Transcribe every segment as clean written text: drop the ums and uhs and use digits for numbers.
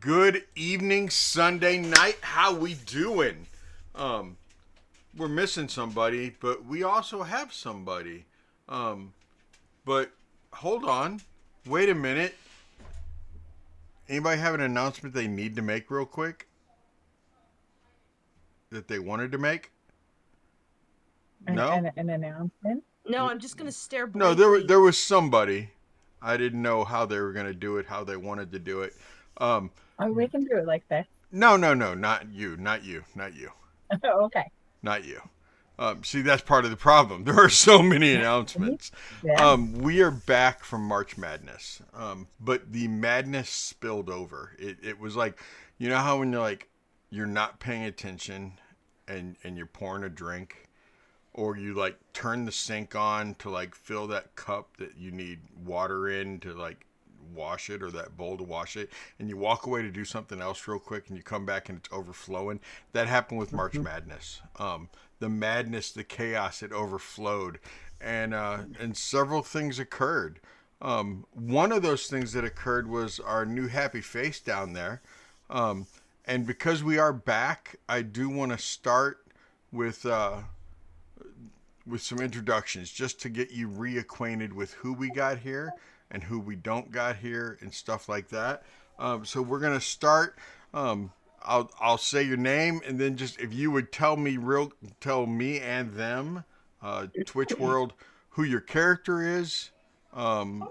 Good evening, Sunday night. How we doing? Um, we're missing somebody, but we also have somebody. Um, but hold on, wait a minute. Anybody have an announcement they need to make real quick that they wanted to make? An, No, an, an announcement. No, I'm just gonna stare no. blankly. There was somebody. I didn't know how they were gonna do it, how they wanted to do it. Um, Oh, we can do it like this. no, not you, not you. Okay. Not you. See, that's part of the problem. There are so many announcements. Yeah. We are back from March Madness, but the madness spilled over. It was like, you know how when you're not paying attention, and you're pouring a drink, or you like turn the sink on to like fill that cup that you need water in to like wash it, or that bowl to wash it, and you walk away to do something else real quick and you come back and it's overflowing. That happened with March Mhm. Madness. The madness, the chaos, it overflowed, and several things occurred. One of those things that occurred was our new happy face down there. um, and because we are back, I do want to start with some introductions, just to get you reacquainted with who we got here and who we don't got here and stuff like that. So we're gonna start. I'll say your name, and then just if you would tell me and them, Twitch world, who your character is, um,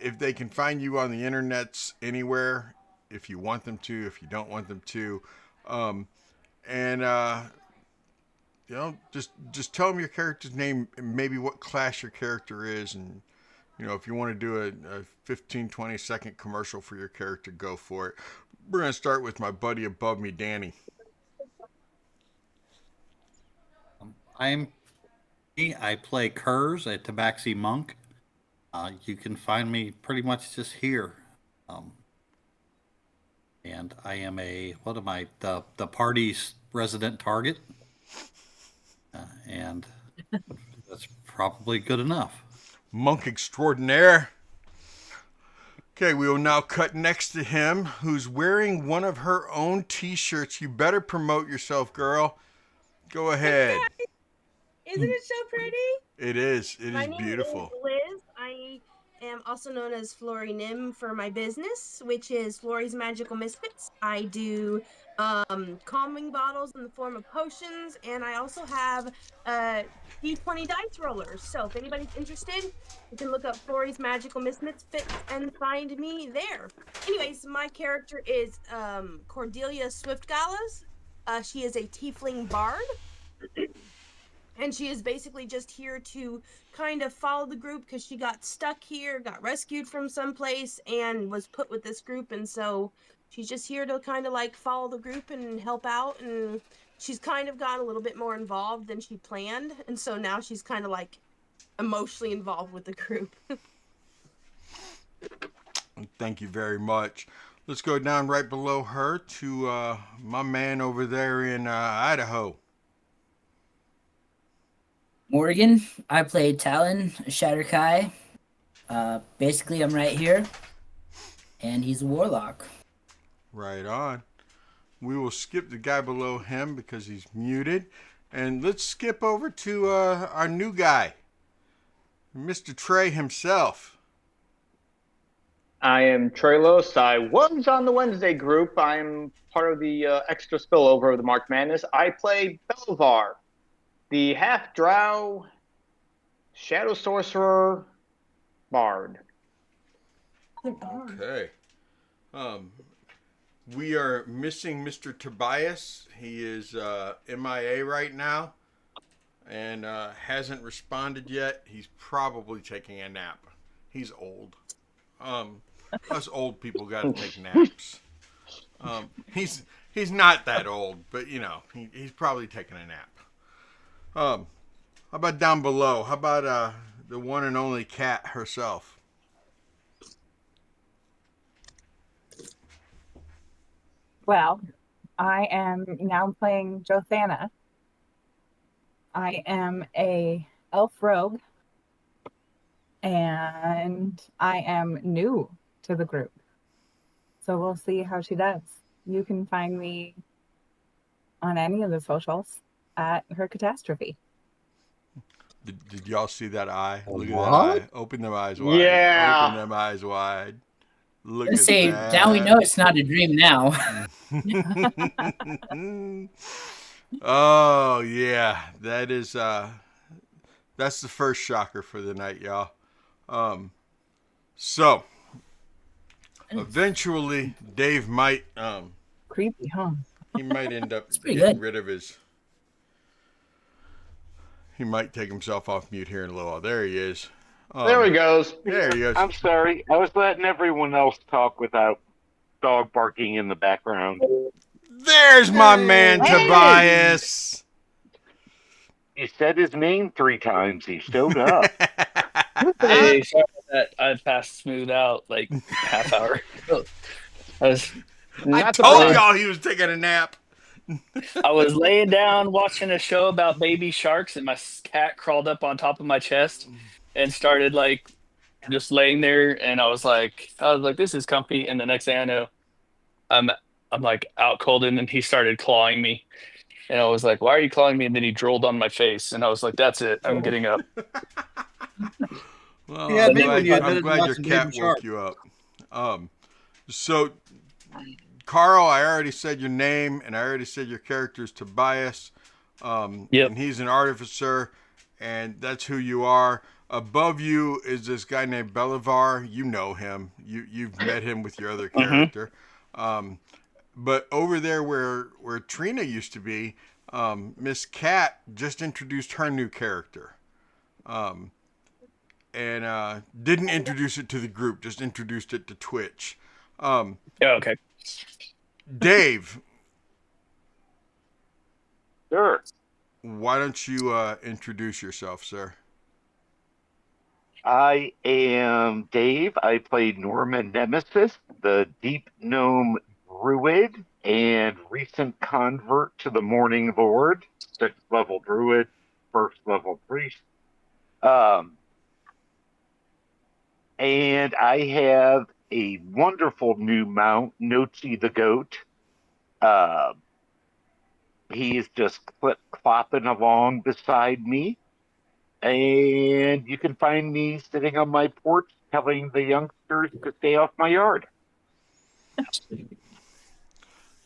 if they can find you on the internets anywhere, if you want them to, if you don't want them to, um, and just tell them your character's name and maybe what class your character is, and if you want to do a 15-20 second commercial for your character, go for it. We're going to start with my buddy above me, Danny. I'm I play Kurz, a Tabaxi monk. You can find me pretty much just here. Um, and I am what am I, the party's resident target. And that's probably good enough. Monk extraordinaire. Okay, we will now cut next to him, who's wearing one of her own t-shirts. You better promote yourself, girl. Go Hey ahead. guys, isn't it so pretty? It is. It My is name is beautiful. Liz. I am also known as Flori Nim for my business, which is Flori's Magical Misfits. I do calming bottles in the form of potions, and I also have D20 dice rollers. So if anybody's interested, you can look up Flori's Magical Misfits and find me there. Anyways, my character is Cordelia Swiftgalas. She is a tiefling bard, and she is basically just here to kind of follow the group because she got stuck here, got rescued from someplace, and was put with this group. And so she's just here to kind of like follow the group and help out. And she's kind of got a little bit more involved than she planned, and so now she's kind of like emotionally involved with the group. Thank you very much. Let's go down right below her to my man over there in Idaho. Morgan. I play Talon Shatterkai. Basically, I'm right here, and he's a warlock. Right on. We will skip the guy below him because he's muted. And let's skip over to our new guy, Mr. Trey himself. I am Trelos. I was on the Wednesday group. I'm part of the extra spillover of the March Madness. I play Belvar, the half drow shadow sorcerer bard. Okay. Um, we are missing Mr. Tobias. He is MIA right now and hasn't responded yet. He's probably taking a nap. He's old. Um, us old people got to take naps. He's not that old, but he's probably taking a nap. How about down below? How about the one and only Cat herself? Well, I am now playing Jothana. I am a elf rogue, and I am new to the group. So we'll see how she does. You can find me on any of the socials at her catastrophe. Did y'all see that eye? Look at that What? eye. Open them eyes wide. Yeah. Open them eyes wide. Look Let's at say now we know that. it's not a dream now. Oh yeah, that is that's the first shocker for the night, y'all. So eventually Dave might Creepy, huh? he might end up pretty getting good. rid of his. He might take himself off mute here in a little while. There he is. There he goes. There he goes. I'm sorry. I was letting everyone else talk without dog barking in the background. There's my man Hey. Tobias. He said his name 3 times. He showed up. Hey, sorry about that. I passed smooth out like half hour. I was I Not told surprised. y'all he was taking a nap. I was laying down watching a show about baby sharks, and my cat crawled up on top of my chest and started like just laying there. And I was like, this is comfy. And the next thing I know, I'm like out cold, and then he started clawing me. And I was like, why are you clawing me? And then he drooled on my face, and I was like, that's it. I'm getting up. Well, You had me when you I'm admitted glad your watching cat Baby woke Shark. you up. So, Carl, I already said your name, and I already said your character is Tobias. Yep. And he's an artificer, and that's who you are. Above you is this guy named Belivar. You know him. You've met him with your other character. But over there where Trina used to be, Miss Cat just introduced her new character. And didn't introduce it to the group, just introduced it to Twitch. Yeah, okay. Dave, Sure. why don't you introduce yourself, sir? I am Dave. I played Norman Nemesis, the Deep Gnome Druid and recent convert to the Morning Lord, 6th level Druid, 1st level Priest. And I have a wonderful new mount, Nochi the Goat. He's just clopping along beside me. And you can find me sitting on my porch telling the youngsters to stay off my yard.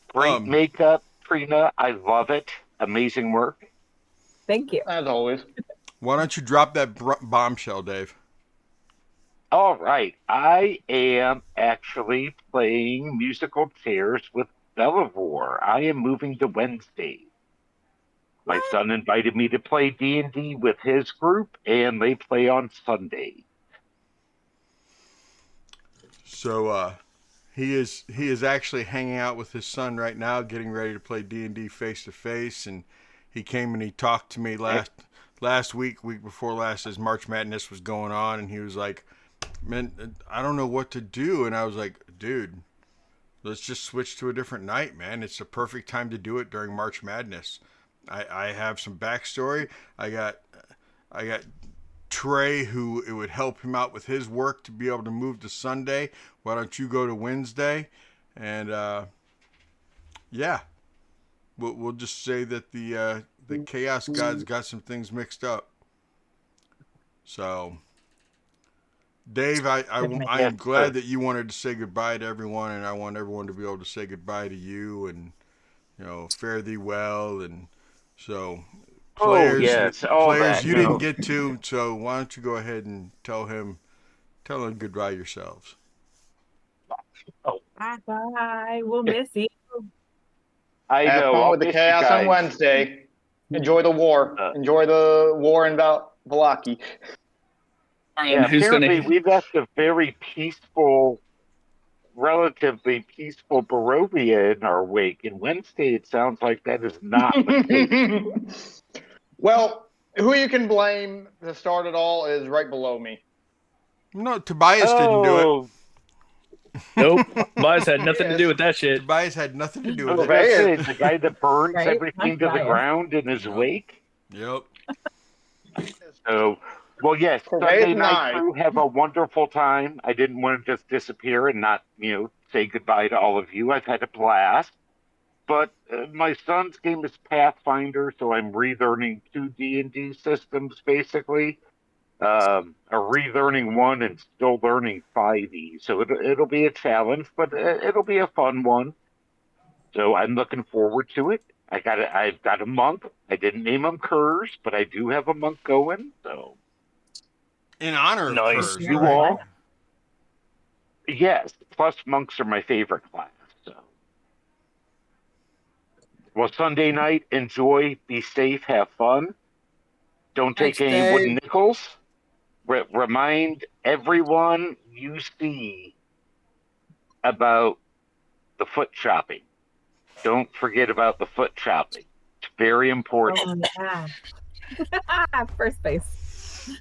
Great makeup, Trina. I love it. Amazing work. Thank you. As always. Why don't you drop that bombshell, Dave? All right. I am actually playing musical chairs with Belivore. I am moving to Wednesday. My son invited me to play D&D with his group, and they play on Sunday. So he is actually hanging out with his son right now, getting ready to play D&D face to face. And he came and he talked to me last week before last, as March Madness was going on, and he was like, "Man, I don't know what to do." And I was like, "Dude, let's just switch to a different night, man. It's the perfect time to do it during March Madness." I have some backstory. I got Trey, who it would help him out with his work to be able to move to Sunday. Why don't you go to Wednesday? And yeah, we'll just say that the Chaos Gods got some things mixed up. So, Dave, I am glad that you wanted to say goodbye to everyone, and I want everyone to be able to say goodbye to you, and fare thee well. And so, players, you didn't get to, so why don't you go ahead and tell him goodbye yourselves. Bye. We'll miss you. Have fun with the chaos on Wednesday. Enjoy the war. Enjoy the war in Valaki. Yeah, apparently we've got a very peaceful, relatively peaceful Barovia in our wake. And Wednesday, it sounds like that is not the case. Well, who you can blame to start it all is right below me. No, Tobias didn't do it. Nope. Tobias had nothing to do with that shit. Tobias had nothing to do I with was it. gonna say, the guy that burns Right? everything to the ground in his wake. Yep. So Well, yes, Today Sunday is night nine. crew, have a wonderful time. I didn't want to just disappear and not, say goodbye to all of you. I've had a blast. But my son's game is Pathfinder, so I'm relearning two D&D systems basically. Relearning one and still learning 5e. So it'll be a challenge, but it'll be a fun one. So I'm looking forward to it. I've got a monk. I didn't name him Kurz, but I do have a monk going. So In honor of Nice. Kurz, you right? all, yes. Plus monks are my favorite class. So well, Sunday night, enjoy, be safe, have fun. Don't take Thanks, any wooden Dave. nickels. Remind everyone you see about the foot chopping. Don't forget about the foot chopping. It's very important. Oh yeah. First base.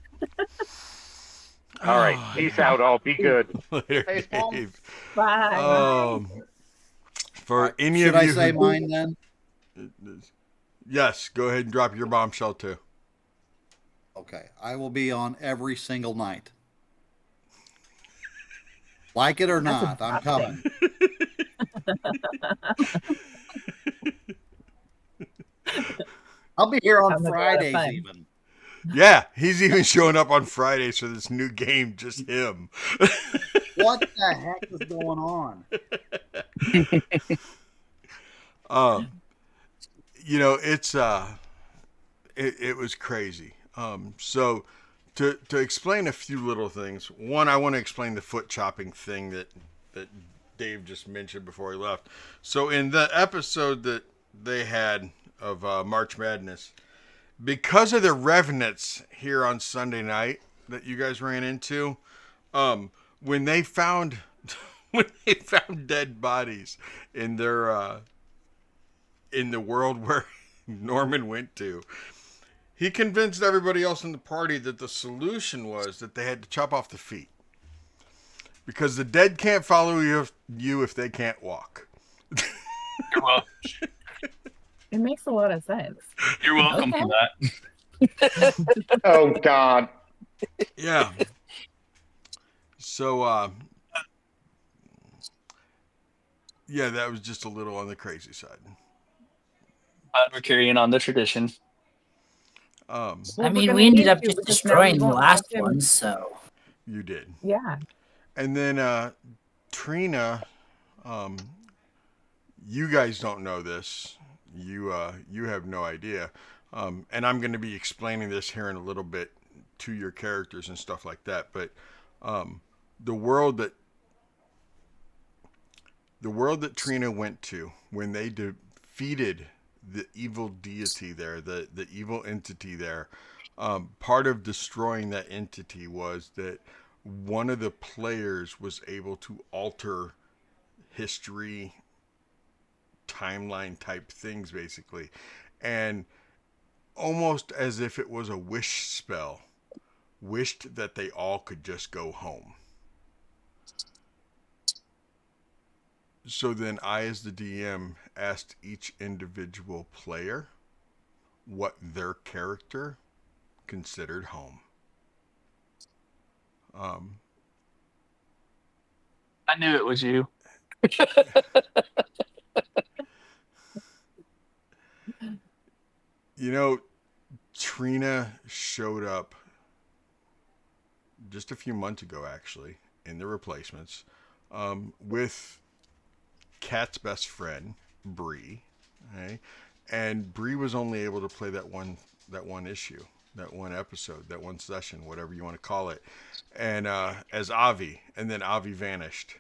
All right. Peace out, all. Be good. Later, Face palm. Dave. Bye. For any Should of I you say who, mine then? yes, go ahead and drop your bombshell too. Okay. I will be on every single night. Like it or That's not, I'm coming. I'll be here on Sounds like a lot of Fridays fun. even. Yeah, he's even showing up on Fridays for this new game, just him. What the heck is going on? It's it was crazy. So to explain a few little things. One, I want to explain the foot chopping thing that Dave just mentioned before he left. So in the episode that they had of March Madness, because of the revenants here on Sunday night that you guys ran into, when they found dead bodies in their in the world where Norman went to, he convinced everybody else in the party that the solution was that they had to chop off the feet. Because the dead can't follow you if they can't walk. You're welcome. It makes a lot of sense. You're welcome Okay. for that. Oh God. Yeah. So, yeah, that was just a little on the crazy side. Glad we're carrying on the tradition. Well, I we're mean, gonna we ended need up to, just because now we destroying the won't last have him. one, so. You did. Yeah. And then Trina, you guys don't know this. You have no idea. And I'm going to be explaining this here in a little bit to your characters and stuff like that. But the world that Trina went to when they defeated the evil deity there, the evil entity there, part of destroying that entity was that one of the players was able to alter history, timeline type things, basically. And almost as if it was a wish spell, wished that they all could just go home. So then I, as the DM, asked each individual player what their character considered home. I knew it was you. Trina showed up just a few months ago, actually, in the replacements, with Kat's best friend, Bree. Okay? And Bree was only able to play that one issue, that one episode, that one session, whatever you want to call it, and as Avi, and then Avi vanished.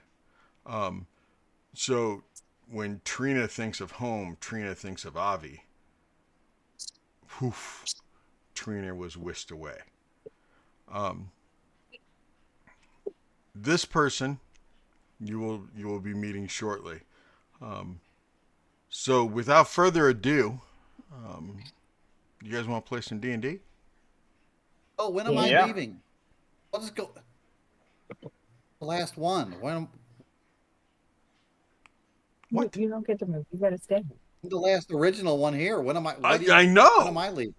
So when Trina thinks of home, Trina thinks of Avi. Poof, Trina was whisked away. This person you will be meeting shortly. So without further ado, you guys want to play some D&D? Oh, when am I Yeah. leaving? What is go? The last one. When? What? You don't get to move. You got to stay. The last original one here. When am I? I know. When am I leaving?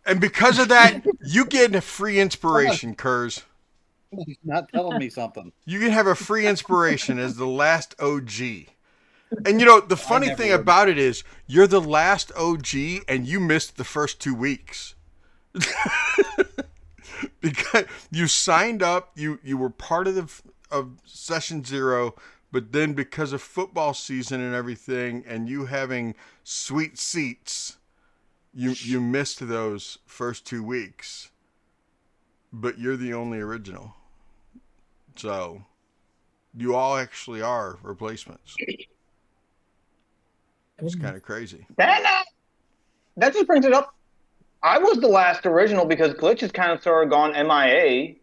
And because of that, you get a free inspiration, Kurz. He's not telling me something. You can have a free inspiration as the last OG. And you know, the funny thing about it is, you're the last OG and you missed the first 2 weeks. Because you signed up, you were part of session 0, but then because of football season and everything and you having sweet seats, you missed those first 2 weeks. But you're the only original. So you all actually are replacements. It's kind of crazy. That just brings it up. I was the last original because Glitch has kind of sort of gone MIA.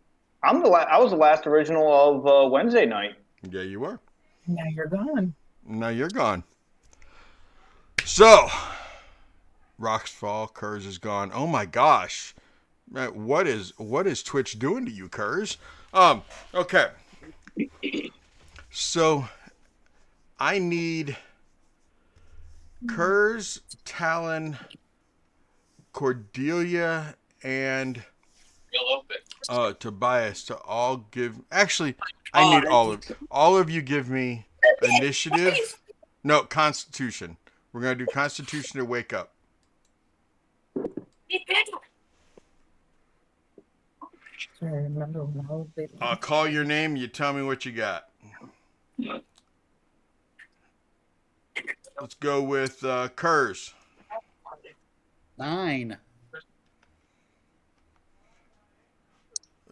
I was the last original of Wednesday night. Yeah, you were. Now you're gone. Now you're gone. So, Rocks Fall, Kurz is gone. Oh my gosh. What is Twitch doing to you, Kurz? Okay. So, I need Kurz, Talon, Cordelia, and Tobias to all give. Actually, I need all of you give me initiative. No, Constitution. We're gonna do Constitution to wake up. I'll call your name. You tell me what you got. Let's go with Kurz. 9.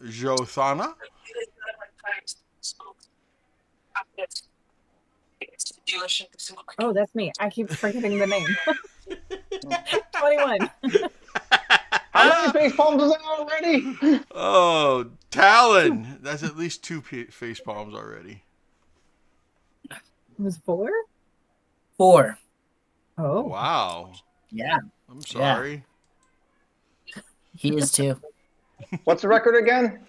Jothana. Oh, that's me. I keep forgetting the name. 21. How many face palms is that already? Oh, Talon. That's at least 2 face palms already. It was 4? 4. Oh. Wow. Yeah. I'm sorry. He is too. What's the record again?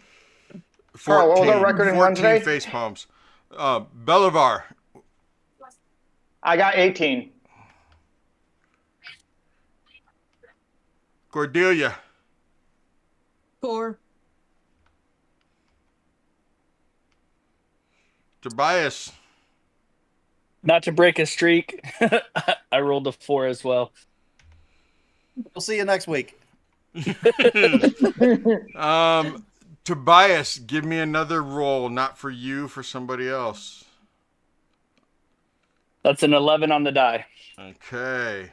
14, Carl, what was our record in 14 Wednesday? face palms. Belivar. I got 18. Cordelia. 4. Tobias. Not to break a streak, I rolled a 4 as well. We'll see you next week. Tobias, give me another roll, not for you, for somebody else. That's an 11 on the die. Okay.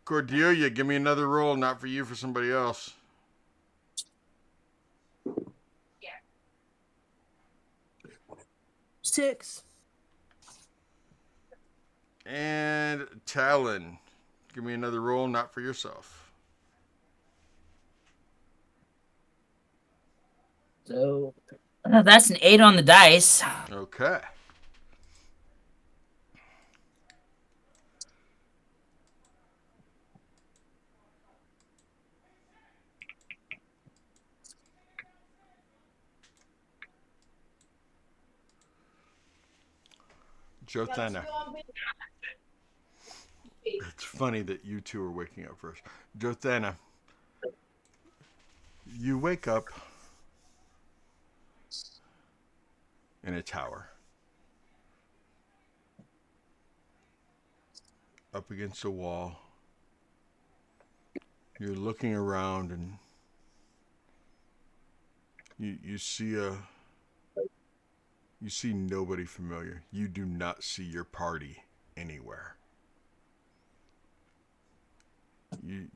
Cordelia, give me another roll, not for you, for somebody else. Yeah. 6. And Talon, give me another roll, not for yourself. So that's an 8 on the dice. Okay. Jothana. It's funny that you two are waking up first. Jothana, you wake up in a tower. Up against a wall. You're looking around and you see nobody familiar. You do not see your party anywhere.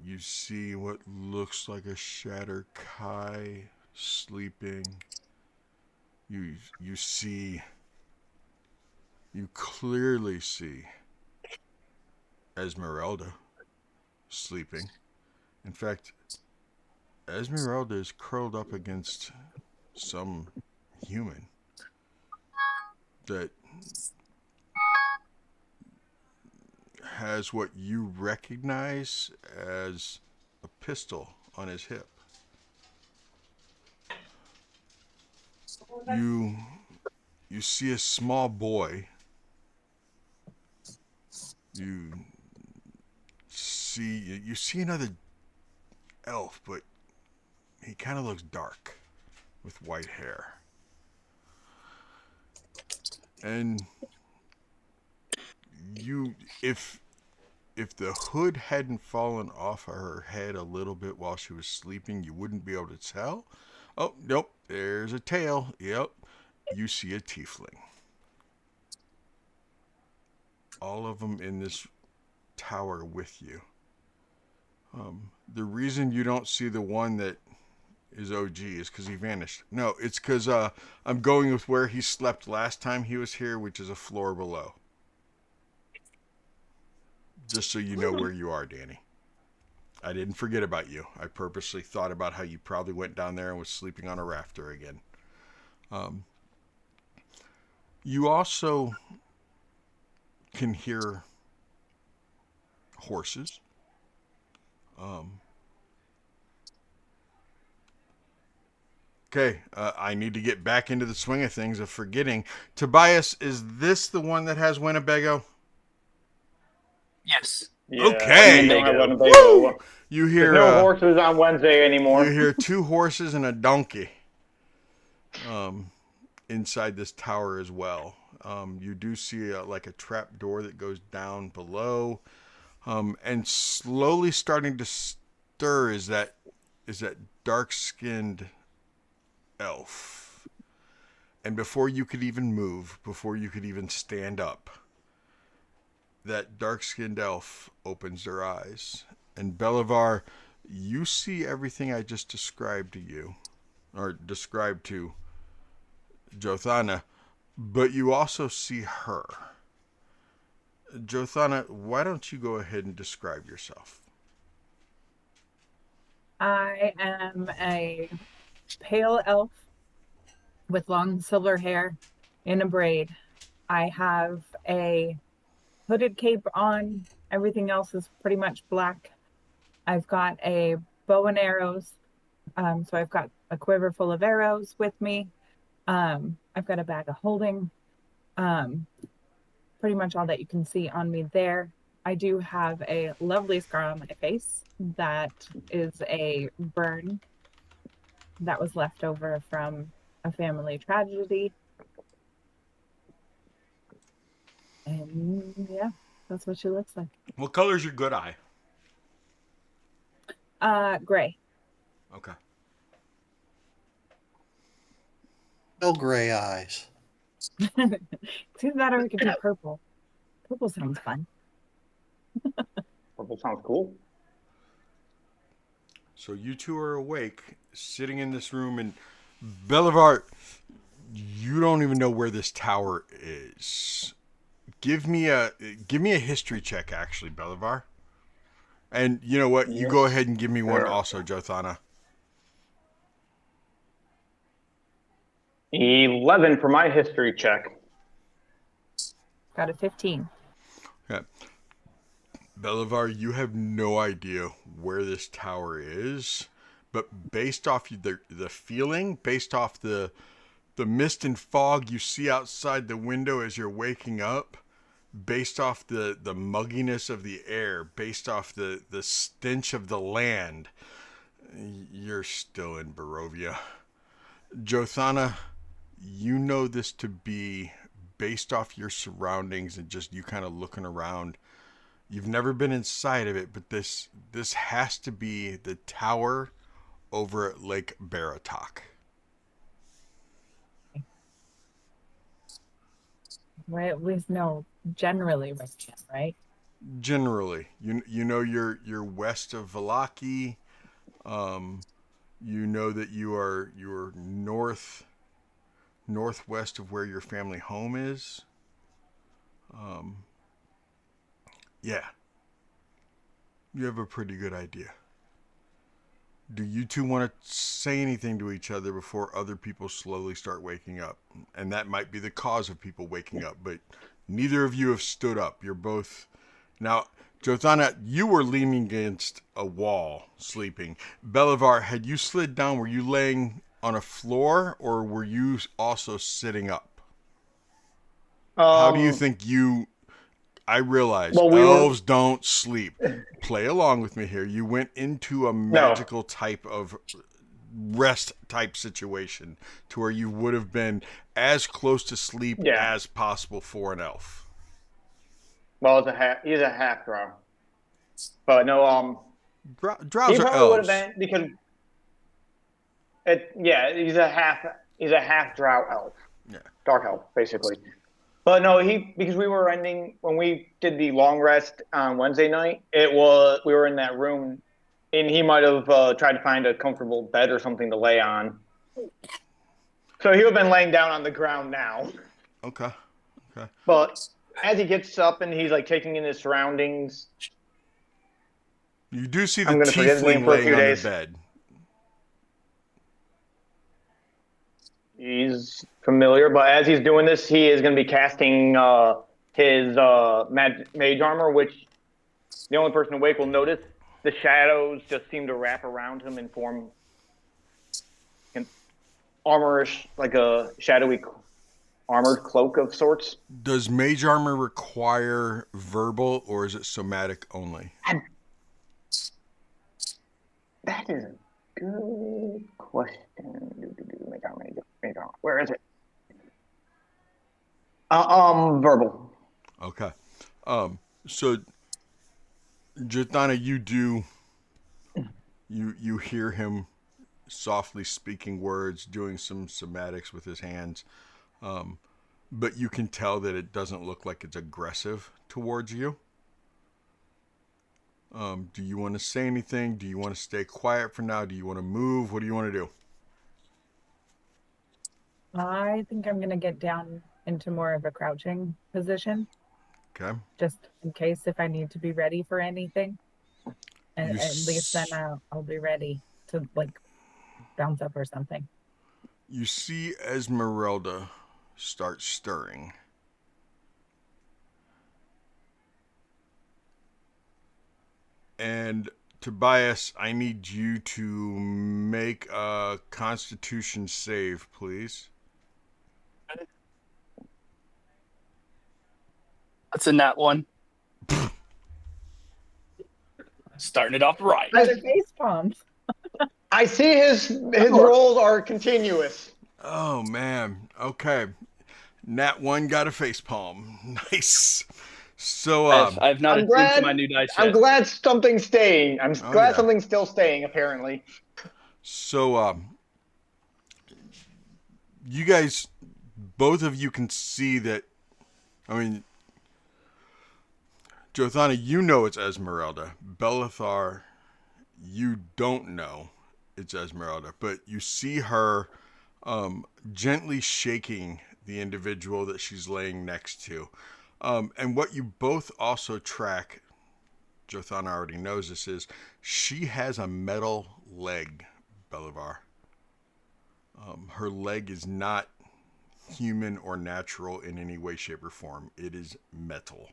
You see what looks like a Shatter Kai sleeping. You clearly see Esmeralda sleeping. In fact, Esmeralda is curled up against some human that has what you recognize as a pistol on his hip. You see a small boy. You you see another elf, but he kind of looks dark with white hair. And you, if the hood hadn't fallen off of her head a little bit while she was sleeping, you wouldn't be able to tell. Oh, nope, there's a tail. Yep, you see a tiefling. All of them in this tower with you. The reason you don't see the one that is OG is because he vanished. No, it's because I'm going with where he slept last time he was here, which is a floor below. Just so you know where you are, Danny. I didn't forget about you. I purposely thought about how you probably went down there and was sleeping on a rafter again. You also can hear horses. Okay, I need to get back into the swing of things of forgetting. Tobias, is this the one that has Winnebago? Yes. Yeah, Okay. we don't have Winnebago. Winnebago. Woo! You hear There's no horses on Wednesday anymore. You hear 2 horses and a donkey inside this tower as well. You do see like a trap door that goes down below, and slowly starting to stir is that dark-skinned elf. And before you could even move, before you could even stand up, that dark-skinned elf opens their eyes. And Belivar, you see everything I just described to you, or described to Jothana, but you also see her. Jothana, why don't you go ahead and describe yourself? I am a pale elf with long silver hair in a braid. I have a hooded cape on. Everything else is pretty much black. I've got a bow and arrows. So I've got a quiver full of arrows with me. I've got a bag of holding. Pretty much all that you can see on me there. I do have a lovely scar on my face that is a burn that was left over from a family tragedy. And yeah, that's what she looks like. What color's your good eye? Gray. Okay. Still gray eyes. It's either that or we could do purple. Purple sounds fun. Purple sounds cool. So you two are awake, sitting in this room, and Belivar, you don't even know where this tower is. Give me a history check, actually, Belivar. And you know what? You go ahead and give me one also, Jothana. 11 for my history check. Got a 15. Okay. Belivar, you have no idea where this tower is, but based off the feeling, based off the mist and fog you see outside the window as you're waking up, based off the mugginess of the air, based off the stench of the land, you're still in Barovia. Jothana, you know this to be based off your surroundings and just you kind of looking around. You've never been inside of it, but this has to be the tower over at Lake Baratok. We at least know generally where I am, right? Generally, you know you're west of Valaki. You know that you're northwest of where your family home is. Yeah. You have a pretty good idea. Do you two want to say anything to each other before other people slowly start waking up? And that might be the cause of people waking up, but neither of you have stood up. You're both... Now, Jothana, you were leaning against a wall, sleeping. Belivar, had you slid down, were you laying on a floor, or were you also sitting up? How do you think you... I realize Well, we elves don't sleep. Play along with me here. You went into a magical type of rest type situation to where you would have been as close to sleep Yeah. as possible for an elf. Well, he's a half drow. But no, he Drows are probably would have elves. been because he's a half drow elf. Yeah. Dark elf, basically. But no, because we were ending when we did the long rest on Wednesday night. We were in that room, and he might have tried to find a comfortable bed or something to lay on. So he would have been laying down on the ground now. Okay. But as he gets up and he's like taking in his surroundings, You do see the I'm gonna forget his name tiefling for a laying few on days. the bed. He's familiar, but as he's doing this, he is going to be casting his mage armor, which the only person awake will notice. The shadows just seem to wrap around him and form an armorish, like a shadowy armored cloak of sorts. Does mage armor require verbal or is it somatic only? That is a good question. Where is it? Verbal. Okay. So Jithana, you hear him softly speaking words, doing some somatics with his hands. But you can tell that it doesn't look like it's aggressive towards you. Do you want to say anything? Do you want to stay quiet for now? Do you want to move? What do you want to do? I think I'm gonna get down into more of a crouching position, Okay. just in case if I need to be ready for anything. And You at least then I'll be ready to like bounce up or something. You see Esmeralda start stirring. And Tobias, I need you to make a Constitution save, please. That's a nat one. Starting it off right. Oh, the face palms. I see his rolls are continuous. Oh man. Okay. Nat 1 got a face palm. Nice. So I've not I'm attuned glad to my new dice I'm yet. glad something's staying. I'm glad yeah. something's still staying. Apparently. So you guys, both of you can see that. I mean, Jothana, you know it's Esmeralda. Belethar, you don't know it's Esmeralda, but you see her gently shaking the individual that she's laying next to. And what you both also track, Jothana already knows this, is she has a metal leg, Belivar. Her leg is not human or natural in any way, shape, or form. It is metal.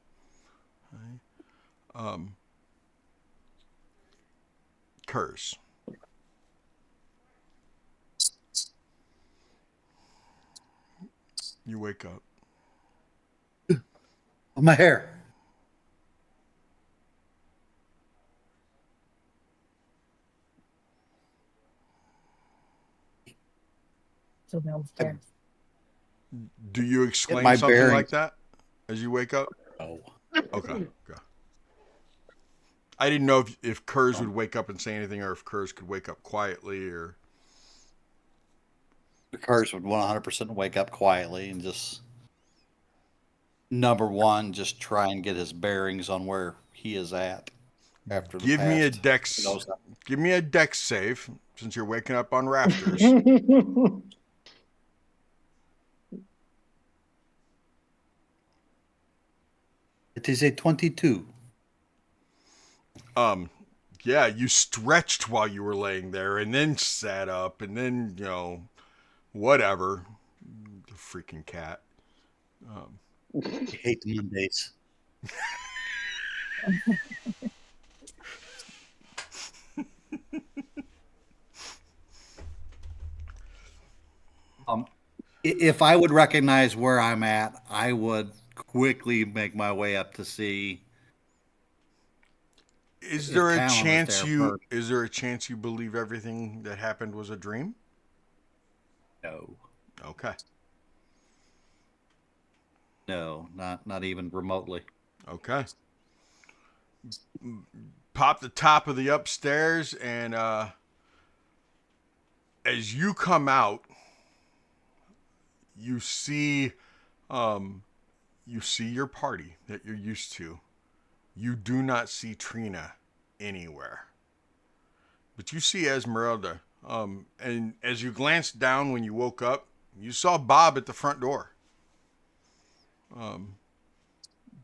Okay. Curse. You wake up. My hair. So downstairs. Do you exclaim my something bearings. like that as you wake up? Oh. Okay. I didn't know if Kurz would wake up and say anything or if Kurz could wake up quietly or... The Kurz would 100% wake up quietly and just, number one, just try and get his bearings on where he is at after the Give me a past. dex. Give me a dex save since you're waking up on rafters. It is a 22. Yeah, you stretched while you were laying there and then sat up and then, whatever. The freaking cat. I hate the Mondays. If I would recognize where I'm at, I would quickly make my way up to see Is if there a Talon was chance there you first. is there a chance you believe everything that happened was a dream? No, Okay. no, not even remotely. Okay. Pop the top of the upstairs, and as you come out, you see your party that you're used to. You do not see Trina anywhere, but you see Esmeralda. And as you glanced down when you woke up, you saw Bob at the front door,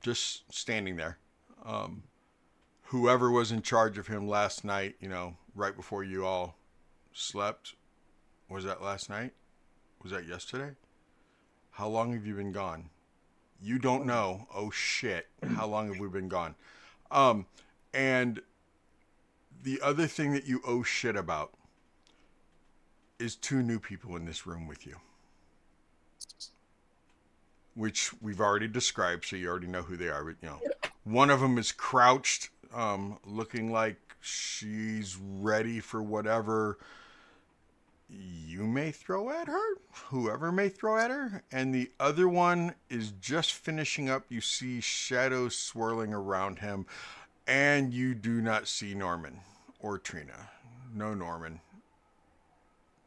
just standing there. Whoever was in charge of him last night, right before you all slept, was that last night? Was that yesterday? How long have you been gone? You don't know. Oh shit. How long have we been gone? And the other thing that you owe shit about is two new people in this room with you, which we've already described, so you already know who they are. But one of them is crouched, looking like she's ready for whatever you may throw at her, whoever may throw at her, and the other one is just finishing up. You see shadows swirling around him, and you do not see Norman or Trina. No Norman.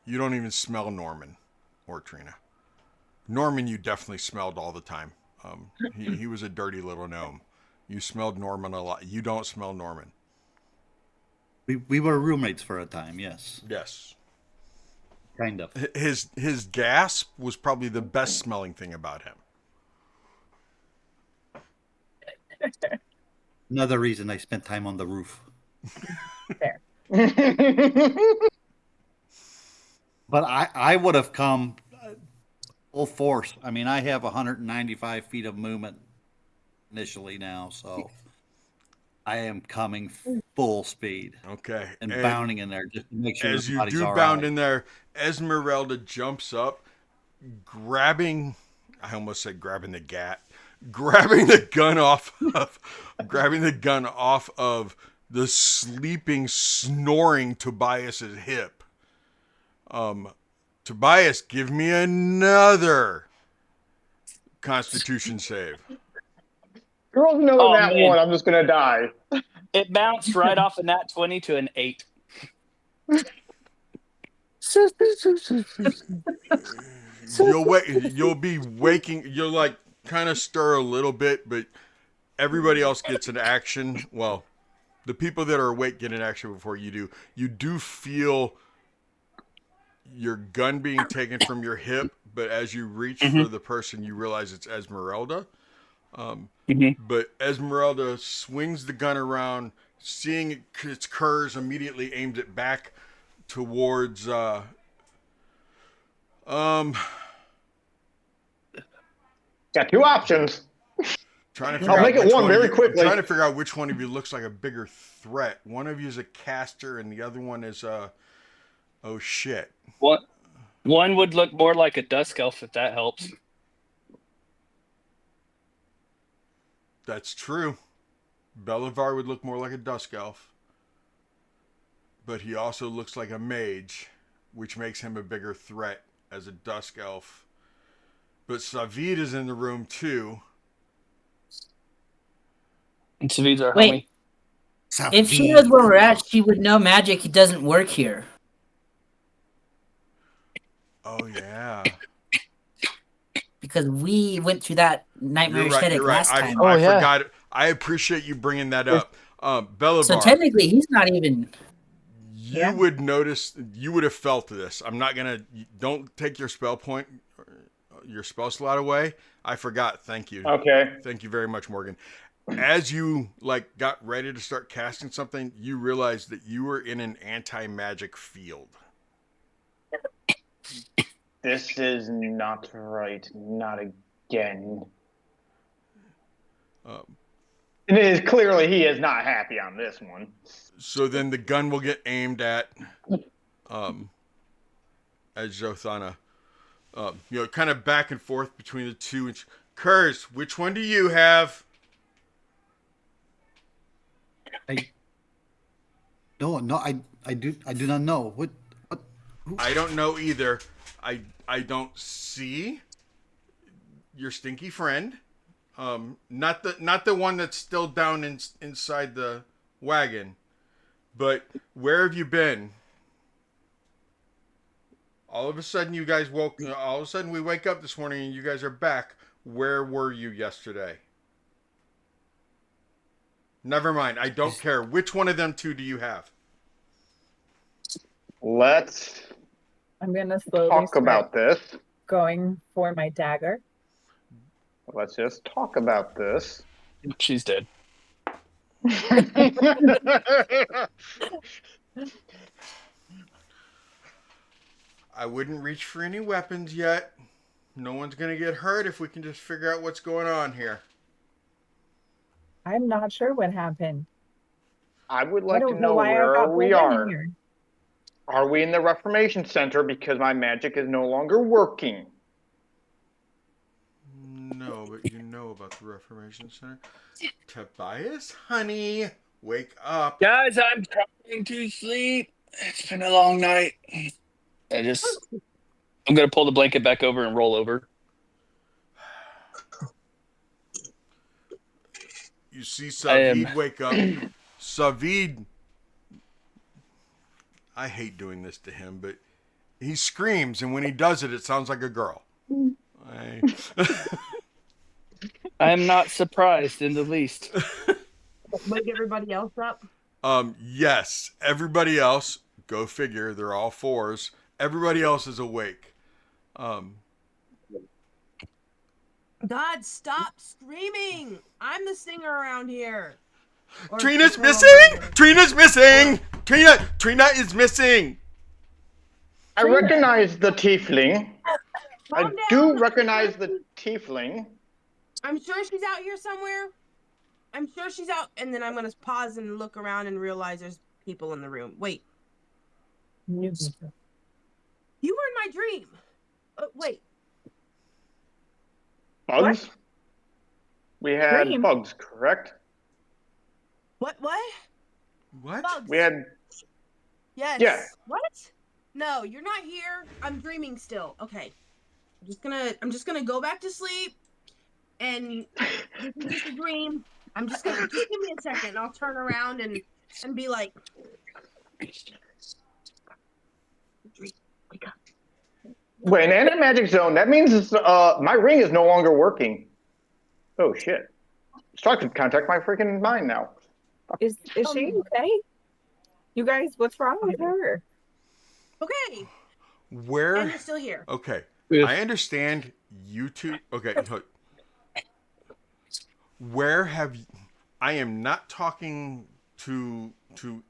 You don't even smell Norman or Trina. Norman you definitely smelled all the time. He was a dirty little gnome. You smelled Norman a lot. You don't smell Norman. We were roommates for a time, yes. Yes. Kind of. His gasp was probably the best smelling thing about him. Another reason I spent time on the roof. Fair. But I would have come full force. I mean, I have 195 feet of movement initially now, so I am coming full speed. Okay. And bounding in there just to make sure as you everybody's do all bound right. in there, Esmeralda jumps up, grabbing the gat, grabbing the gun off of the sleeping, snoring Tobias's hip. Tobias, give me another Constitution save. Girls know Oh, that man. one. I'm just gonna die. It bounced right off a nat 20 to an 8. You'll be waking. You'll like kind of stir a little bit, but everybody else gets an action. Well, the people that are awake get an action before you do. You do feel your gun being taken from your hip, but as you reach for the person, you realize it's Esmeralda. But Esmeralda swings the gun around, seeing its curves, immediately aims it back towards Got two options. trying to figure I'll out make it which one one of very you, quickly. I'm trying to figure out which one of you looks like a bigger threat. One of you is a caster, and the other one is oh shit. One would look more like a dusk elf, if that helps. That's true. Belivar would look more like a dusk elf, but he also looks like a mage, which makes him a bigger threat as a dusk elf. But Savid is in the room too. And Savid's our Wait. homie. If she knows where we're at, she would know magic doesn't work here. Oh yeah. Because we went through that nightmarish headache last time. I forgot. I appreciate you bringing that up. Belivar. So technically, he's not even. You would notice. You would have felt this. I'm not gonna. Don't take your spell point, your spell slot away. I forgot. Thank you. Okay. Thank you very much, Morgan. As you got ready to start casting something, you realized that you were in an anti-magic field. This is not right. Not again. And it is clearly he is not happy on this one. So then the gun will get aimed at as Zothana, kind of back and forth between the two, and Kurz, which one do you have? I do not know. What? I don't know either. I don't see your stinky friend. Not the one that's still down inside the wagon. But where have you been? All of a sudden you guys woke all of a sudden we wake up this morning and you guys are back. Where were you yesterday? Never mind. I don't care. Which one of them two do you have? Let's I'm gonna slowly talk start about this. going for my dagger. Let's just talk about this. She's dead. I wouldn't reach for any weapons yet. No one's gonna get hurt if we can just figure out what's going on here. I'm not sure what happened. I would I like to don't know know why I where got we pulled in are. here. Are we in the Reformation Center because my magic is no longer working? No, but you know about the Reformation Center. Tobias, honey, wake up. Guys, I'm trying to sleep. It's been a long night. I'm gonna pull the blanket back over and roll over. You see Savid wake up. Savid, I hate doing this to him, but he screams, and when he does it, it sounds like a girl. I'm not surprised in the least. Wake everybody else up. Yes, everybody else, go figure, they're all fours. Everybody else is awake. God, stop screaming! I'm the singer around here. Or Trina's the missing! girl. Trina's missing! Trina is missing! I recognize the tiefling. I Calm do down. recognize the tiefling. I'm sure she's out here somewhere. I'm sure she's out. And then I'm going to pause and look around and realize there's people in the room. Wait, New people. you were in my dream. Wait, Bugs? What? We had Dream? bugs, correct? what? What? Bugs. We had. Yes. Yeah. What? No, you're not here. I'm dreaming still. Okay. I'm just gonna go back to sleep. And this is just a dream. Just give me a second. And I'll turn around and be like, wake up. Wait, an anti-magic zone. That means my ring is no longer working. Oh shit! Strahd could contact my freaking mind now. Is she okay? You guys, what's wrong with her? Okay. Where? And you're still here. Okay. Yeah. I understand you two. Okay. Where have you, I am not talking to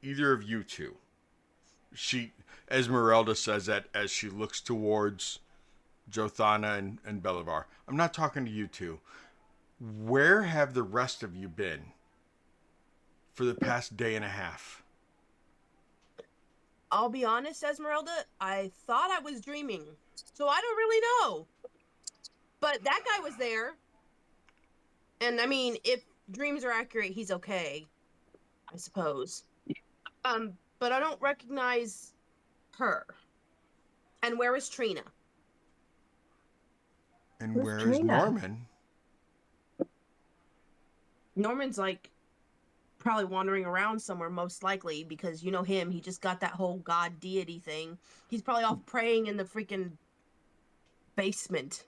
either of you two. Esmeralda says that as she looks towards Jothana and Belivar. I'm not talking to you two. Where have the rest of you been for the past day and a half? I'll be honest, Esmeralda, I thought I was dreaming. So I don't really know. But that guy was there. And I mean, if dreams are accurate, he's okay. I suppose. But I don't recognize her. And where is Trina? And Who's where is Trina? Norman? Norman's like probably wandering around somewhere, most likely, because you know him, he just got that whole god deity thing. He's probably off praying in the freaking basement.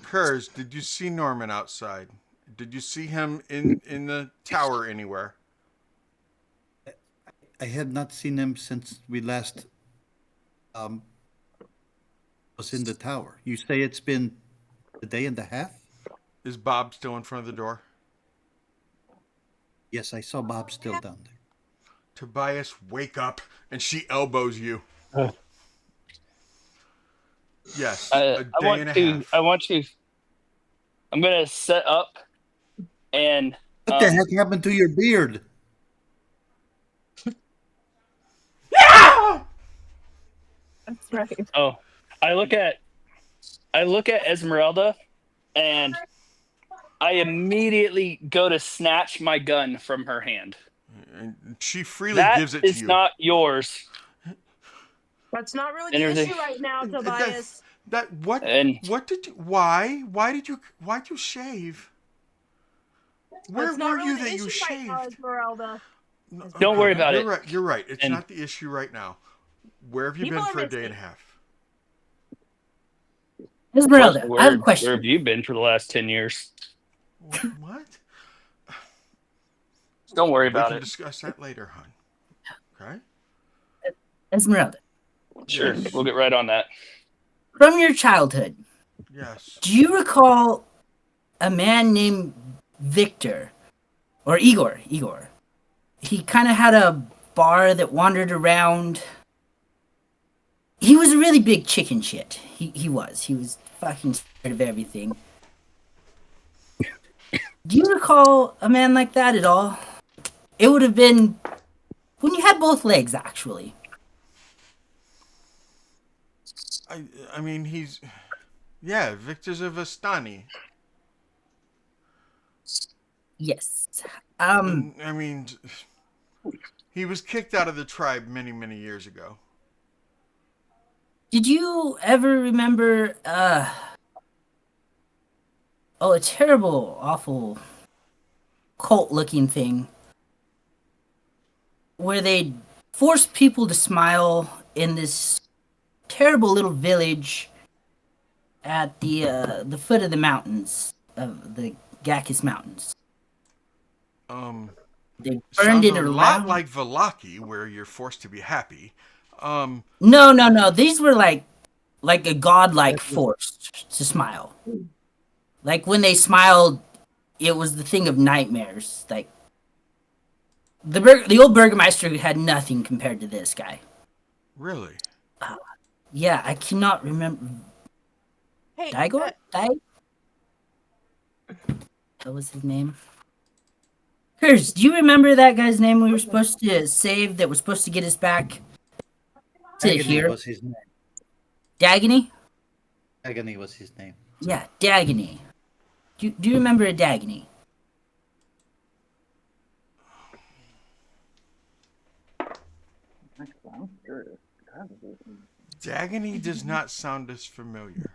Kurz, did you see Norman outside? Did you see him in the tower anywhere? I had not seen him since we last was in the tower. You say it's been a day and a half? Is Bob still in front of the door? Yes, I saw Bob still down there. Tobias, wake up. And she elbows you. Yes, a day and a half. I'm gonna set up and What the heck happened to your beard? That's right. I look at Esmeralda and I immediately go to snatch my gun from her hand. And she freely That gives it to is you. not yours. That's not really And the everything. issue right now, That Tobias. what And did you why'd you shave? Where That's not were really you the that you issue right now, shaved? Esmeralda. No, don't okay, worry about you're it. right. You're right. It's And not the issue right now. Where have you People been are for a day and a missing. half? Esmeralda, I have a where question. have you been for the last 10 years? What? Don't worry We about can it. discuss that later, hon. Okay? Esmeralda, Sure, Yes. we'll get right on that. from your childhood, Yes. do you recall a man named Victor or Igor? Igor. He kind of had a bar that wandered around. He was a really big chicken shit. He was. He was fucking scared of everything. Do you recall a man like that at all? It would have been when you had both legs, actually. I mean yeah, Victor Zavastani. Yes. And I mean he was kicked out of the tribe many, many years ago. Did you ever remember a terrible, awful cult looking thing where they forced people to smile in this terrible little village at the foot of the mountains of the Gakis Mountains. They burned Sounds it a lot around. like Valaki, where you're forced to be happy. No. These were like a godlike force to smile. Like when they smiled, it was the thing of nightmares. Like the old Burgermeister had nothing compared to this guy. Really? Yeah, I cannot remember. Hey, Digor? What was his name? Hers, do you remember that guy's name we were supposed to save that was supposed to get us back to Agony here? was his name. Dagony? Agony was his name. Yeah, Dagony. Do you remember a Dagony? Dagony does not sound as familiar.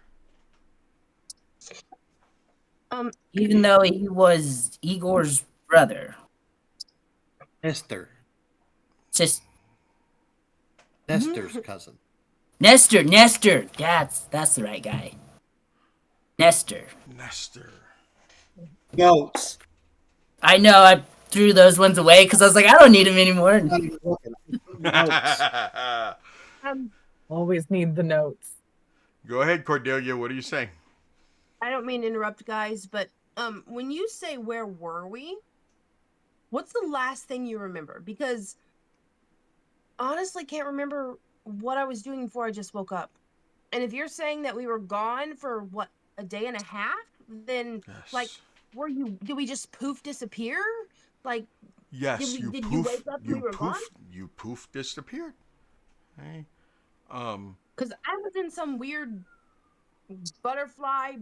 Even though he was Igor's brother. Nestor. Just Nestor's cousin. Nestor. That's the right guy. Nestor. Goats. I know, I threw those ones away because I was like, I don't need them anymore. Not even looking. Goats. Always need the notes. Go ahead, Cordelia. What are you saying? I don't mean to interrupt, guys, but when you say where were we, what's the last thing you remember? Because honestly, can't remember what I was doing before I just woke up. And if you're saying that we were gone for what, a day and a half, then Yes. like, did we just poof disappear? Like, Yes, did you wake up and we were gone? You poof disappeared. Hey. Because I was in some weird butterfly,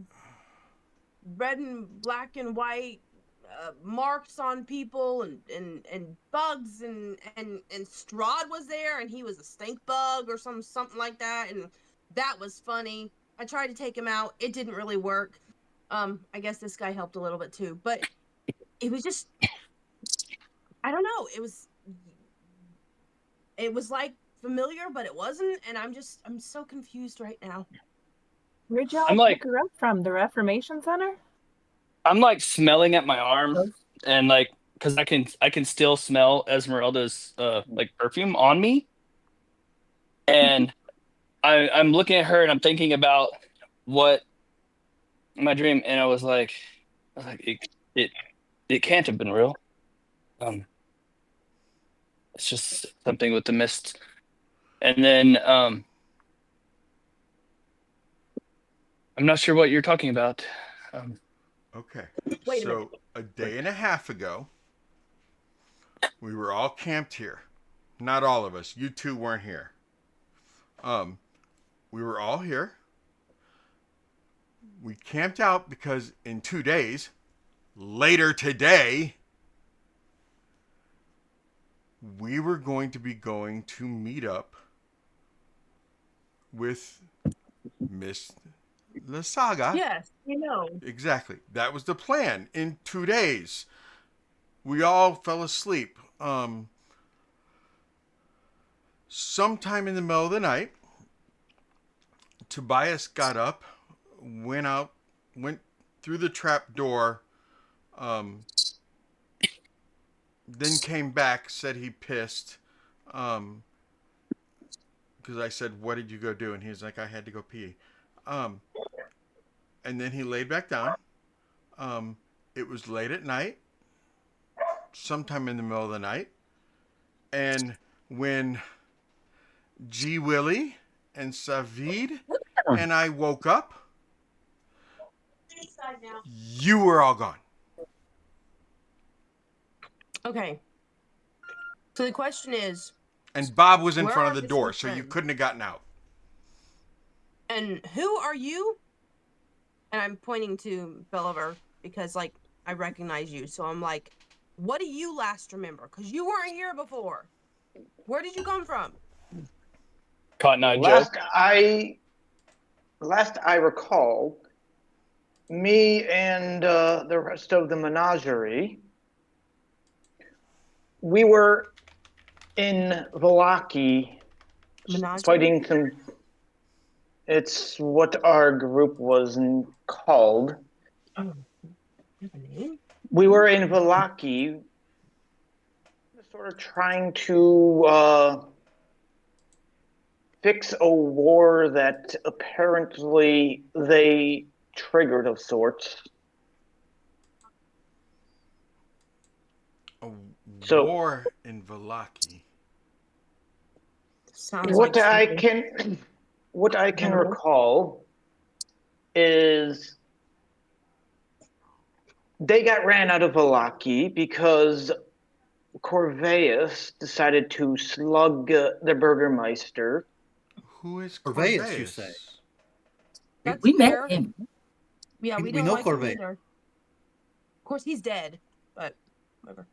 red and black and white marks on people and bugs and Strahd was there and he was a stink bug or something like that, and that was funny. I tried to take him out. It didn't really work. I guess this guy helped a little bit too, but it was just, I don't know. It was like familiar, but it wasn't, and I'm so confused right now. Where'd y'all I'm like- pick her up from? The Reformation Center? I'm like smelling at my arm, and like, because I can still smell Esmeralda's like perfume on me, and I'm looking at her and I'm thinking about what my dream, and I was like it can't have been real. It's just something with the mist, and then I'm not sure what you're talking about. Okay. Wait a So minute. a day and a half ago, we were all camped here. Not all of us. You two weren't here. We were all here. We camped out because in 2 days later today, we were going to be going to meet up with Miss Lasaga. Yes, you know. Exactly. That was the plan. In 2 days, we all fell asleep. Sometime in the middle of the night, Tobias got up, went through the trap door, then came back, said he pissed, because I said, "What did you go do?" And he was like, "I had to go pee." And then he laid back down. It was late at night, sometime in the middle of the night, and when G. Willie and Savid and I woke up, you were all gone. Okay. So the question is, And Bob was in Where front are of the missing door, so you friends? couldn't have gotten out. and who are you? And I'm pointing to Belliver because, like, I recognize you. So I'm like, what do you last remember? Because you weren't here before. Where did you come from? Cotton Eye Joe. Last I recall, me and the rest of the menagerie, we were in Valaki Menagerie? fighting some. It's what our group was called. Oh, you have a name? We were in Valaki, sort of trying to fix a war that apparently they triggered of sorts. A So- war in Valaki. Sounds What like I something. can recall is they got ran out of Valaki because Corveus decided to slug the Burgermeister. Who is Corveus, Corveus? you say? That's We met fair. him. Yeah, we We don't know like him Corvée. either. Of course, he's dead, but whatever.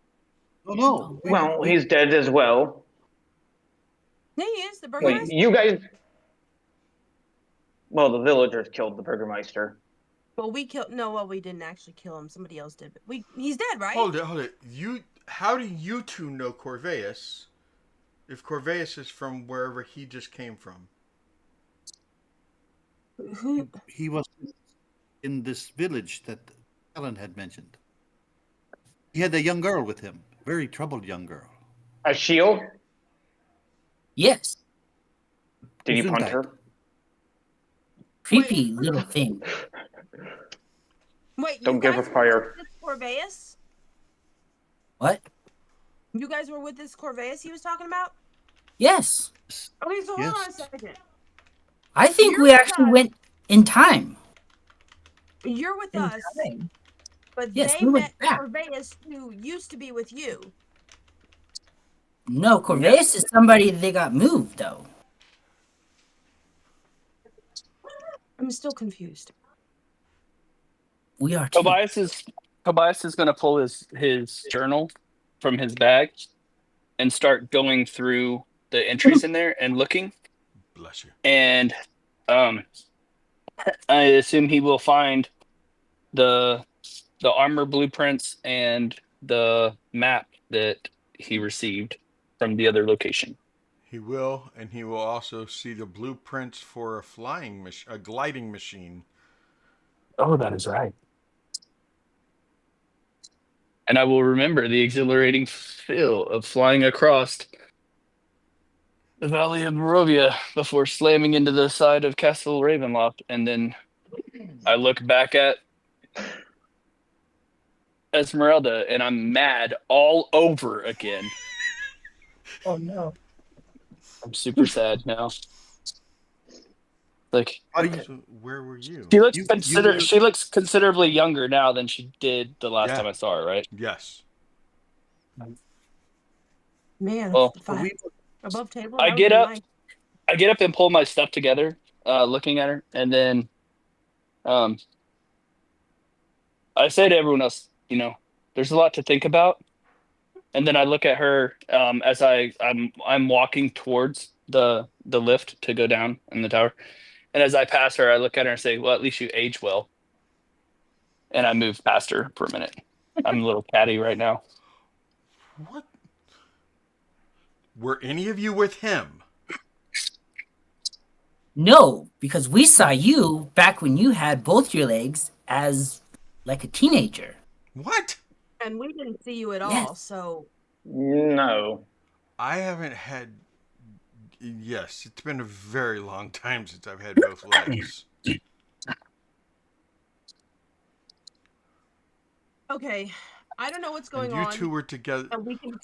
Oh no. Well, he's dead as well. Yeah, he is the Wait, Burgermeister. you guys. Well, the villagers killed the Burgermeister. Well, we killed. No, well, we didn't actually kill him. Somebody else did. But he's dead, right? Hold it. How do you two know Corveus if Corveus is from wherever he just came from? Who? He was in this village that Ellen had mentioned. He had a young girl with him, very troubled young girl. A shield? Yes. Did you punt Gesundheit. her? Creepy little thing. Wait, Don't you give guys her were fire. with this Corveus? What? You guys were with this Corveus he was talking about? Yes. Okay, so hold on a Yes. second. I think You're we with actually us. went in time. You're with In us, time. but Yes, they we went met back. Corveus who used to be with you. No, Corveus is somebody they got moved, though. I'm still confused. We are too. Tobias is gonna pull his journal from his bag and start going through the entries in there and looking. Bless you. And I assume he will find the armor blueprints and the map that he received from the other location. He will, and he will also see the blueprints for a gliding machine. Oh, that is right. And I will remember the exhilarating feel of flying across the Valley of Barovia before slamming into the side of Castle Ravenloft. And then I look back at Esmeralda and I'm mad all over again. Oh no. I'm super sad now. Like, So where were you? she looks considerably younger now than she did the last Yeah. time I saw her, right? Yes. Man, Well, if I above table. I that get would be up. nice. I get up and pull my stuff together, looking at her, and then I say to everyone else, there's a lot to think about. And then I look at her as I'm walking towards the lift to go down in the tower. And as I pass her, I look at her and say, "Well, at least you age well." And I move past her for a minute. I'm a little catty right now. What? Were any of you with him? No, because we saw you back when you had both your legs as like a teenager. What? And we didn't see you at Yes. all, so No. I haven't had. Yes, it's been a very long time since I've had both legs. okay. I don't know what's going And you on. two were together. And we can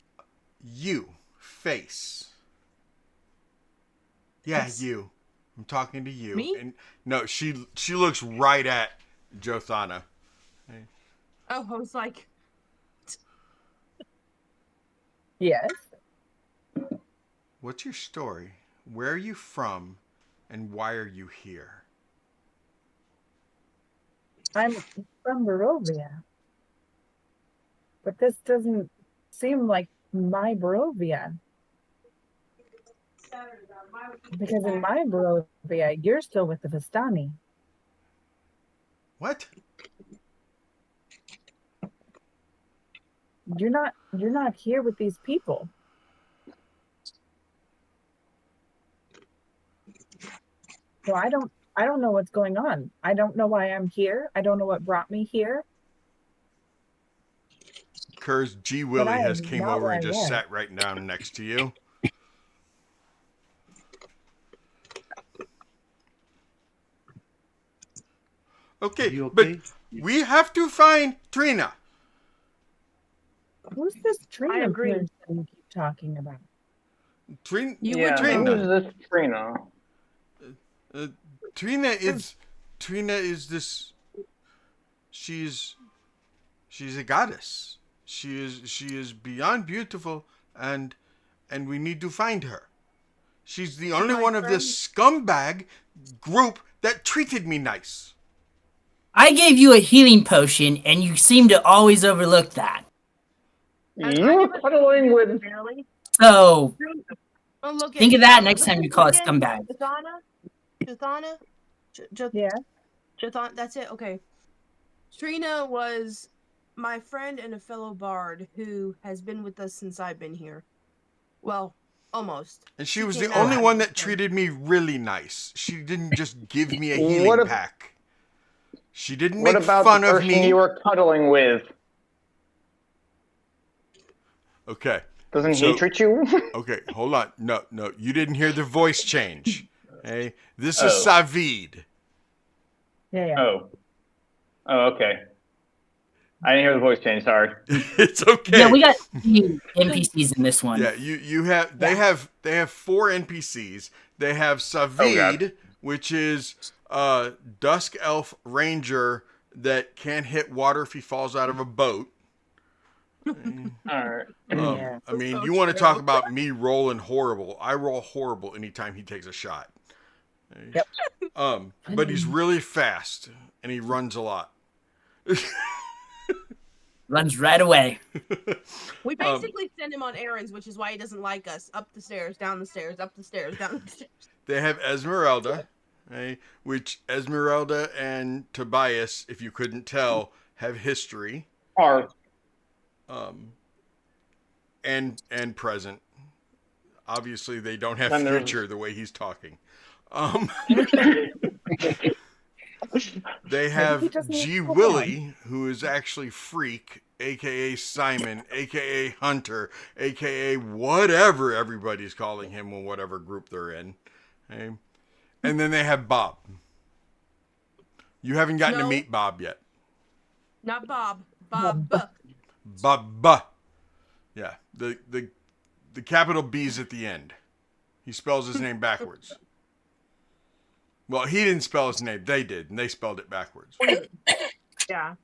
You, face. Yeah, Face? you. I'm talking to you. Me? And no, she looks right at Jothana. I was like, Yes. What's your story? Where are you from? And why are you here? I'm from Barovia. But this doesn't seem like my Barovia. Because in my Barovia, you're still with the Vistani. What? You're not here with these people. So I don't know what's going on. I don't know why I'm here. I don't know what brought me here. Kurz G. Willie I has am came not over where and I just was. sat right down next to you. Okay, You but okay? we have to find Trina. Who's this Trina agree. person you keep talking about? Trina. You Yeah, would Trina. who is this Trina? Trina is this. She's a goddess. She is beyond beautiful, and we need to find her. She's the only My one of this scumbag group that treated me nice. I gave you a healing potion, and you seem to always overlook that. You were cuddling with. barely. So Oh, look think at of that look next at time you this call it again. scumbag. Jothana? Yeah. Jothana, that's it? Okay. Trina was my friend and a fellow bard who has been with us since I've been here. Well, almost. And she was came the out only after one me. that treated me really nice. She didn't just give me a What healing ab- pack. She didn't What make about fun the of person me. you were cuddling with? Okay. Doesn't So- he treat you? Okay, hold on. No, you didn't hear the voice change. Hey, this is Oh. Savid. Yeah. Oh, okay. I didn't hear the voice change. Sorry. It's okay. Yeah, we got few NPCs in this one. Yeah, you have they have 4 NPCs. They have Savid, God. which is a dusk elf ranger that can't hit water if he falls out of a boat. All right. Yeah. I mean, So you want to true. talk about me rolling horrible? I roll horrible anytime he takes a shot. Yep. But he's really fast and he runs a lot. Runs right away. We basically send him on errands, which is why he doesn't like us. Up the stairs, down the stairs, up the stairs, down the stairs. They have Esmeralda, which Esmeralda and Tobias, if you couldn't tell, have history. Or And present. Obviously, they don't have Then there's- future the way he's talking. They have doesn't G. even slow Willie, who is actually Freak, aka Simon, aka Hunter, aka whatever everybody's calling him in whatever group they're in. Okay? And then they have Bob. You haven't gotten to No. meet Bob yet. Not Bob. Bob. Bob. Yeah, the capital B's at the end. He spells his name backwards. Well, he didn't spell his name. They did, and they spelled it backwards. Yeah.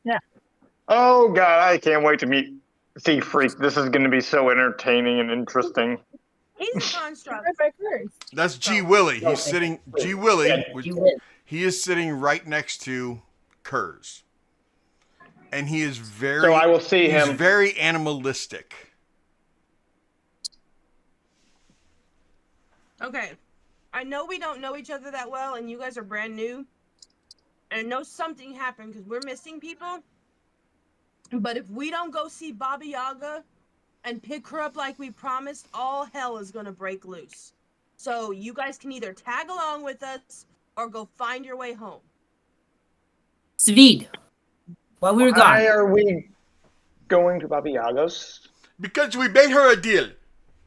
Oh God, I can't wait to see Freak. This is going to be so entertaining and interesting. He's a construct. Right by Curse. That's G. Willie. He's sitting. G. Willie. You win. He is sitting right next to Kurz. and he is very. So I will see he's him. very animalistic. Okay. I know we don't know each other that well, and you guys are brand new. And I know something happened because we're missing people. But if we don't go see Baba Yaga and pick her up like we promised, all hell is going to break loose. So you guys can either tag along with us or go find your way home. Svid, while we were Why gone, are we going to Baba Yaga's? Because we made her a deal.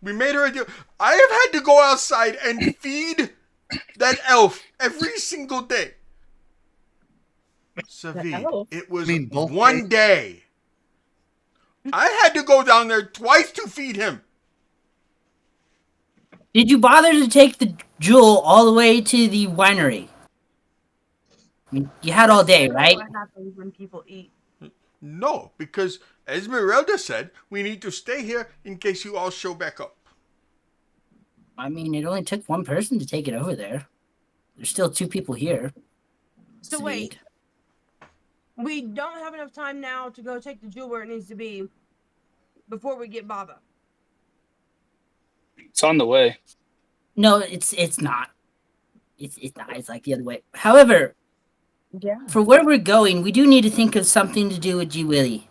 We made her a deal. I have had to go outside and feed that elf every single day. Savid, elf? it was I mean, both one day. I had to go down there twice to feed him. did you bother to take the jewel all the way to the winery? I mean, you had all day, right? What happens when people eat? No, because Esmeralda said we need to stay here in case you all show back up. I mean, it only took one person to take it over there. There's still 2 people here. So Svid. wait. We don't have enough time now to go take the jewel where it needs to be before we get Baba. It's on the way. No, it's not. It's not. It's like the other way. However, Yeah. for where we're going, we do need to think of something to do with G Willie.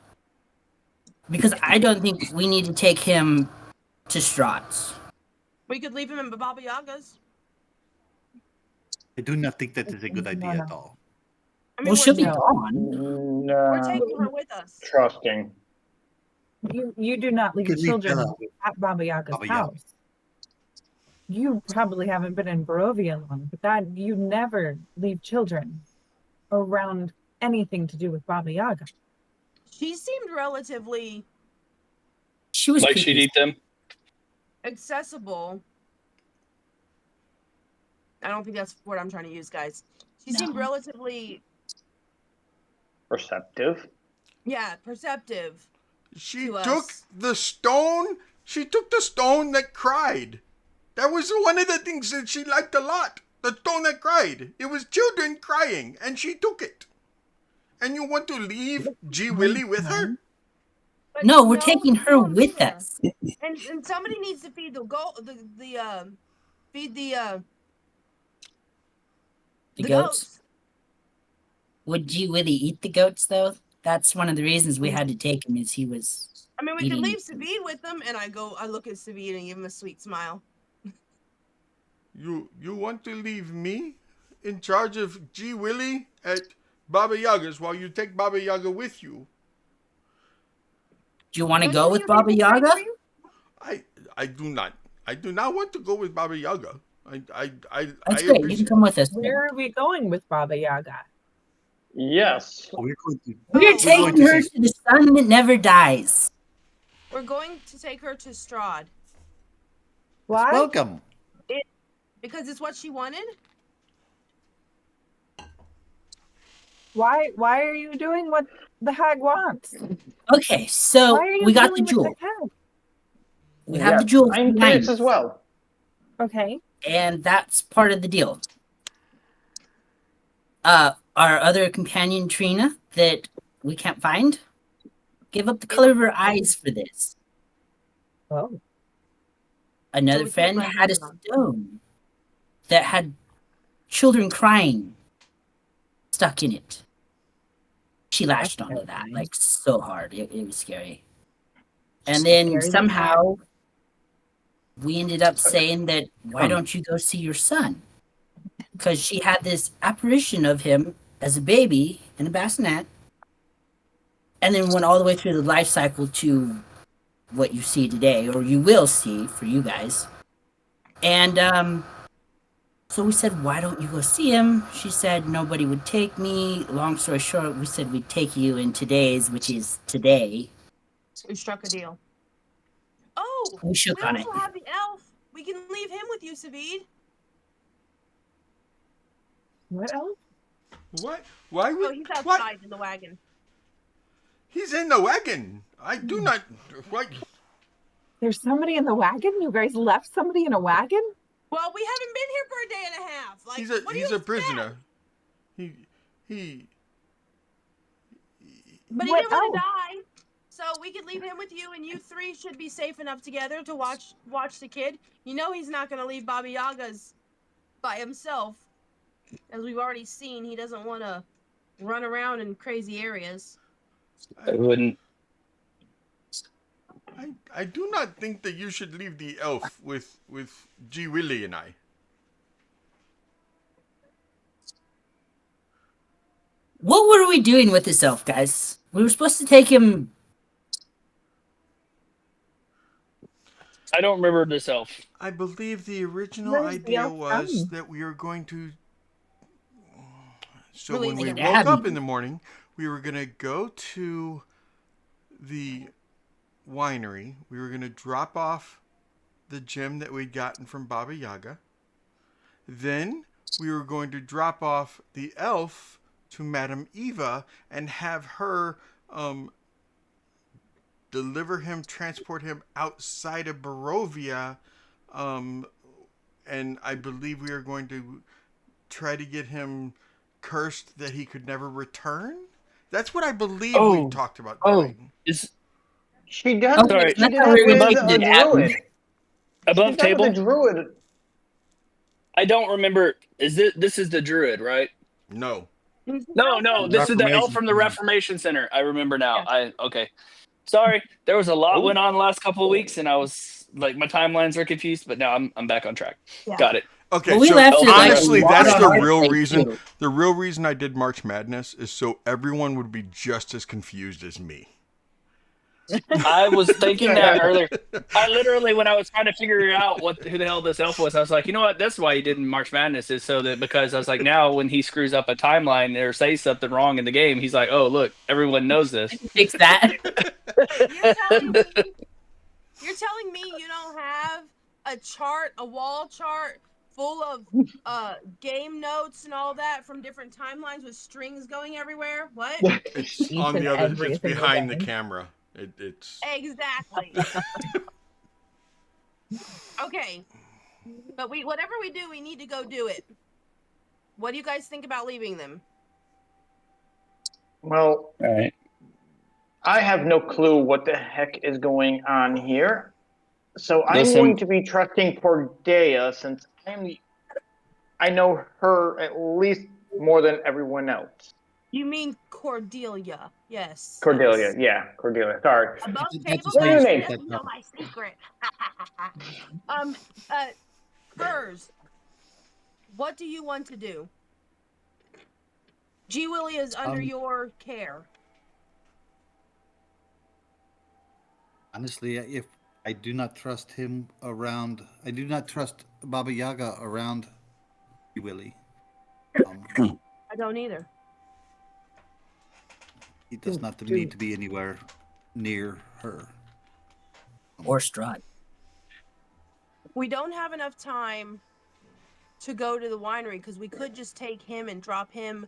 Because I don't think we need to take him to Strahd's. We could leave him in Baba Yaga's. I do not think that is a good idea No. at all. I mean, Well, she'll be no. gone. we're taking her with us. Trusting. You do not leave Could leave children Bella at Baba Yaga's Baba Yaga. house. You probably haven't been in Barovia long, but that you never leave children around anything to do with Baba Yaga. She seemed relatively She was Like she'd creepy. eat them. accessible. I don't think that's the word I'm trying to use, guys. She No. seemed relatively, Perceptive. perceptive. She To took us. the stone. She took the stone that cried. That was one of the things that she liked a lot. The stone that cried. It was children crying, and she took it. And you want to leave G Willie with her? But No, we're taking her don't with do that. us. And somebody needs to feed the The goats. Would G Willie eat the goats, though? That's one of the reasons we had to take him, is he was... I mean, we eating could leave them. Savid with them, and I look at Savid and give him a sweet smile. You want to leave me in charge of G Willie at Baba Yaga's while you take Baba Yaga with you? Do you want to Don't go you with think Baba it'd be great Yaga? for you? I do not. I do not want to go with Baba Yaga. That's I great. You can appreciate. come with us. then. Where are we going with Baba Yaga? Yes. We're going to. We're Oh, taking to her see- to the sun that never dies. We're going to take her to Strahd Why? Welcome. because it's what she wanted. Why are you doing what the hag wants? Okay, so Why are you we got the dealing with jewel. hag? We have the Yes, jewels I'm behind curious us, as well. Okay. and that's part of the deal. Our other companion, Trina, that we can't find, gave up the color of her eyes for this. Oh. Another we can't friend find had a her. stone that had children crying stuck in it. She lashed That's onto that terrifying. like so hard. It was scary. And then Scary. somehow we ended up saying that, why don't you go see your son? Because she had this apparition of him as a baby in a bassinet, and then went all the way through the life cycle to what you see today, or you will see for you guys. And so we said, why don't you go see him? She said nobody would take me. Long story short, we said we'd take you in today's, which is today. We struck a deal. Oh, We shook on it. also have the elf. We can leave him with you, Savid. What else? What? Why Oh, would? he's What? outside in the wagon. He's in the wagon. I do not. What? There's somebody in the wagon? You guys left somebody in a wagon? Well, we haven't been here for a day and a half. Like, what do you He's a expect? prisoner. He But he What didn't want to else? die. So we could leave him with you, and you three should be safe enough together to watch the kid. You know he's not going to leave Baba Yaga's by himself. As we've already seen, he doesn't want to run around in crazy areas. I wouldn't. I do not think that you should leave the elf with G Willie and I. What were we doing with this elf, guys? We were supposed to take him. I don't remember this elf. I believe the original Where's the idea elf was from? that we were going to. So Release when we him. woke up in the morning, we were going to go to the winery. We were going to drop off the gem that we'd gotten from Baba Yaga. Then we were going to drop off the elf to Madame Eva and have her deliver him, transport him outside of Barovia. And I believe we are going to try to get him cursed that he could never return. That's what I believe we talked about doing. Is She does. Okay, Sorry. She that's did how that we were with making a it happen. druid. She above did that with table? a druid. I don't remember. Is this is the druid, right? No. No. This is the elf Reformation from the Center. Reformation Center. I remember now. Yeah. Okay. Sorry, there was a lot Oh. went on the last couple of weeks, and I was like, my timelines are confused. But now I'm back on track. Yeah. Got it. Okay, Well, we so left it, like, honestly, a lot that's on the our real plate, reason. too. The real reason I did March Madness is so everyone would be just as confused as me. I was thinking that earlier. I literally, when I was trying to figure out who the hell this elf was, I was like, you know what? That's why he did March Madness is so that because I was like, now when he screws up a timeline or says something wrong in the game, he's like, oh look, everyone knows this. Fix that. You're telling me you don't have a wall chart full of game notes and all that from different timelines with strings going everywhere? What? It's Each on and the other. every It's single behind the game. camera. It's Exactly. Okay. But whatever we do, we need to go do it. What do you guys think about leaving them? Well, All right. I have no clue what the heck is going on here. So I'm Listen. going to be trusting Cordelia since I know her at least more than everyone else. You mean Cordelia? Yes. Cordelia, yes. yeah, Cordelia. Sorry. Above That's table, just how you guys, speak you that doesn't know up. my secret. Hers. What do you want to do? G Willie is under your care. Honestly, if I do not trust him around, I do not trust Baba Yaga around Willie. I don't either. He does not need to be anywhere near her. Or Strahd. We don't have enough time to go to the winery because we could just take him and drop him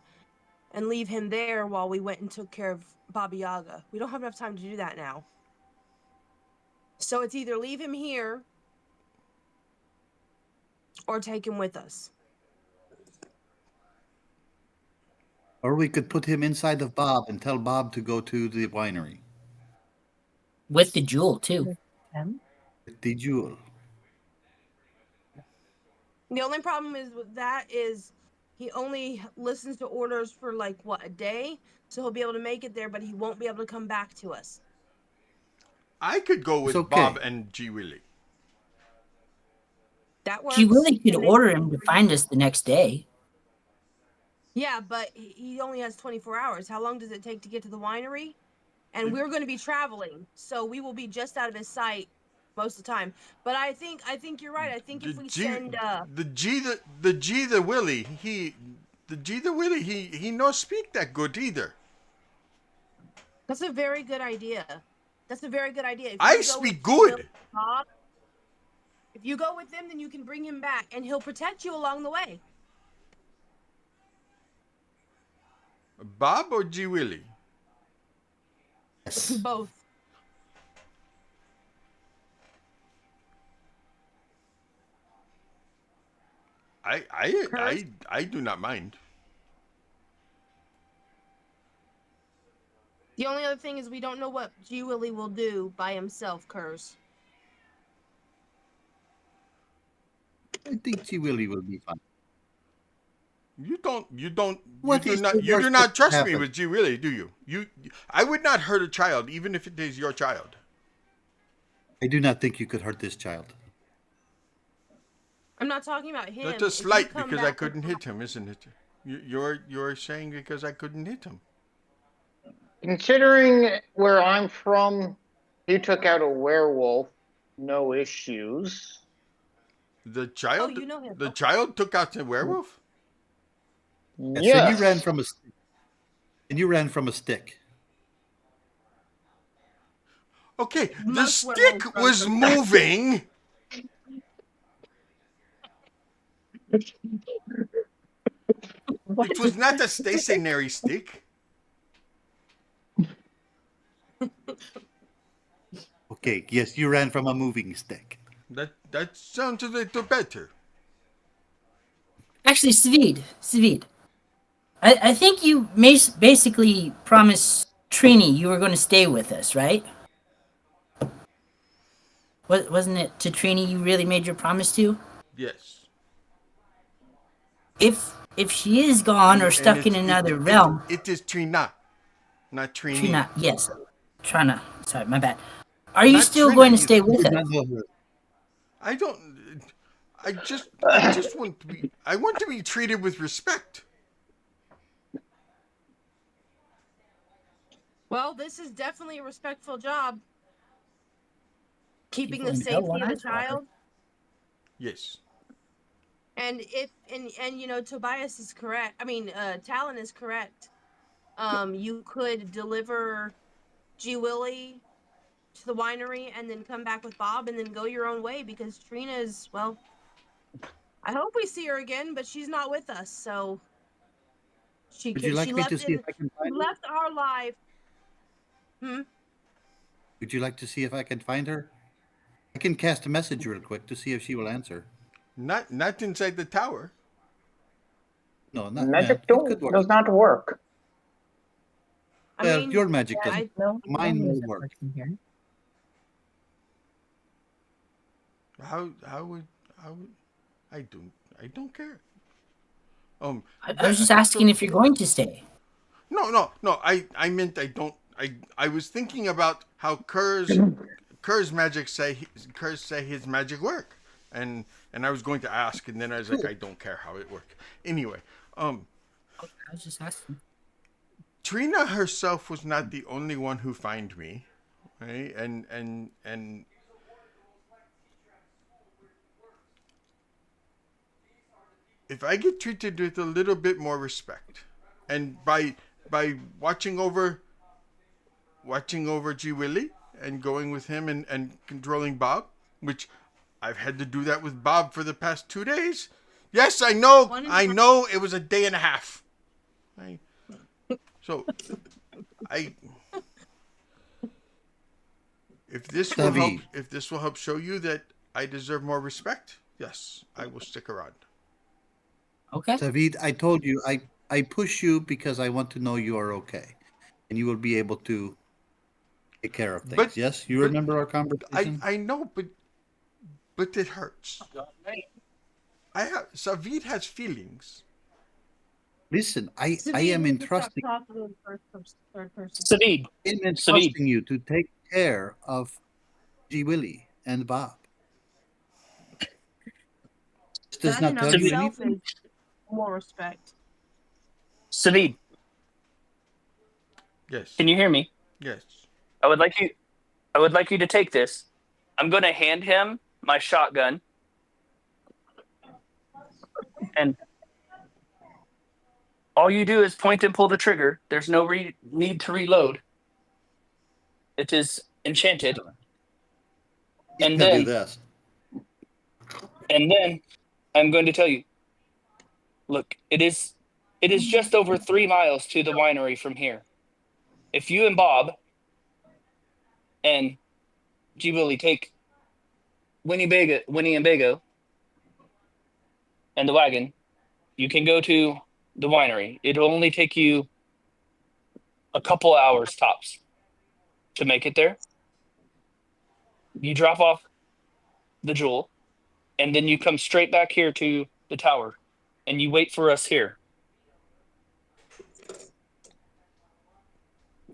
and leave him there while we went and took care of Baba Yaga. We don't have enough time to do that now. So it's either leave him here or take him with us. Or we could put him inside of Bob and tell Bob to go to the winery. With the jewel, too. With the jewel. The only problem is with that is he only listens to orders for a day, so he'll be able to make it there, but he won't be able to come back to us. I could go with It's okay. Bob and G Willie. That works. She really could And then- order him to find us the next day. Yeah, but he only has 24 hours. How long does it take to get to the winery? And we're going to be traveling, so we will be just out of his sight most of the time. But I think you're right. I think if we send the G the Willie, he no speak that good either. That's a very good idea. If I you go speak with good. Bob, if you go with them, then you can bring him back, and he'll protect you along the way. Bob or G Willie? Yes. Both. I do not mind. The only other thing is we don't know what G Willie will do by himself, Curse. I think G Willie will be fine. You What do is not, the you do worst that not could trust me happen? with G Willie, do you? I would not hurt a child, even if it is your child. I do not think you could hurt this child. I'm not talking about him. That's a If you slight come because I back with couldn't hit him, isn't it? You're saying because I couldn't hit him. Considering where I'm from, he took out a werewolf, no issues. The child, you know him. the Okay. child took out the werewolf. Yes, Yes. and you ran from a stick. And you ran from a stick. Okay, the Most werewolves stick run was from- moving. What? It was not a stationary stick. Okay, yes, you ran from a moving stick. That sounds a little better. Actually, Svid, I think you basically promised Trini you were going to stay with us, right? Wasn't it to Trini you really made your promise to? Yes. If she is gone or stuck in another realm, it is Trina, not Trini. Trina, yes, Trina. Sorry, my bad. Are you Not still Trina going to either. stay with You us? don't know her. I don't. I just want to be. I want to be treated with respect. Well, this is definitely a respectful job. Keeping the Keeping an L safety of on the ice water. child. Yes. And you know, Tobias is correct. I mean, Talon is correct. You could deliver G Willie to the winery and then come back with Bob and then go your own way because Trina is, well, I hope we see her again, but she's not with us, so Would you like she me to left see if I can find her? left our life. Would you like to see if I can find her? I can cast a message real quick to see if she will answer. Not inside the tower. No, not Magic it could work. does not work. I Well, mean, your magic Yeah, doesn't. no, Mine no will music work. works in here. How would I don't care. I was just asking if you're going to stay. No. I meant I don't. I was thinking about how Kerr's magic Kerr's say his magic work, and I was going to ask, and then I was like, I don't care how it work. Anyway, I was just asking. Trina herself was not the only one who found me, right? And if I get treated with a little bit more respect, and by watching over G Willie and going with him and controlling Bob, which I've had to do that with Bob for the past 2 days. Yes, I know it was a day and a half. So if this will help show you that I deserve more respect, yes, I will stick around. Okay. David, I told you I push you because I want to know you are okay, and you will be able to take care of things. Yes, you remember our conversation. I know, but it hurts. Savid has feelings. Listen, I am entrusting Savid, you to take care of G Willie and Bob. This does that not in tell of you itself anything. is more respect. Savid, Yes. can you hear me? Yes. I would like you to take this. I'm going to hand him my shotgun. And all you do is point and pull the trigger. There's no need to reload. It is enchanted. You And can do then, this. and then I'm going to tell you, look, it is just over 3 miles to the winery from here. If you and Bob and G. Willie take Winnie and Bago and the wagon, you can go to the winery. It'll only take you a couple hours tops to make it there. You drop off the jewel, and then you come straight back here to the tower, and you wait for us here.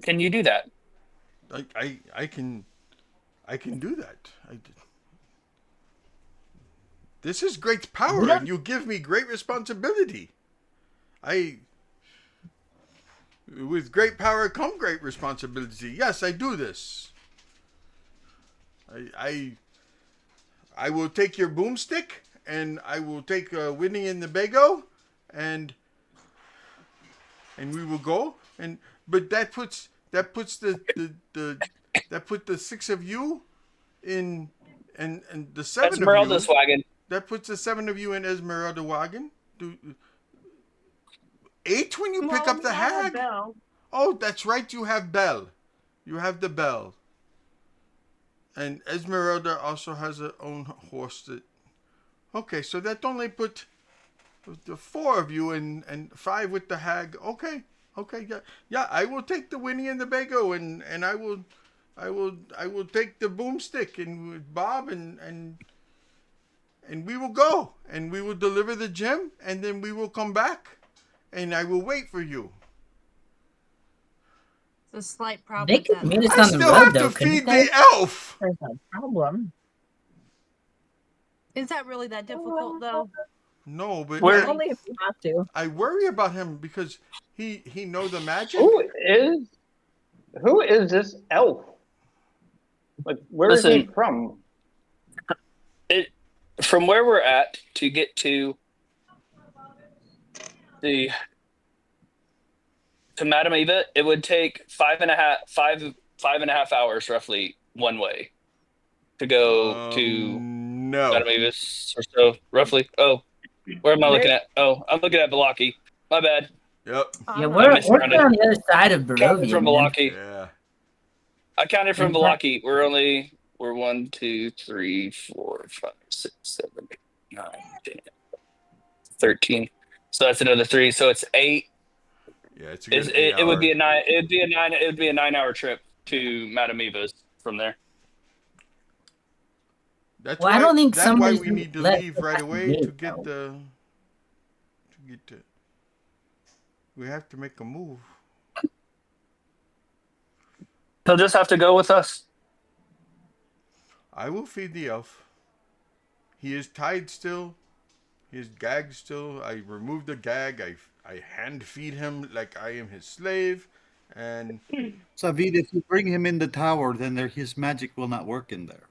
Can you do that? I can do that. This is great power, and you give me great responsibility. With great power come great responsibility. Yes, I do this. I will take your boomstick, and I will take Winnie and the Bago, and we will go. But that puts the six of you in, and the seven Esmeralda's of you. wagon. That puts the seven of you in Esmeralda wagon. 8 when you pick up the hag. Bell. Oh, that's right. You have Belle. You have the Belle. And Esmeralda also has her own horse. Okay, so that only put the 4 of you and 5 with the hag. Okay, yeah. I will take the Winnie and the Bago, and I will take the boomstick and Bob and we will go and we will deliver the gem, and then we will come back, and I will wait for you. It's a slight problem. They with could that. meet us I on the still road, have though, to couldn't feed they? the elf. There's no problem. Is that really that difficult, though? No, but Where- Only if you have to. I worry about him because he knows the magic. Who is this elf? Like, where is he Listen. from? From where we're at to get to Madame Eva, it would take five and a half hours roughly one way to go to No. Madame Eva's or so roughly. Oh, where am I looking at? Oh, I'm looking at Balaki. My bad. Yep. Yeah, I'm we're not- on the other side of Counted Barovia, from man. Balaki. Yeah. I counted from And that- Balaki. We're 1, 2, 3, 4, 5, 6, 7, 8, 9, 10, 13. So that's another 3. So it's 8. Yeah, it's a good It would be a 8 hour. 9. It would be a 9-hour trip to Madame Eva's from there. That's Well, why, I don't think that's why somebody's we need to let leave us right have away to to wait, get though. we have to make a move. He'll just have to go with us. I will feed the elf. He is tied still. He is gagged still. I removed the gag. I hand feed him like I am his slave. And Savid, if you bring him in the tower, then his magic will not work in there.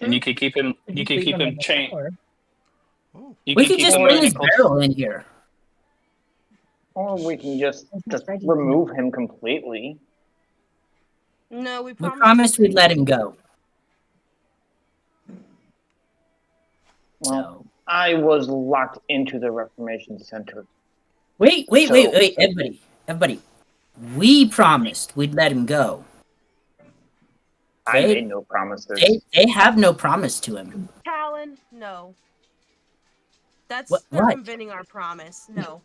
And you can keep him. You can keep him in the chained. tower. oh, You We can could keep just him bring his manacled. barrel in here. Or we can just ready. remove him completely. No, we We promised. promised we'd let him go. Well, So I was locked into the Reformation Center. wait, So- everybody. We promised we'd let him go. I They- made no promises. They have no promise to him. Talon, no. That's What? circumventing our promise. No.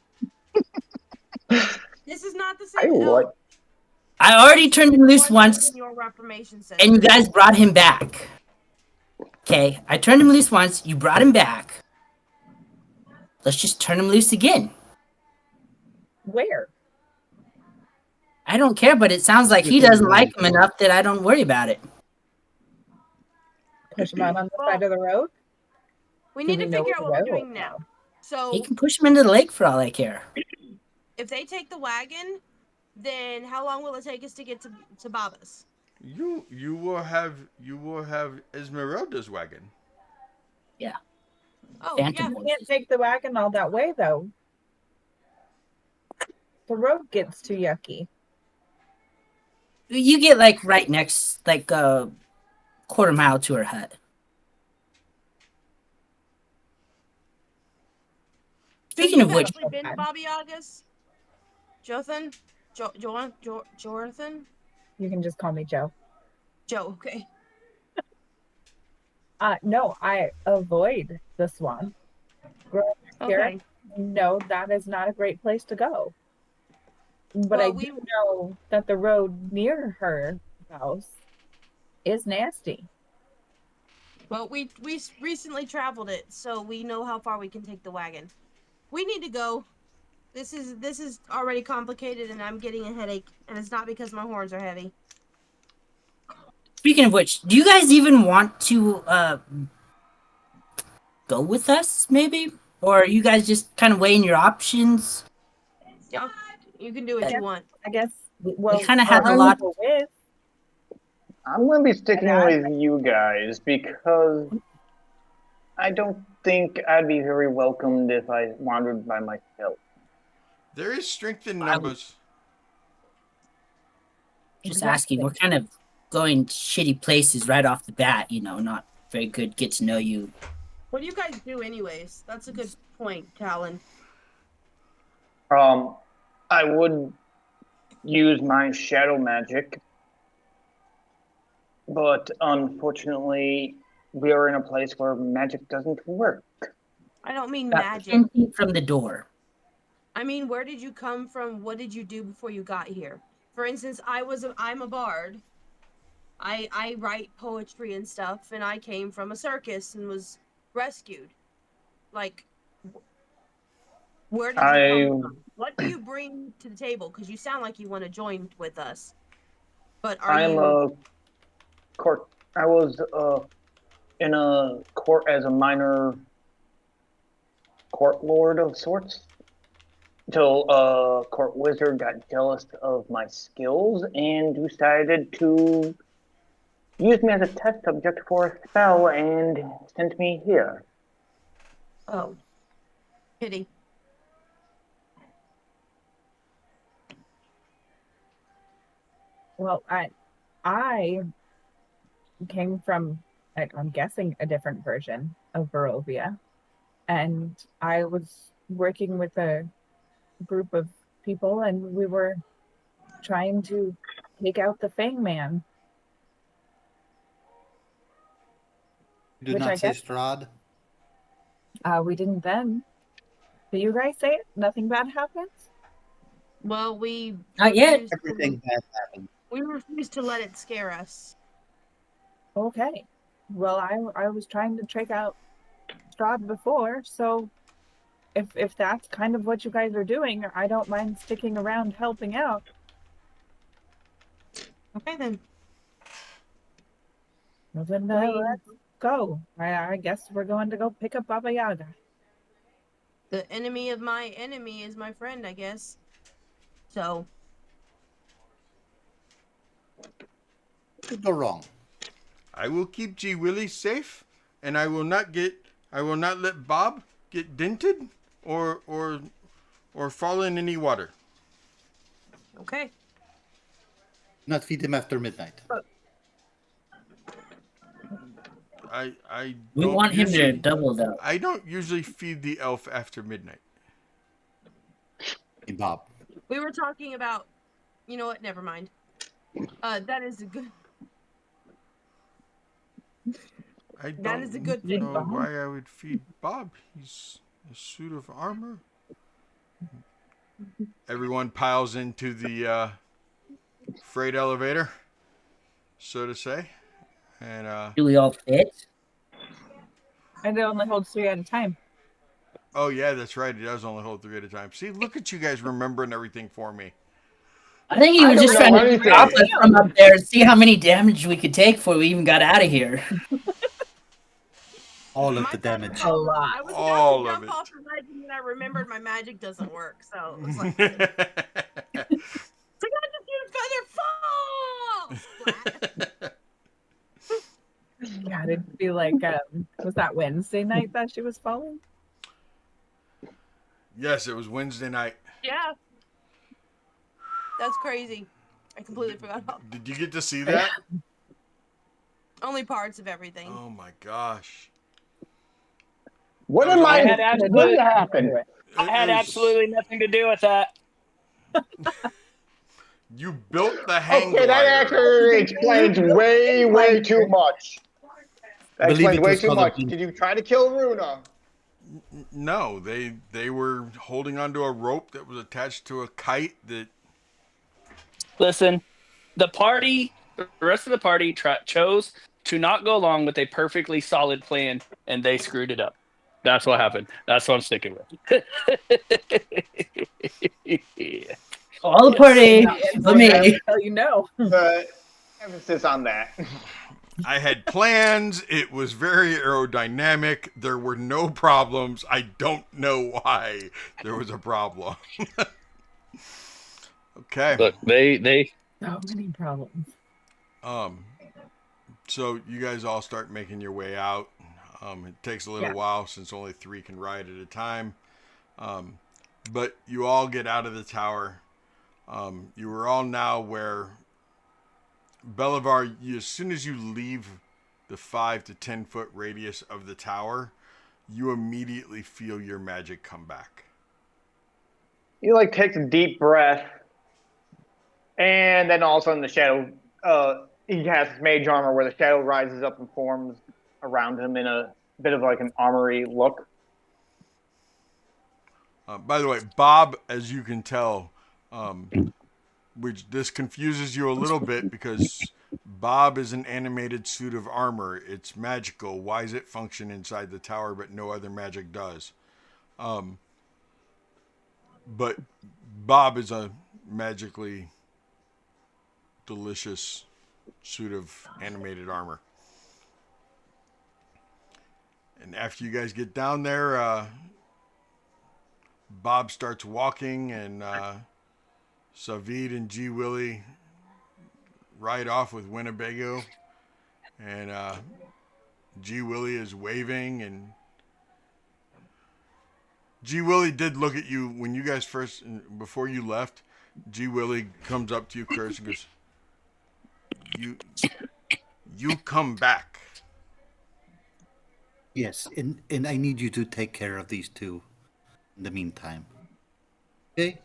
This is not the I same. like. I already turned him loose once, In your Reformation Center. and you guys brought him back. Okay, I turned him loose once. You brought him back. Let's just turn him loose again. Where? I don't care, but it sounds like he doesn't like him enough that I don't worry about it. Push him out on the side of the road? we Do need we to know figure out where what to we're go? doing now. So He can push him into the lake for all I care. if they take the wagon, then how long will it take us to get to Baba's? you will have Esmeralda's wagon. Oh, Phantom. yeah. You can't take the wagon all that way, though. The road gets too yucky. You get like right next, like a quarter mile to her hut. Speaking Have of you which, actually been to Baba Yaga's? Jothan? Jonathan? You can just call me Joe. Joe, okay. No, I avoid the swamp. Growing up here, Okay. no, that is not a great place to go. But I Well, do know that the road near her house is nasty. well, we recently traveled it, so we know how far we can take the wagon. We need to go. This is already complicated, and I'm getting a headache, and it's not because my horns are heavy. Speaking of which, do you guys even want to go with us, maybe? Or are you guys just kind of weighing your options? Yeah, you can do what you want. I guess. We Well, kind of had a I'm- lot. with. I'm going to be sticking And I- with you guys because I don't think I'd be very welcomed if I wandered by myself. There is strength in I would- numbers. Just Exactly. asking. We're kind of going shitty places right off the bat. Not very good. Get to know you. What do you guys do, anyways? That's a good point, Talon. I would use my shadow magic, but unfortunately, we are in a place where magic doesn't work. I don't mean About magic. 10 feet from the door. I mean, where did you come from? What did you do before you got here? For instance, I'm a bard. I write poetry and stuff, and I came from a circus and was rescued. Like, where did you come from? What do you bring to the table? Because you sound like you want to join with us. But are I'm you? a court. I was in a court as a minor court lord of sorts. Till a court wizard got jealous of my skills and decided to use me as a test subject for a spell and sent me here. Oh, pity. Well, I came from, I'm guessing, a different version of Barovia, and I was working with a group of people, and we were trying to take out the Fang Man. You did Which I not say guess- Strahd? We didn't then. Did you guys say it? Nothing bad happens? Well, we Not yet. refused to- Everything has happened. We refused to let it scare us. Okay. Well, I was trying to check out Strahd before, so if that's kind of what you guys are doing, I don't mind sticking around helping out. Okay then. Well, then We- let's go. I guess we're going to go pick up Baba Yaga. The enemy of my enemy is my friend, I guess. So, Could go wrong. I will keep G Willie safe, and I will not let Bob get dented or fall in any water. okay. Not feed him after midnight. I We don't want him to usually- double though. I don't usually feed the elf after midnight. Hey, Bob. We were talking about, you know what? Never mind. That is a good. I That don't is a good thing. know why I would feed Bob. He's a suit of armor. Everyone piles into the freight elevator, so to say, and Do we all fit? And it only holds 3 at a time. oh yeah, that's right. It does only hold 3 at a time. See, look at you guys remembering everything for me. I think he I was don't just know trying to anything. drop us from up there and see how many damage we could take before we even got out of here. All of My the thought damage. was- A lot. I was All about of to it. jump off the ledge, and then I remembered my magic doesn't work. So it was like, I it's like I just used feather fall. Splat. Yeah, it'd be like, was that Wednesday night that she was falling? Yes, it was Wednesday night. Yeah. That's crazy. I completely forgot about Did you get to see that? only parts of everything. Oh my gosh. What That am was I? all- had What absolutely- happened? I had It was- absolutely nothing to do with that. You built the hang Okay, that glider. actually explains way too much. That I believe explains it way was too called much. a- Did you try to kill Runa? No, they were holding onto a rope that was attached to a kite that Listen, the rest of the party chose to not go along with a perfectly solid plan, and they screwed it up. That's what happened. That's what I'm sticking with. All the Yes, party and for boy, I me. will tell you no. Emphasis on that. I had plans. It was very aerodynamic. There were no problems. I don't know why there was a problem. Okay. Look, they So many problems. Um, so you guys all start making your way out. It takes a little Yeah. while since only 3 can ride at a time. Um, but you all get out of the tower. You are all now where Belivar, as soon as you leave the 5 to 10 foot radius of the tower, you immediately feel your magic come back. He takes a deep breath, and then all of a sudden the shadow. He has his mage armor where the shadow rises up and forms around him in a bit of an armory look. By the way, Bob, as you can tell, which this confuses you a little bit because Bob is an animated suit of armor. It's magical. Why does it function inside the tower but no other magic does? But Bob is a magically delicious suit of animated armor. And after you guys get down there, Bob starts walking, and Savid and G. Willie ride off with Winnebago. And G. Willie is waving, and G. Willie did look at you when you guys first, before you left. G. Willie comes up to you, Curse, and goes, You come back. Yes, and I need you to take care of these two in the meantime. Okay?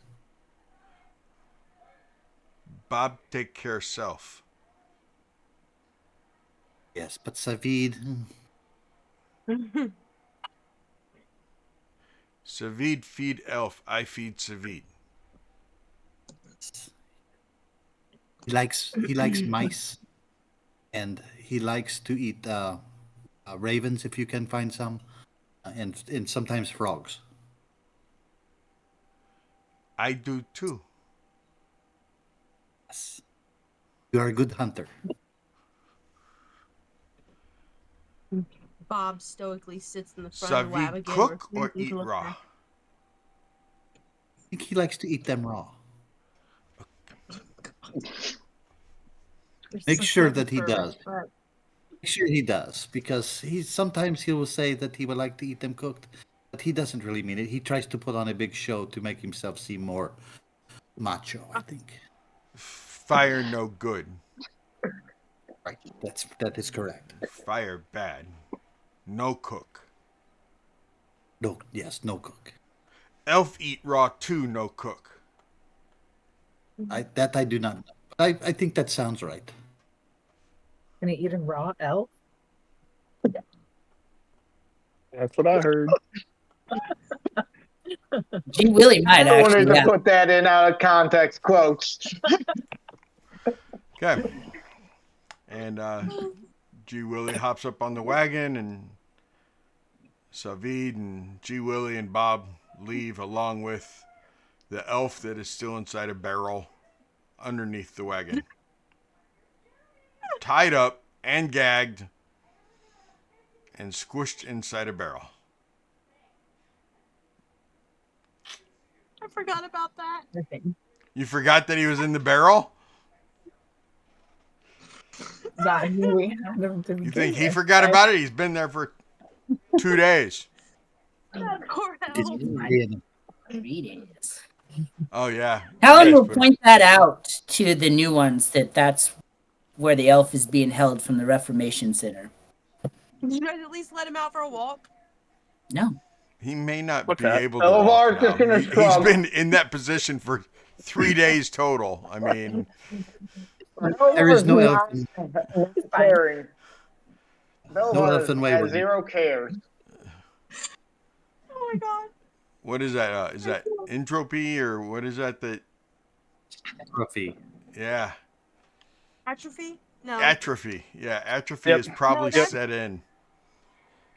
Bob, take care of self. Yes, but Savid, Savid feed elf. I feed Savid. he likes mice, and he likes to eat ravens if you can find some, and sometimes frogs. I do too. Yes. You are a good hunter. Bob stoically sits in the front of the lab Savid again. cook or refusing eat to look raw? back. I think he likes to eat them raw. Make sure that he does. Make sure he does, because sometimes he will say that he would like to eat them cooked, but he doesn't really mean it. He tries to put on a big show to make himself seem more macho, I think. Fire no good. Right. That is correct. Fire bad. No cook. No, yes, no cook. Elf eat raw too, no cook. I do not know. But I think that sounds right. Gonna eat a raw elf? that's what I heard. G. Willie might I wanted actually. to Yeah. put that in out of context quotes. Okay. And G. Willie hops up on the wagon, and Savid and G. Willie and Bob leave along with the elf that is still inside a barrel underneath the wagon. Tied up and gagged and squished inside a barrel. I forgot about that. Nothing. You forgot that he was in the barrel? That we had him to You begin think he with, forgot right? about it? He's been there for 2 days. Poor It's elf. really- 3 days. Oh, yeah. Helen You will guys put- point that out to the new ones that's where the elf is being held from the Reformation Center. Did you guys at least let him out for a walk? No. He may not What's be that? able to Belivar's walk just now. gonna He's shrug. been in that position for 3 days total. I mean, There is no elf. Caring. No Belivar elf in has Wayward. 0 cares. Oh my god. what is that? Is that entropy or what is that? Ruffy. Yeah. Atrophy? No. Atrophy. Yeah, atrophy Yep. is probably No, that's- set in.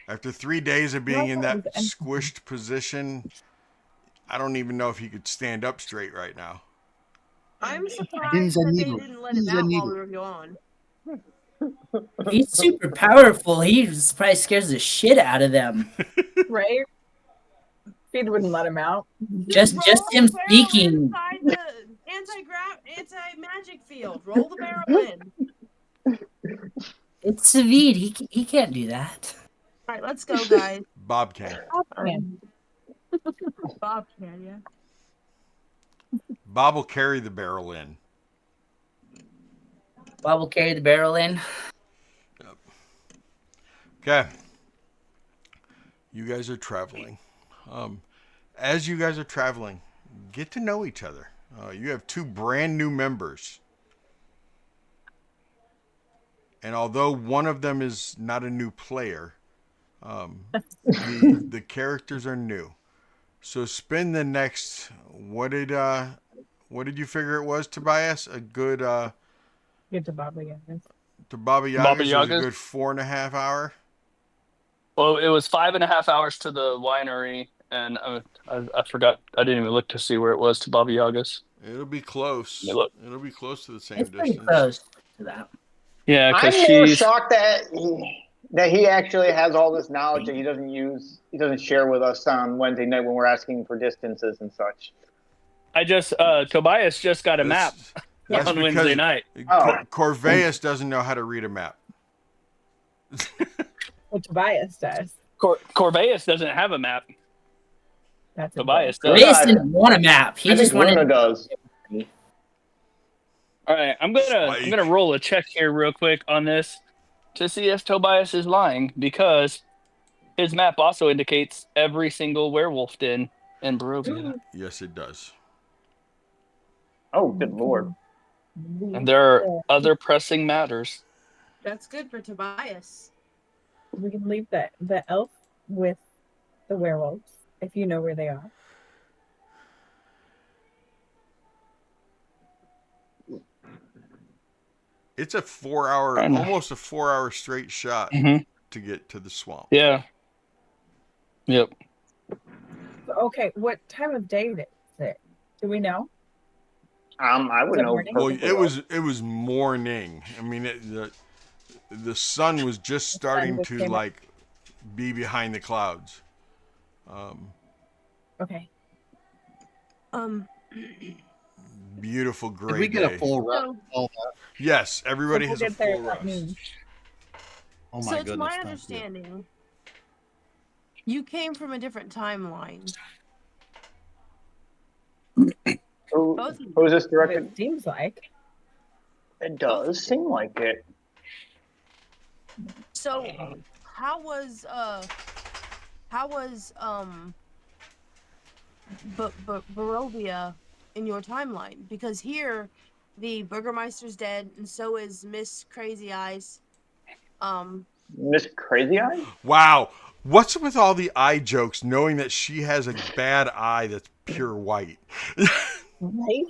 After 3 days of being in that squished position, I don't even know if he could stand up straight right now. I'm surprised Pins and that they needles. didn't let Pins him and out while we needles. were gone. He's super powerful. He probably scares the shit out of them. Right? Feed wouldn't let him out. Just roll him the barrel speaking. inside the anti-magic field. Roll the barrel in. It's Savid. He can't do that. All right, let's go, guys. Bob can. Bob can, yeah. Bob will carry the barrel in. Bob will carry the barrel in. Okay. You guys are traveling. As you guys are traveling, get to know each other. You have 2 brand new members. And although one of them is not a new player, the characters are new. So spend the next what did you figure it was, Tobias? A good Get to Baba Yaga. to Baba Yagas Baba is a Yagas? good 4.5 hour. Well, it was 5.5 hours to the winery, and I forgot. I didn't even look to see where it was to Baba Yaga's. It'll be close. Let me look. It'll be close to the same It's pretty distance. close to that. Yeah, I'm because more she's shocked that he actually has all this knowledge that he doesn't share with us on Wednesday night when we're asking for distances and such. Tobias just got a map That's on Wednesday because night. Oh. Corveus doesn't know how to read a map. Well, Tobias does. Corveus doesn't have a map. That's Tobias important. does. Reyes didn't want a map. He I just think Luna wanted. does. All right, I'm gonna roll a check here real quick on this to see if Tobias is lying, because his map also indicates every single werewolf den in Barovia, Yes, it does. Oh, good lord. and there are other pressing matters. That's good for Tobias. We can leave the elf with the werewolves if you know where they are. It's a 4-hour, I know. almost a 4-hour straight shot Mhm. to get to the swamp. Yeah. Yep. Okay, what time of day is it? Do we know? I would Is it know. morning? Well, perfectly it was morning. I mean, the sun was just starting just to came up. like be behind the clouds. Okay. Beautiful Did gray we get day. a full run? So, All that? Yes, everybody So has we'll a get there full at rest. noon. Oh my so goodness. to my thank you. understanding, you came from a different timeline. Who is this directed? It seems like. It does seem like it. So, how was Barovia in your timeline? Because here, the Burgermeister's dead, and so is Miss Crazy Eyes. Miss Crazy Eye? Wow, what's with all the eye jokes? Knowing that she has a bad eye that's pure white. Right?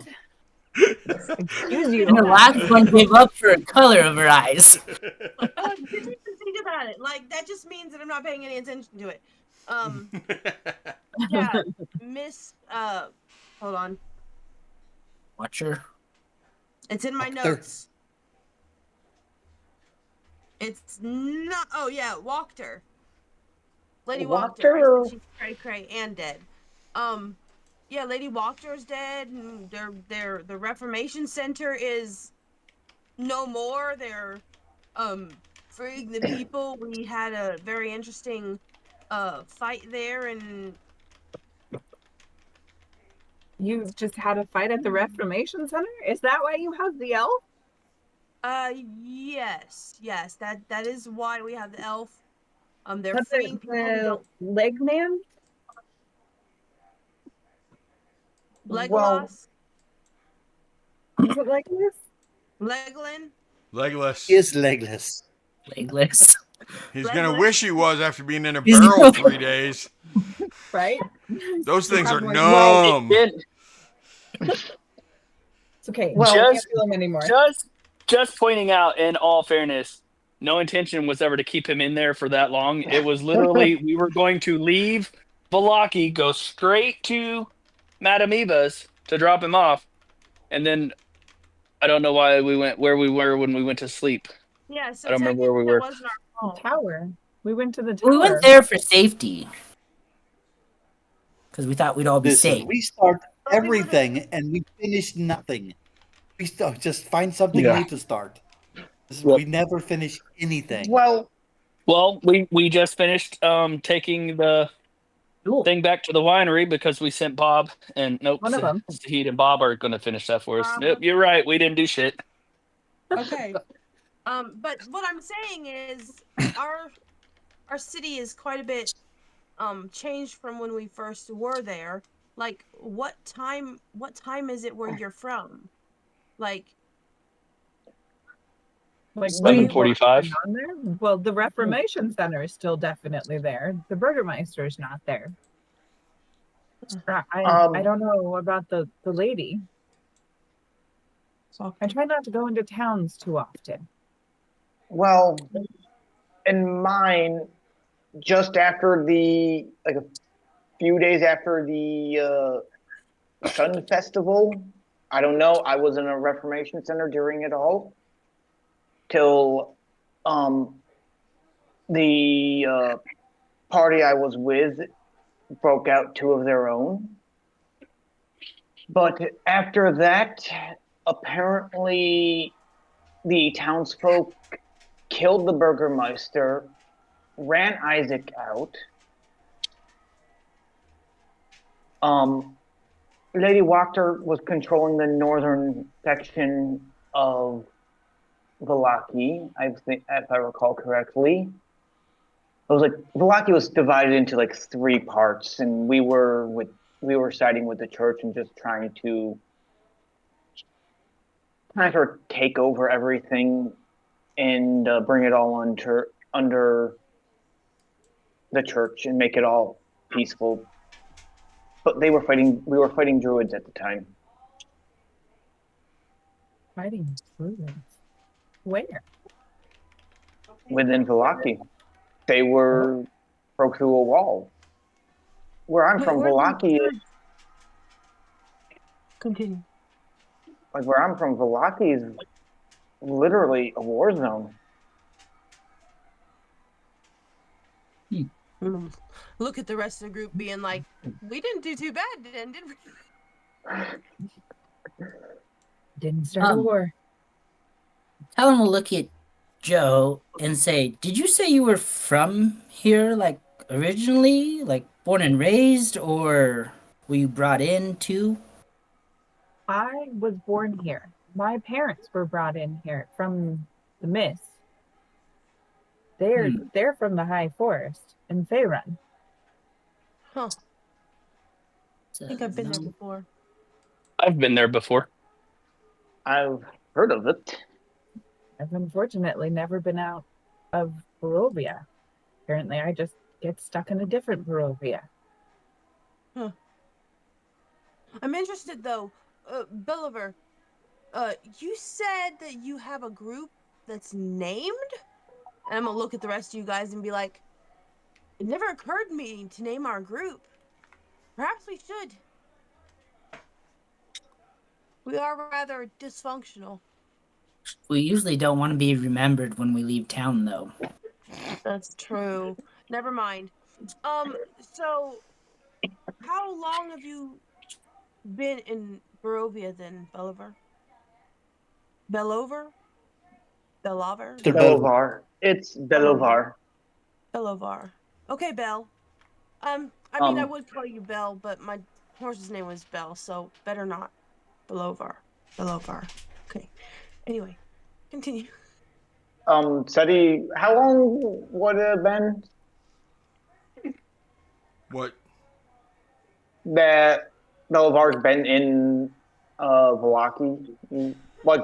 Excuse you. And the last one gave up for a color of her eyes. Didn't even think about it. Like, that just means that I'm not paying any attention to it. Yeah, Miss. Hold on. Watcher. It's in my Walked her. notes. It's not. Oh yeah, walked her. Lady walked her. I said she's cray cray and dead. Yeah, Lady Walkter is dead, and the Reformation Center is no more. They're freeing the people. We had a very interesting fight there, and You just had a fight at the Reformation Center? Is that why you have the elf? yes, that is why we have the elf. They're That's freeing people who the don't leg man? Legolas, Is it like this? Leglin. Legless. He is legless. Legless. He's gonna Legless. wish he was after being in a He's barrel gonna- 3 days. Right? Those things are Probably- numb. It's okay. Well- I can't just feel him anymore. just pointing out, in all fairness, no intention was ever to keep him in there for that long. It was literally we were going to leave Valaki, go straight to Madame Eva's to drop him off, and then I don't know why we went where we were when we went to sleep. Yeah, so I don't remember where we technically were. that wasn't our The fault. tower. We went to the tower. We went there for safety because we thought we'd all be Listen, safe. we start But we would've- everything and we finish nothing. We start, just find something Yeah. new to start. Yep. We never finish anything. Well, Well, we just finished taking the Cool. thing back to the winery because we sent Bob and nope, One of them. Zahid and Bob are going to finish that for us. Bob. Nope, you're right. We didn't do shit. Okay. But what I'm saying is our city is quite a bit changed from when we first were there. Like what time is it where you're from? Like Like we- 7:45. on there? Well, the Reformation Center is still definitely there. The Burgermeister's not there. I don't know about the lady. I try not to go into towns too often. Well, in mine, just after a few days after the Sun Festival, I don't know, I was in a Reformation Center during it all till the party I was with broke out two of their own. But after that, apparently the townsfolk killed the Burgermeister, ran Isaac out. Lady Wachter was controlling the northern section of Valaki, I think, if I recall correctly. It was like Valaki was divided into like three parts, and we were siding with the church and just trying to kind of take over everything and bring it all under the church and make it all peaceful. But we were fighting druids at the time. Fighting druids. Where? Within Valaki. They broke through a wall. Where I'm from, Valaki is Continue. like where I'm from, Valaki is literally a war zone. Look at the rest of the group being like, we didn't do too bad then, did we? Didn't start a war. Helen will look at Joe and say, "Did you say you were from here, like originally, like born and raised, or were you brought in too?" I was born here. My parents were brought in here from the mist. They're from the high forest in Faerun. Huh. I think I've been there before. I've been there before. I've heard of it. I've unfortunately never been out of Barovia. Apparently, I just get stuck in a different Barovia. Huh. I'm interested though, Belliver. You said that you have a group that's named? And I'm gonna look at the rest of you guys and be like, it never occurred to me to name our group. Perhaps we should. We are rather dysfunctional. We usually don't want to be remembered when we leave town, though. That's true. Never mind. So how long have you been in Barovia then, Belliver? Bellover? Belover? Mr. Bell, Belovar. It's Belovar. Bellovar. Okay, Bell. I mean, I Um, would call you Bell, but my horse's name was Bell, so better not. Belovar. Belovar. Okay. Anyway, continue. Setti, how long would it have been What? that Belovar's been in Valaki? Like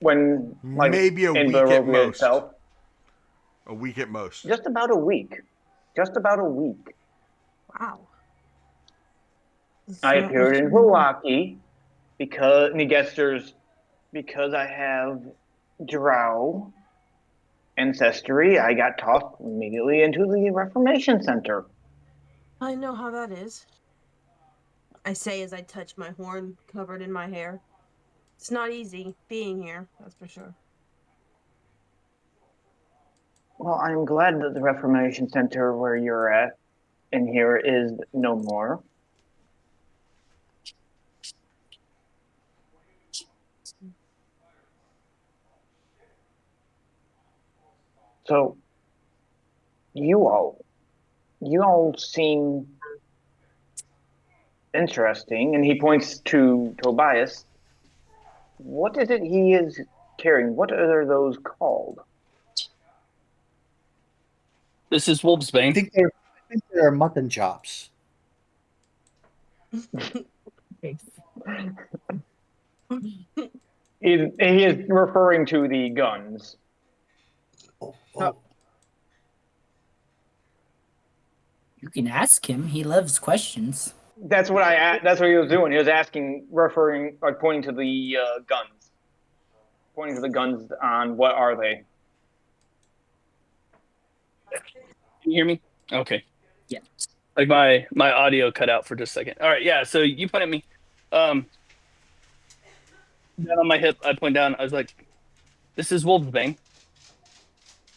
when Maybe a in week at Barovia most. itself? A week at most. Just about a week. Just about a week. Wow. I appeared in Valaki. because and he gestures, because I have drow ancestry, I got tossed immediately into the Reformation Center. I know how that is. I say as I touch my horn covered in my hair. It's not easy being here, that's for sure. Well, I'm glad that the Reformation Center where you're at in here is no more. So, you all, you all seem interesting, and he points to Tobias. What is it he is carrying? What are those called? This is I Wolfsbane. think they're mutton chops. He is referring to the guns. Oh. You can ask him. He loves questions. That's what that's what he was doing. He was asking, referring, like pointing to the guns. Pointing to the guns on what are they? Can you hear me? Okay. Yeah. Like my audio cut out for just a second. All right, yeah. So you point at me. Down on my hip, I point down. I was like, "This is Wolfsbane.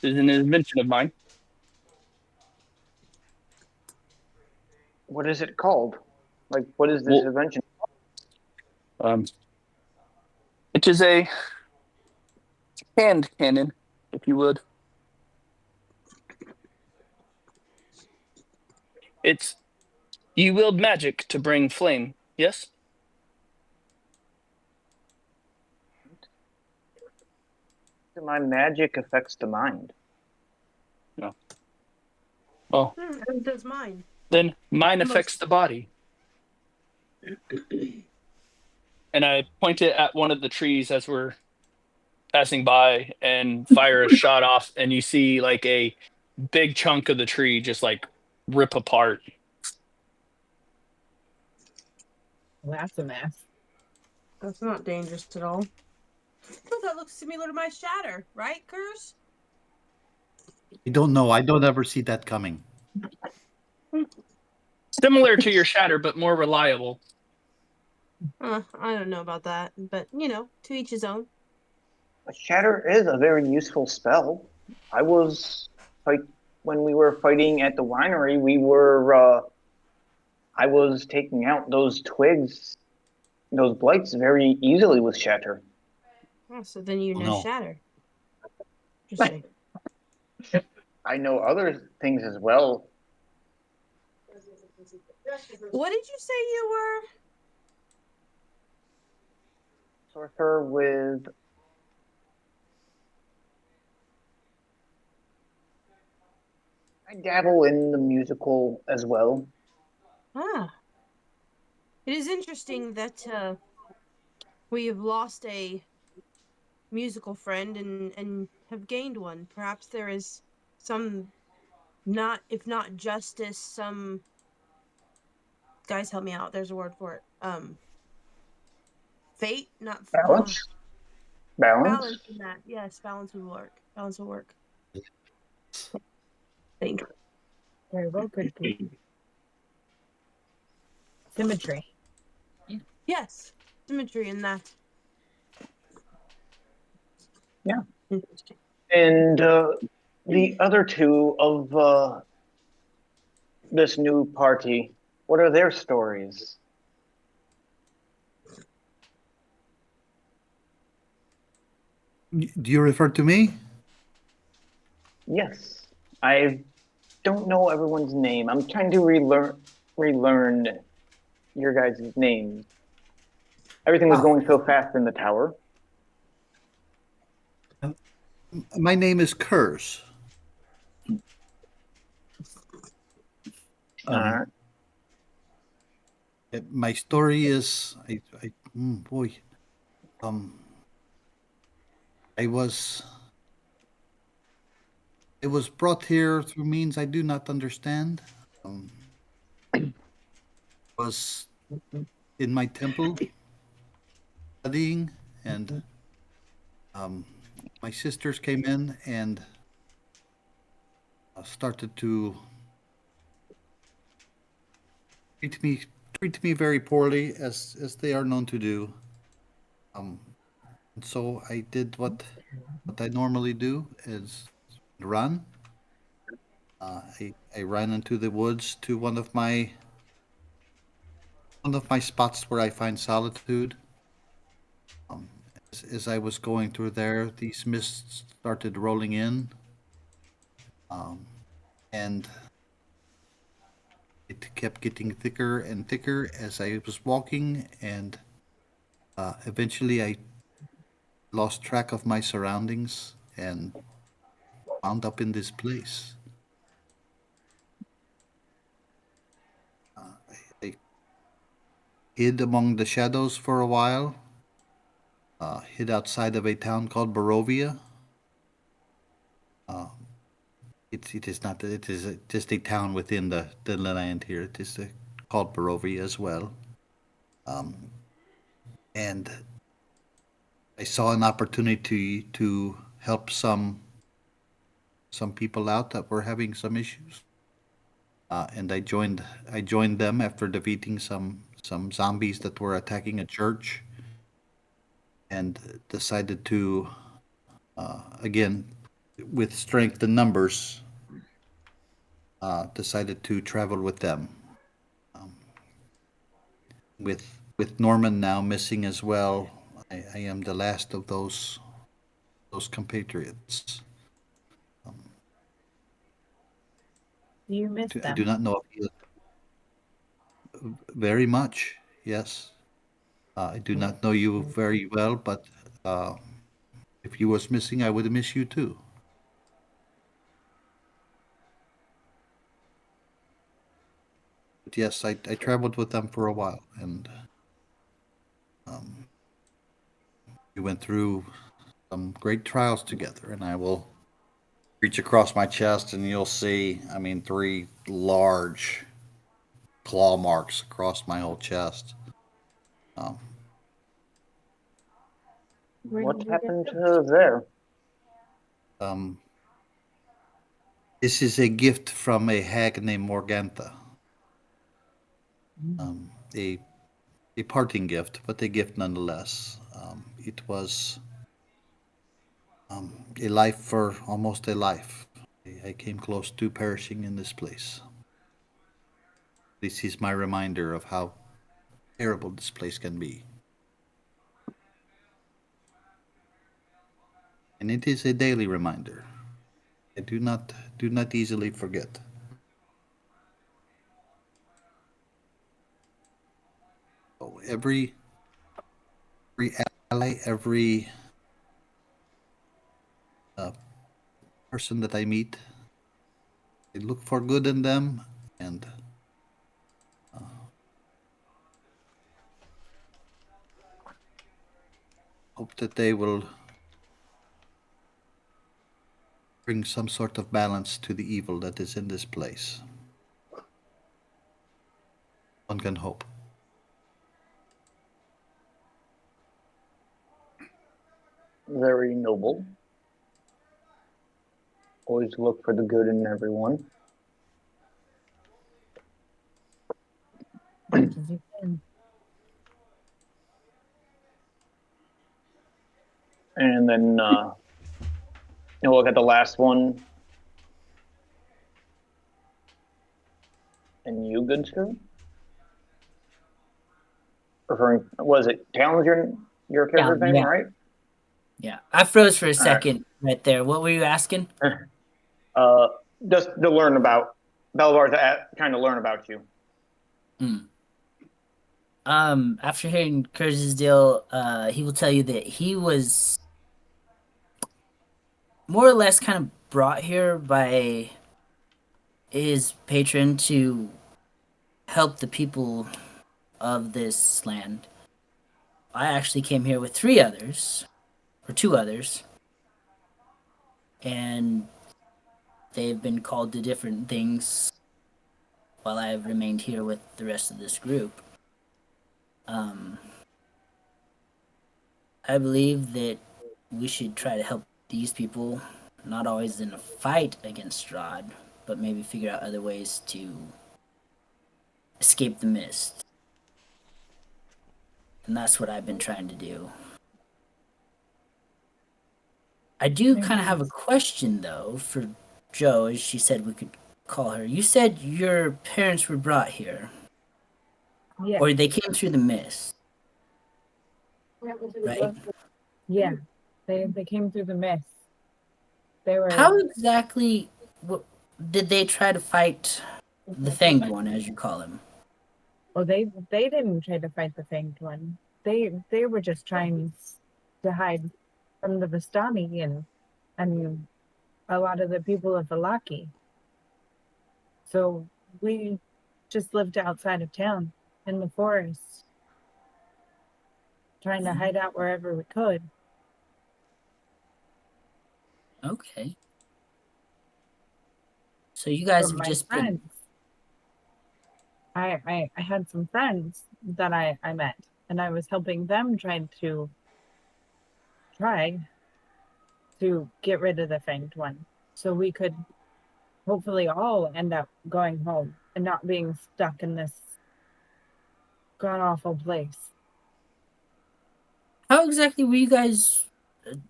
This is an invention of mine." What is it called? Like, what is this invention? It is a hand cannon, if you would. It's you wield magic to bring flame. Yes. My magic affects the mind. No. Well, As does mine. then mine affects the body. And I point it at one of the trees as we're passing by and fire a shot off, and you see like a big chunk of the tree just like rip apart. Well, that's a mess. That's not dangerous at all. But that looks similar to my shatter, right, Curse? You don't know. I don't ever see that coming. Similar to your shatter, but more reliable. I don't know about that, but to each his own. Shatter is a very useful spell. I was when we were fighting at the winery. I was taking out those twigs, those blights very easily with shatter. Oh, so then you know No. shatter. Interesting. I know other things as well. What did you say you were? Sorcerer with I dabble in the musical as well. Ah. It is interesting that we have lost a musical friend and have gained one. Perhaps there is some, not if not justice, some, guys help me out, there's a word for it. Fate, not Balance. balance in that. Yes, balance would work. Balance will work. Thank you. Very well, good. Symmetry. Yes, symmetry in that. Yeah. Interesting. And the other two of this new party, what are their stories? Do you refer to me? Yes. I don't know everyone's name. I'm trying to relearn your guys' names. Everything was going so fast in the tower. My name is Curse. Alright. My story is, boy, I was brought here through means I do not understand. Was in my temple. studying, and my sisters came in and started to treat me treat me very poorly, as they are known to do. Um, and so I did what I normally do is run. I ran into the woods to one of my spots where I find solitude. Um, as I was going through there, these mists started rolling in, um, and it kept getting thicker and thicker as I was walking, and eventually I lost track of my surroundings and wound up in this place. I hid among the shadows for a while, hid outside of a town called Barovia. Uh, it is not, it is just a town within the land here. It is called Barovia as well. Um, and I saw an opportunity to help some people out that were having some issues. And I joined them after defeating some zombies that were attacking a church, and decided to again, with strength in numbers, decided to travel with them. Um, with Norman now missing as well, I am the last of those compatriots. Um, You miss I do them. not know if he is very much. Yes, I do not know you very well, but uh, if you was missing, I would miss you too. But yes, I traveled with them for a while, and um, we went through some great trials together. And I will reach across my chest, and you'll see, I mean, three large claw marks across my whole chest. Um, Where What did you get happened those? to there? um, this is a gift from a hag named Morgantha. Um, a a parting gift, but a gift nonetheless. It was a life for almost a life. I came close to perishing in this place. This is my reminder of how terrible this place can be. And it is a daily reminder. I do not easily forget. So every ally, every uh, person that I meet, I look for good in them, and hope that they will bring some sort of balance to the evil that is in this place. One can hope. Very noble. Always look for the good in everyone. Much as you can. And then you look at the last one. And you, good sir? Referring, was it Talon's your character's name, Yeah. right? Yeah. I froze for a All right. second right there. What were you asking? Uh, just to learn about Belvar to kind of learn about you. After hearing Kurz's deal, he will tell you that he was more or less kind of brought here by his patron to help the people of this land. I actually came here with three others, or two others, and they've been called to different things while I've remained here with the rest of this group. Um, I believe that we should try to help these people, not always in a fight against Strahd, but maybe figure out other ways to escape the mist. And that's what I've been trying to do. I do kind of have a question, though, for Joe, as she said we could call her. You said your parents were brought here, Yeah. or they came through the mist, right? Yeah. They came through the mist. They were How exactly did they try to fight the Fanged One, as you call him? well they didn't try to fight the Fanged One. They were just trying to hide from the Vistani and a lot of the people of Valaki. So we just lived outside of town in the forest, trying to hide out wherever we could. Okay. So you guys But have my just been. friends, I had some friends that I met, and I was helping them try to get rid of the Fanged One, so we could hopefully all end up going home and not being stuck in this god awful place. How exactly were you guys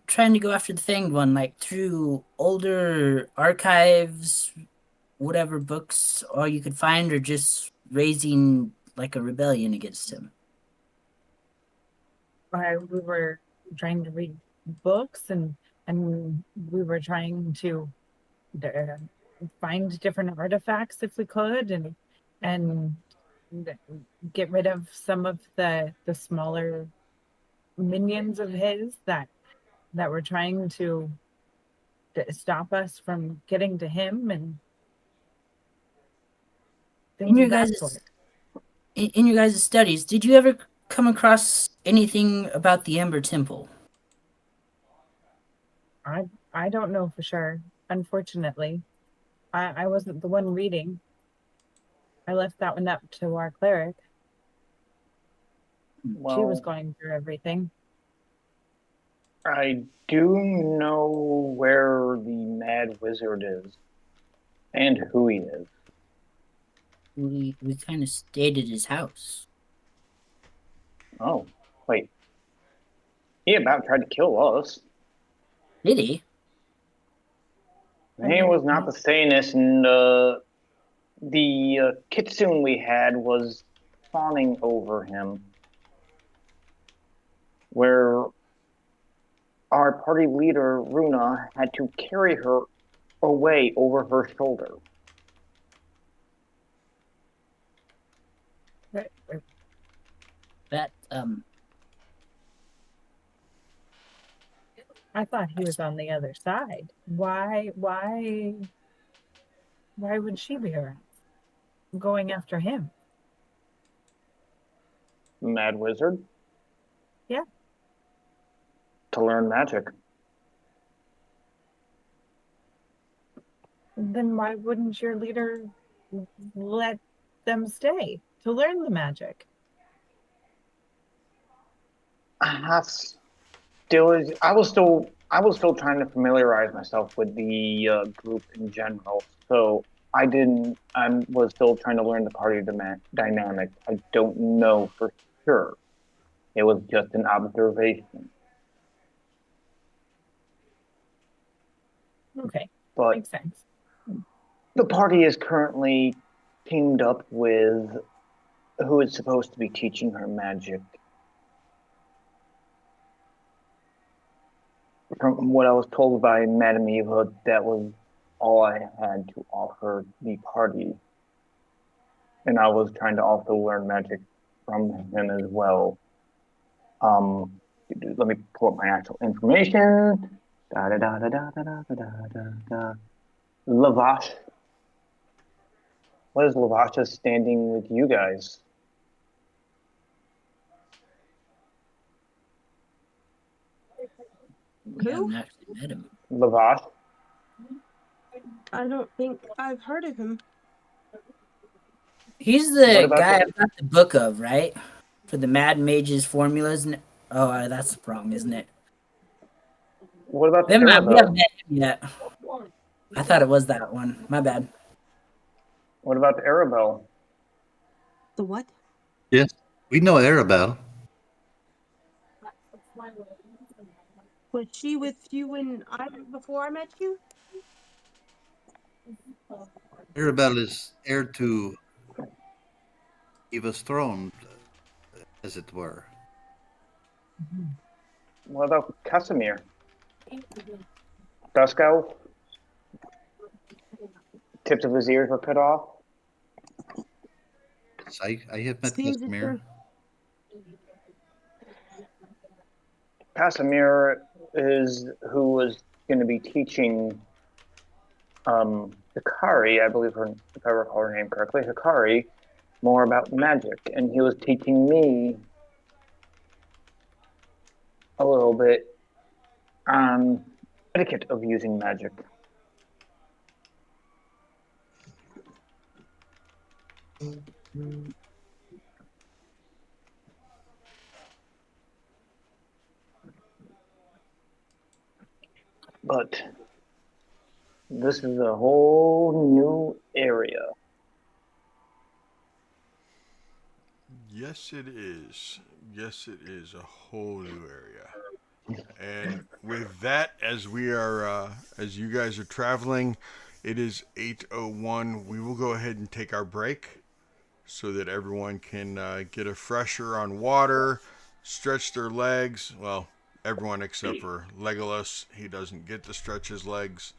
trying to go after the Fanged One? Like through older archives, whatever books all you could find, or just raising like a rebellion against him? We were trying to read books and we were trying to uh, find different artifacts if we could and get rid of some of the smaller minions of his that were trying to stop us from getting to him and In things your of that sort. guys' in your guys' studies, did you ever come across anything about the Ember Temple? I don't know for sure. Unfortunately, I wasn't the one reading. I left that one up to our cleric. She was Well, going through everything. I do know where the Mad Wizard is and who he is. We kind of stayed at his house. Oh, wait. He about tried to kill us. Did he? He was not the sanest, and the kitsune we had was fawning over him. Where our party leader, Runa, had to carry her away over her shoulder. That I thought he was on the other side. Why would she be around going after him? Mad Wizard? Yeah. To learn magic. Then why wouldn't your leader let them stay to learn the magic? I was still trying to familiarize myself with the group in general. So I was still trying to learn the party dynamic. I don't know for sure. It was just an observation. Okay, But makes sense. the party is currently teamed up with who is supposed to be teaching her magic. From what I was told by Madame Eva, that was all I had to offer the party. And I was trying to also learn magic from him as well. Let me pull up my actual information. Lavash. What is Lavash's standing with you guys? we haven't actually met him. Lavash? I don't think I've heard of him. He's What the about guy I've got the book of, right? For the Mad Mage's formulas. Oh, that's the problem, isn't it? What about We the haven't Arabelle? met him yet. I thought it was that one. My bad. What about the Arabelle? The what? Yes, we know Arabelle. Was she with you when before I met you? Arabelle is heir to Eva's throne, as it were. What about Casimir? Dusk Elf? Tips of his ears were cut off. Yes, I have met Seems that Casimir. you're Casimir is who was going to be teaching Hikari, I believe her, if I recall her name correctly, Hikari, more about magic, and he was teaching me a little bit on etiquette of using magic. But this is a whole new area. Yes, it is. Yes, it is a whole new area. And with that, as we are, as you guys are traveling, it is 8:01. We will go ahead and take our break so that everyone can get a fresher on water, stretch their legs. Well, everyone except for Legolas. He doesn't get to stretch his legs.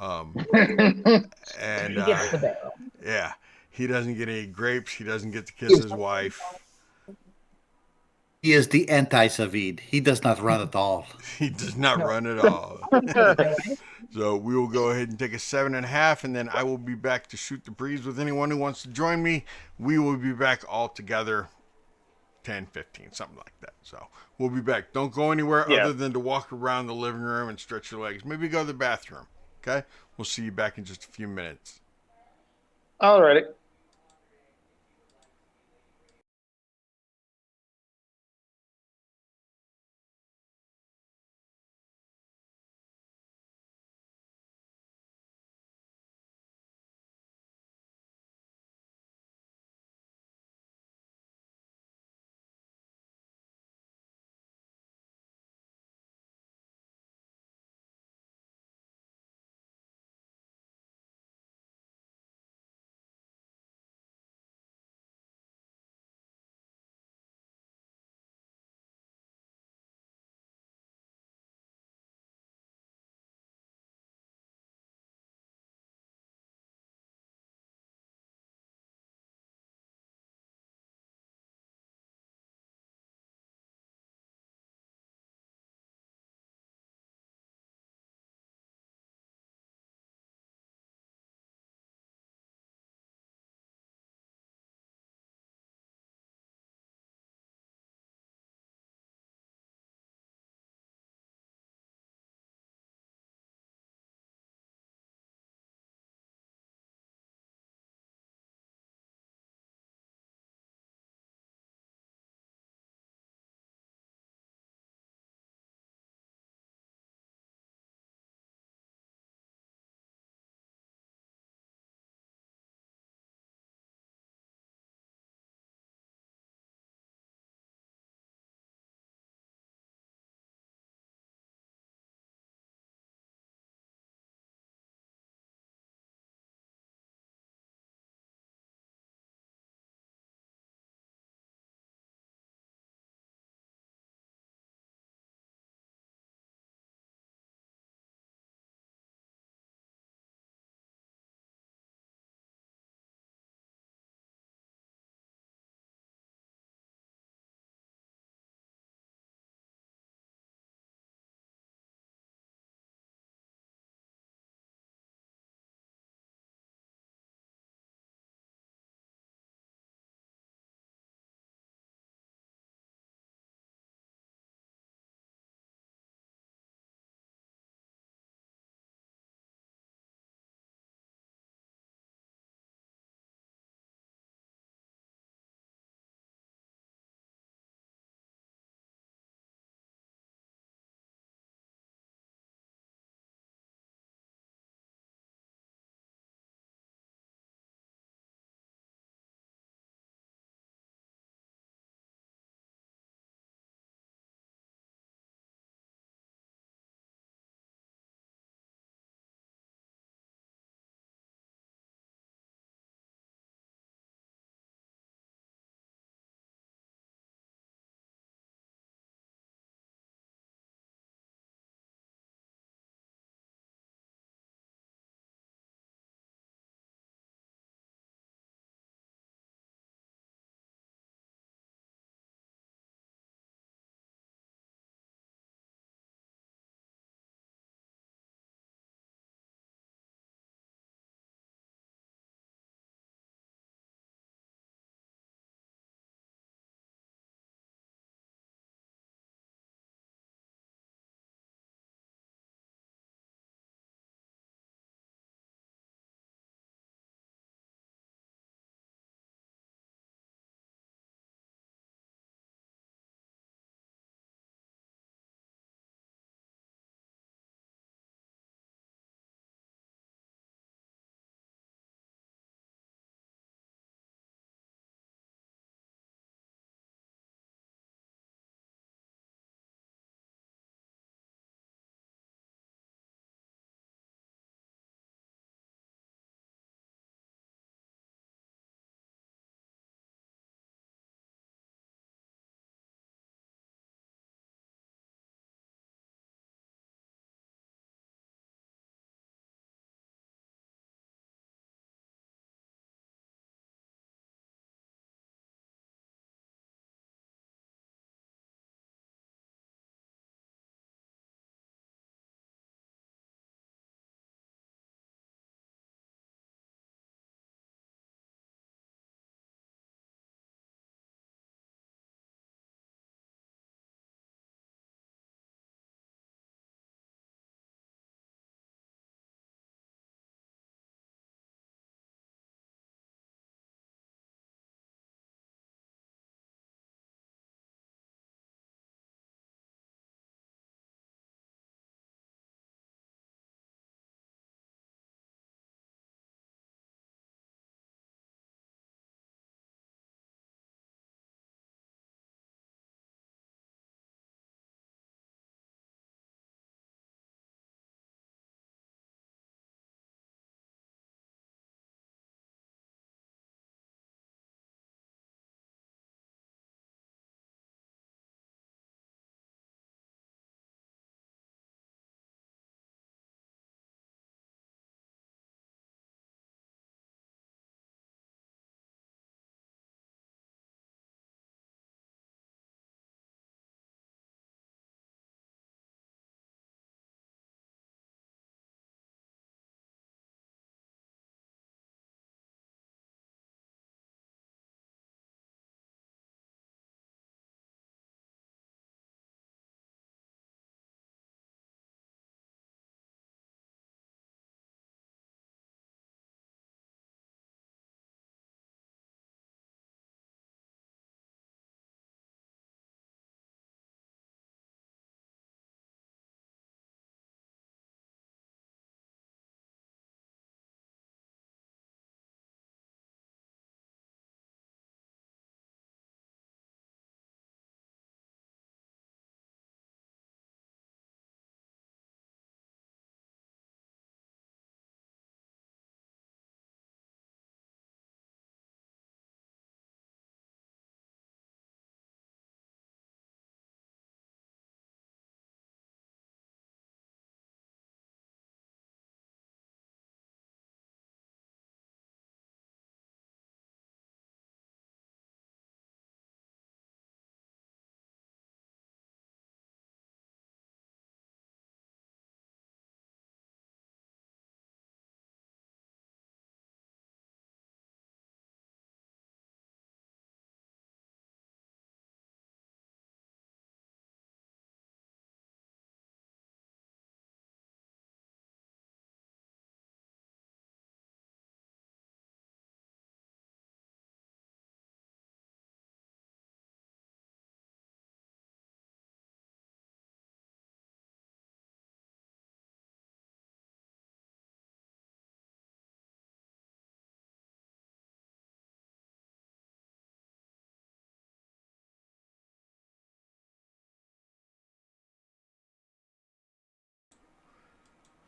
And He gets the barrel. yeah, he doesn't get any grapes. He doesn't get to kiss his wife. He is the anti-Savid. He does not run at all. He does not No. run at all. Anyway, So we will go ahead and take a 7.5, and then I will be back to shoot the breeze with anyone who wants to join me. We will be back all together 10, 15, something like that. So we'll be back. Don't go anywhere Yeah. other than to walk around the living room and stretch your legs. Maybe go to the bathroom. Okay? We'll see you back in just a few minutes. Alrighty.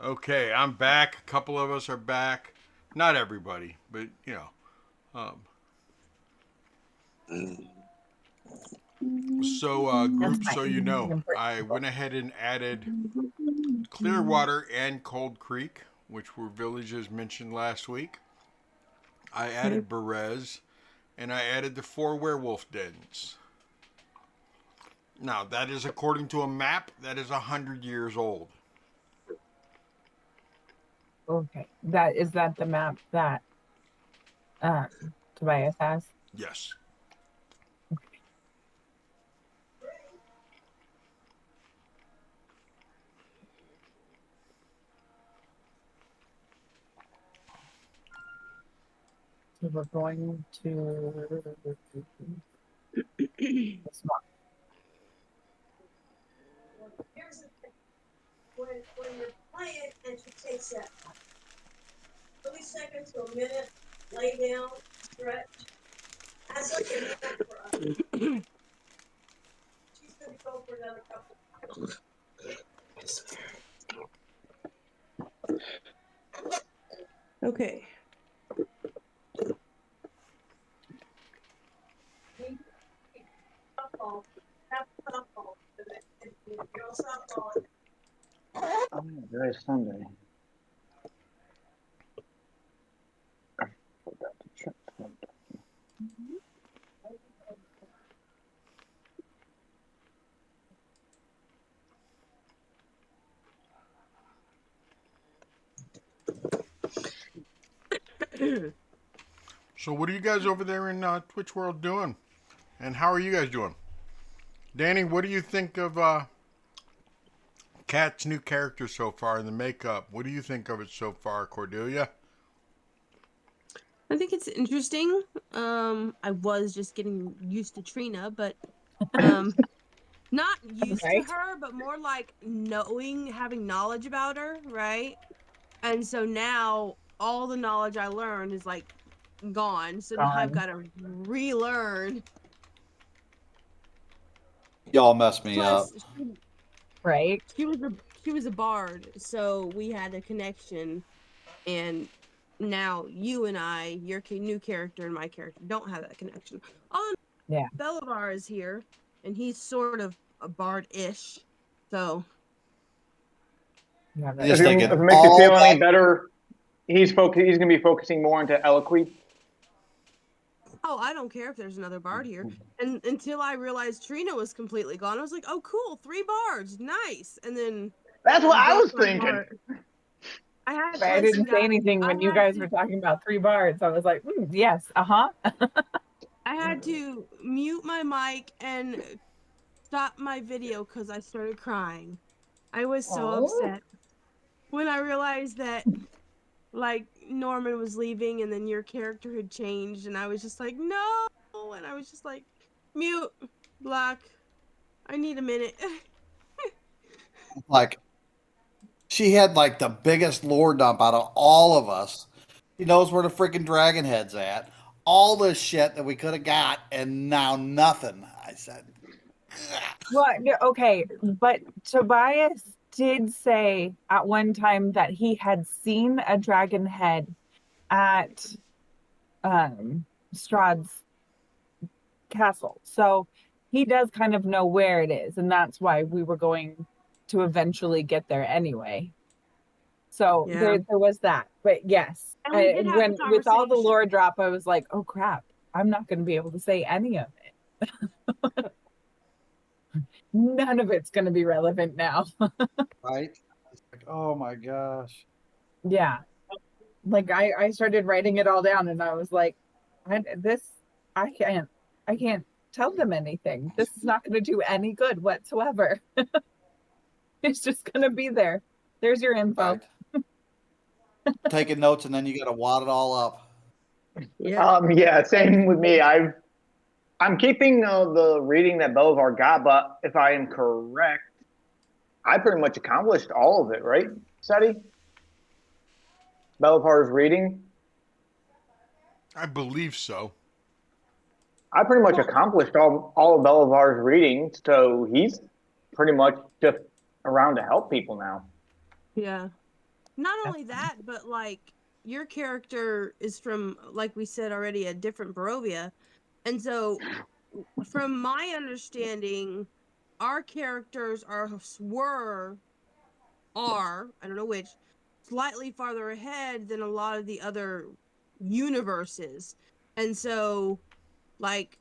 Okay, I'm back. A couple of us are back. Not everybody, but you know. That's Group, so you fine. know, I went ahead and added Clearwater and Cold Creek, which were villages mentioned last week. I added Berez, and I added the 4 werewolf dens. Now, that is according to a map that is 100 years old. Okay. That the map that um Tobias has? Yes. So we're going to this map. Here's the thing. When you're playing and she takes that 30 seconds to a minute, lay down, stretch. That's like a minute for us. She's gonna go for another couple. Okay. Softball. Have softball. Girl softball. Oh, today's Sunday. I forgot to check something. So, what are you guys over there in Twitch World doing? And how are you guys doing? Danny, what do you think of Kat's new character so far in the makeup? What do you think of it so far, Cordelia? I think it's interesting. I was just getting used to Trina, but not used to Right? her, but more like having knowledge about her, right? And so now all the knowledge I learned is like gone. So now I've Gone. got to relearn. Y'all messed me up. Plus, Right? she was a she was a bard, so we had a connection. And now you and I, your new character and my character, don't have that connection. Yeah. Belivar is here, and he's sort of a bard-ish. So Yeah, I right. just thinking If it makes you all feel that. any better, he's going to be focusing more into eloquy. oh, I don't care if there's another bard here. And until I realized Trina was completely gone, I was like, oh, cool, 3 bards, nice. And then That's what we I built was my thinking. bard. I Listen, didn't say guys, anything when you guys were talking about 3 bards. I was like, yes, uh-huh. I had to mute my mic and stop my video because I started crying. I was so upset when I realized that like Norman was leaving and then your character had changed and I was just like, no, and I was just like, mute, block. I need a minute. Like, she had like the biggest lore dump out of all of us. She knows where the freaking dragon head's at. All this shit that we could have got, and now nothing. I said, Well, okay, but Tobias did say at one time that he had seen a dragon head at Strahd's castle. So he does kind of know where it is, and that's why we were going to eventually get there anyway. So Yeah. there was that. But yes, And we did have when the with all the conversation. lore drop, I was like, oh crap, I'm not going to be able to say any of it. None of it's going to be relevant now. right? It's like, oh my gosh. Yeah. Like I started writing it all down and I was like, this I can't tell them anything. This is not going to do any good whatsoever. It's just going to be there. There's your info. Right. Taking notes, and then you got to wad it all up. Yeah. Yeah, same with me. I'm keeping the reading that Belivar got, but if I am correct, I pretty much accomplished all of it, right, Setti? Belivar's reading. I believe so. I pretty much accomplished all of Belivar's reading, so he's pretty much just around to help people now. Yeah. Not only that, but like your character is from, like we said already, a different Barovia. And so from my understanding, our characters are, I don't know which, slightly farther ahead than a lot of the other universes. And so like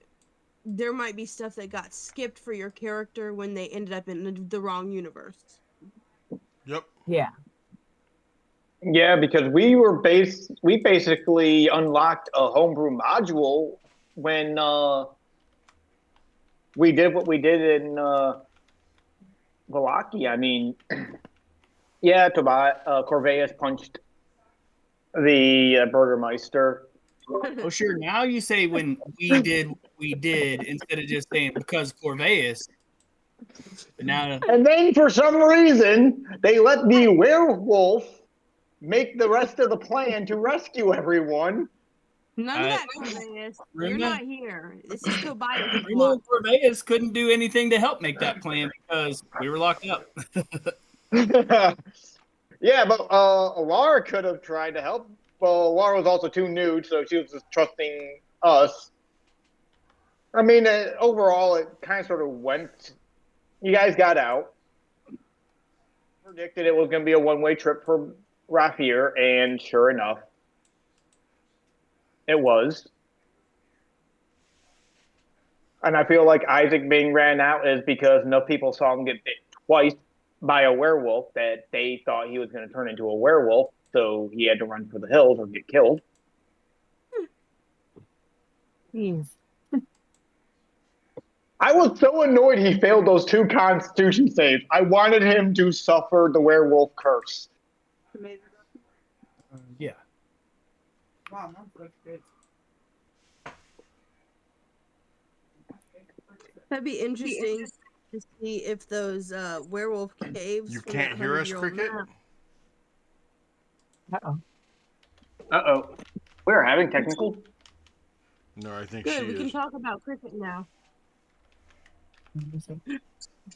there might be stuff that got skipped for your character when they ended up in the wrong universe. Yep. Yeah. Yeah, because we basically unlocked a homebrew module when we did what we did in Valaki. I mean, yeah, Corvais punched the Burgermeister. Oh, sure. Now you say when we did what we did instead of just saying because Corvais. Now, And then for some reason, they let the werewolf make the rest of the plan to rescue everyone. None of that, Corvais. You're not here. This is Tobias' block. Corvais couldn't do anything to help make that plan because we were locked up. Yeah, but Laura could have tried to help. Well, Laura was also too new, so she was just trusting us. I mean, overall, it kind of sort of went. You guys got out. Predicted it was going to be a one-way trip for Rafir, and sure enough, it was. And I feel like Isaac being ran out is because enough people saw him get bit twice by a werewolf that they thought he was going to turn into a werewolf, so he had to run for the hills or get killed. Jeez. I was so annoyed he failed those 2 Constitution saves. I wanted him to suffer the werewolf curse. Yeah. That'd be interesting to see if those werewolf caves. You from can't that hear us, 100-year-old Cricket? map- Uh-oh. Uh-oh. We're having technical. No, I think Good, she we is. can talk about cricket now.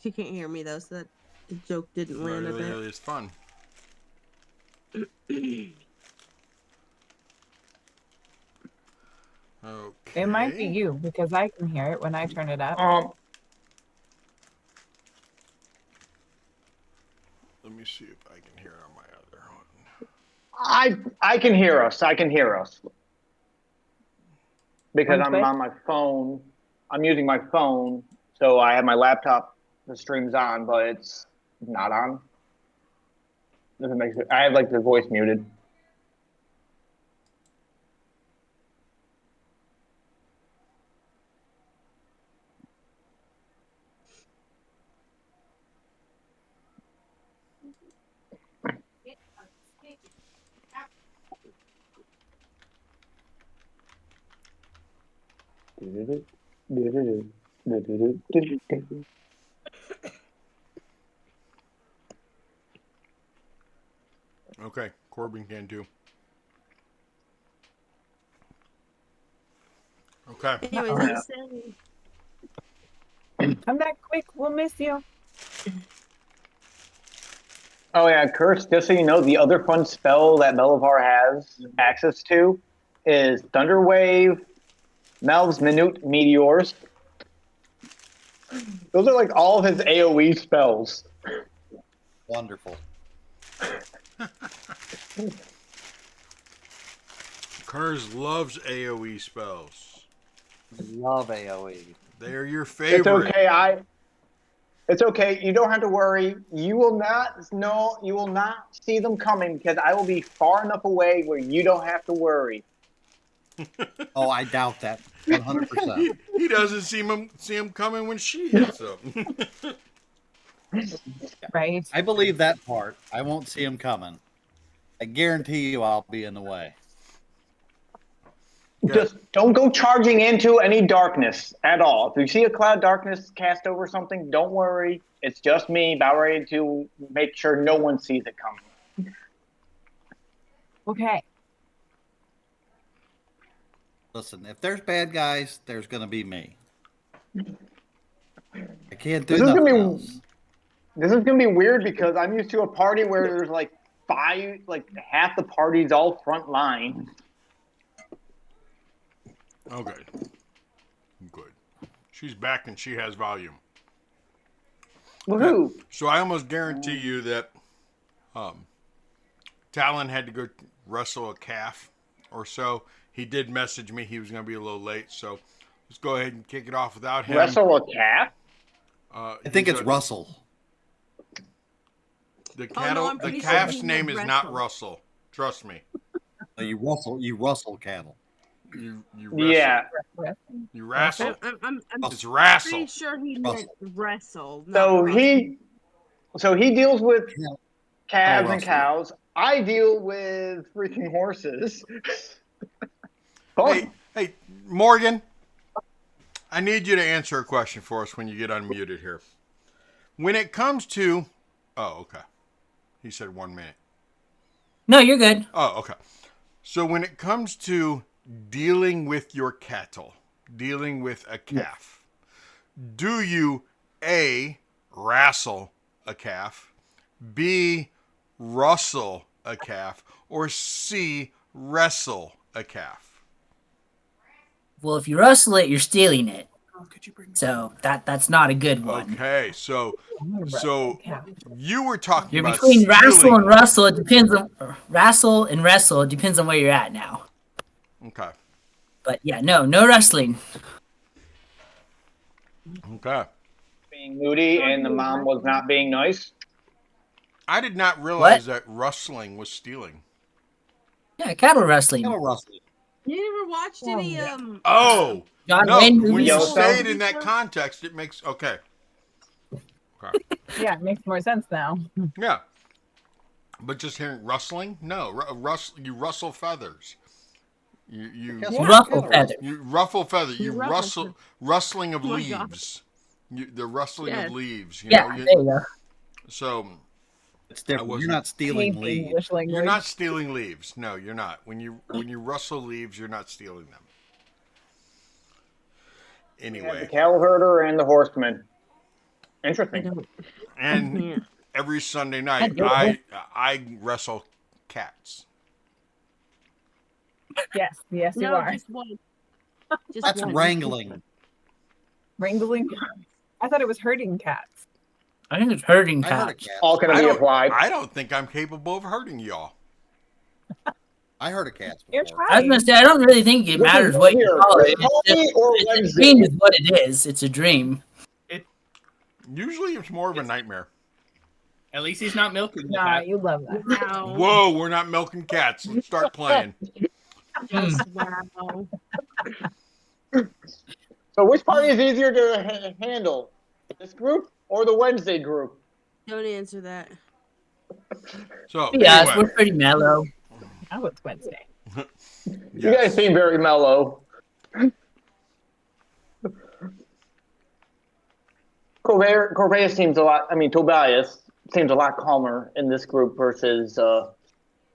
She can't hear me though, so that the joke didn't land. I bet. Really is fun. Okay. It might be you because I can hear it when I turn it up. Let me see if I can hear it on my other one. I can hear us. I can hear us. Because I'm Okay. on my phone. I'm using my phone, so I have my laptop. The stream's on, but it's not on. Doesn't make sense. I have like the voice muted. Okay, Corbin can too. Okay. Anyways, I was saying. Come back quick. We'll miss you. Oh yeah, Curse, just so you know, the other fun spell that Belivar has access to is Thunder Wave, Melv's Minute Meteors. Those are like all of his AoE spells. Wonderful. Kurs loves AoE spells. Love AoE. They're your favorite. It's okay. It's okay. You don't have to worry. You will not see them coming because I will be far enough away where you don't have to worry. Oh, I doubt that. 100%. He doesn't see him coming when she hits him. Right. I believe that part. I won't see him coming. I guarantee you I'll be in the way. Just don't go charging into any darkness at all. If you see a cloud of darkness cast over something, don't worry. It's just me about ready to make sure no one sees it coming. Okay. Listen, if there's bad guys, there's going to be me. I can't do This is nothing gonna be else. This is gonna be weird because I'm used to a party where there's like half the party's all front line. Okay. Good. She's back and she has volume. Woohoo! So I almost guarantee you that Talon had to go wrestle a calf or so. He did message me he was going to be a little late, so let's go ahead and kick it off without him. Wrestle a calf? I think it's Russell. The Oh, no, cattle. I'm the pretty sure calf's he name meant is not wrestle. Russell. Trust me. You rustle cattle. You wrestle. Yeah. You wrestle. I'm It's wrestle. pretty sure he meant wrestle. Not So wrestle. he deals with Yeah. calves and Russell. cows. I deal with freaking horses. Hey, Morgan. I need you to answer a question for us when you get unmuted here. When it comes to, okay. He said 1 minute. No, you're good. Oh, okay. So when it comes to dealing with your cattle, dealing with a calf, do you A, wrestle a calf, B, rustle a calf, or C, wrestle a calf? Well, if you rustle it, you're stealing it. So that's not a good one. Okay, so you were talking You're about between wrestle stealing. and rustle. It depends on wrestle and wrestle. It depends on where you're at now. Okay. But yeah, no wrestling. Okay. Being moody and the mom was not being nice. I did not realize that rustling was stealing. Yeah, cattle wrestling. Cattle rustling. You never watched any Oh, John no, Wayne when movies. you Yellowstone? say it in that context, it makes, okay. Yeah, it makes more sense now. Yeah. But just hearing rustling? No, you rustle feathers. You Ruffle feather. You ruffle feather. You You ruffle rustling of Oh my God. leaves. The rustling Yes. of leaves. Yeah, there you go. So It's different. wasn't- You're not stealing Hate leaves. English language. you're not stealing leaves. No, you're not. When you rustle leaves, you're not stealing them. The Anyway, cattle herder and the horseman. Interesting. and Yeah. every Sunday night, I wrestle cats. Yes, you No, are. just one. Just That's one. wrangling. Wrangling. I thought it was herding cats. I think it's herding I heard a cats. cat. All can be applied. I don't think I'm capable of hurting y'all. I heard a cat You're before. I was gonna say I don't really think it matters what you call it. Friday or It's a Wednesday? dream is what it is. It's a dream. Usually, it's more of a nightmare. At least he's not milking the Nah, cat. you love that. Wow. Whoa, we're not milking cats. Let's start playing. Just wow. So which party is easier to handle? This group or the Wednesday group? Don't answer that. So Yes, anyway, we're pretty mellow. Oh, it's Wednesday. You guys seem very mellow. Tobias seems a lot calmer in this group versus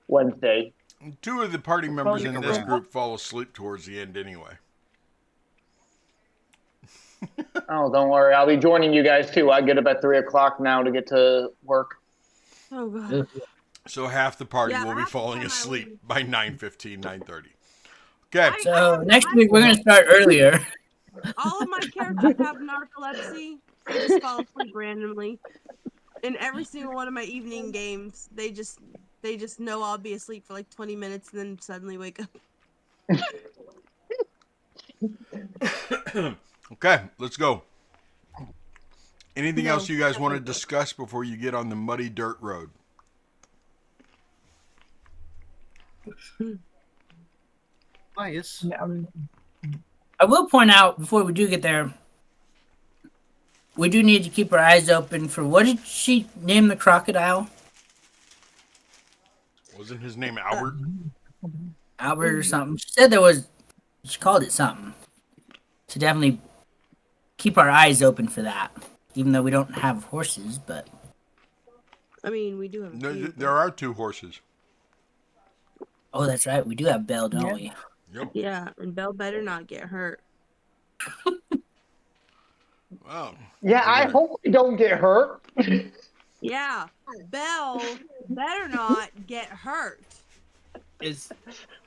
Wednesday. two of the party members in this around. group fall asleep towards the end anyway. Oh, don't worry. I'll be joining you guys too. I get up at 3 o'clock now to get to work. Oh god. So half the party Yeah, will be half the falling time I asleep by 9:15, 9:30. Okay. So next week we're gonna start earlier. All of my characters have narcolepsy. They just fall asleep randomly. In every single one of my evening games, they just know I'll be asleep for like 20 minutes and then suddenly wake up. Okay, let's go. Anything No, else you guys want to definitely. discuss before you get on the muddy dirt road? Nice. I will point out before we do get there, we do need to keep our eyes open for what did she name the crocodile? Wasn't his name Albert? Albert or something. She said she called it something. So definitely keep our eyes open for that. Even though we don't have horses, but I mean, we do have a No, few, there are two horses. oh, that's right, we do have Belle, don't Yeah. we? Yep. Yeah, and Belle better not get hurt. Wow. Yeah, I Okay. hope we don't get hurt. Yeah, Belle better not get hurt. Is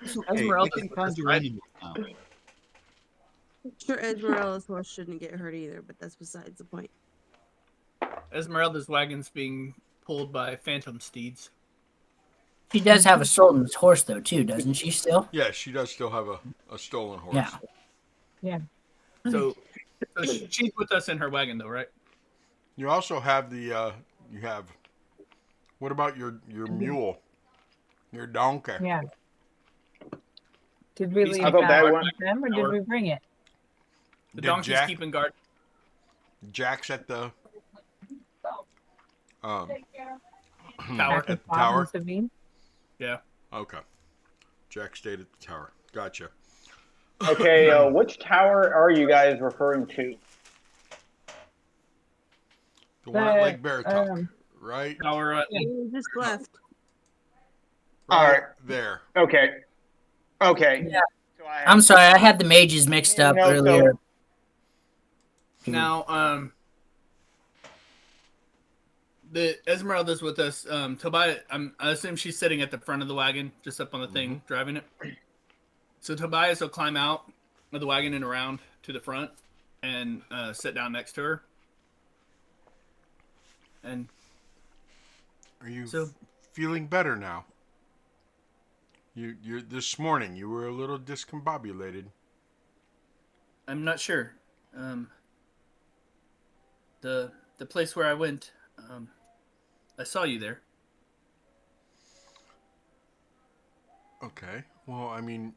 It's okay. We Esmeralda's can with us, conjure right? animals now. Sure, Esmeralda's horse shouldn't get hurt either, but that's besides the point. Esmeralda's wagon's being pulled by phantom steeds. She does have a Sultan's horse, though, too, doesn't she? Still, Yeah, she does still have a stolen horse. yeah. Yeah. So she's with us in her wagon, though, right? You also have the you have. What about your mule? Your donkey? Yeah. Did we He's leave I thought that that with one- them, or did we bring it? The Did donkey's Jack- keeping guard. Jack's at the Tower. Back with Bob tower. and Sabine? Yeah. Okay. Jack stayed at the tower. Gotcha. Okay, which tower are you guys referring to? The one at Lake Bear Tuck, um, right? Tower. You just left. All right. There. Okay. Okay. Yeah. So I I'm sorry, I had the mages mixed up No, so- earlier. Now, the Esmeralda's with us. Tobias, I assume she's sitting at the front of the wagon, just up on the thing, driving it. So Tobias will climb out of the wagon and around to the front and sit down next to her. And Are you So- feeling better now? You this morning you were a little discombobulated. I'm not sure. The place where I went, I saw you there. Okay. Well, I mean,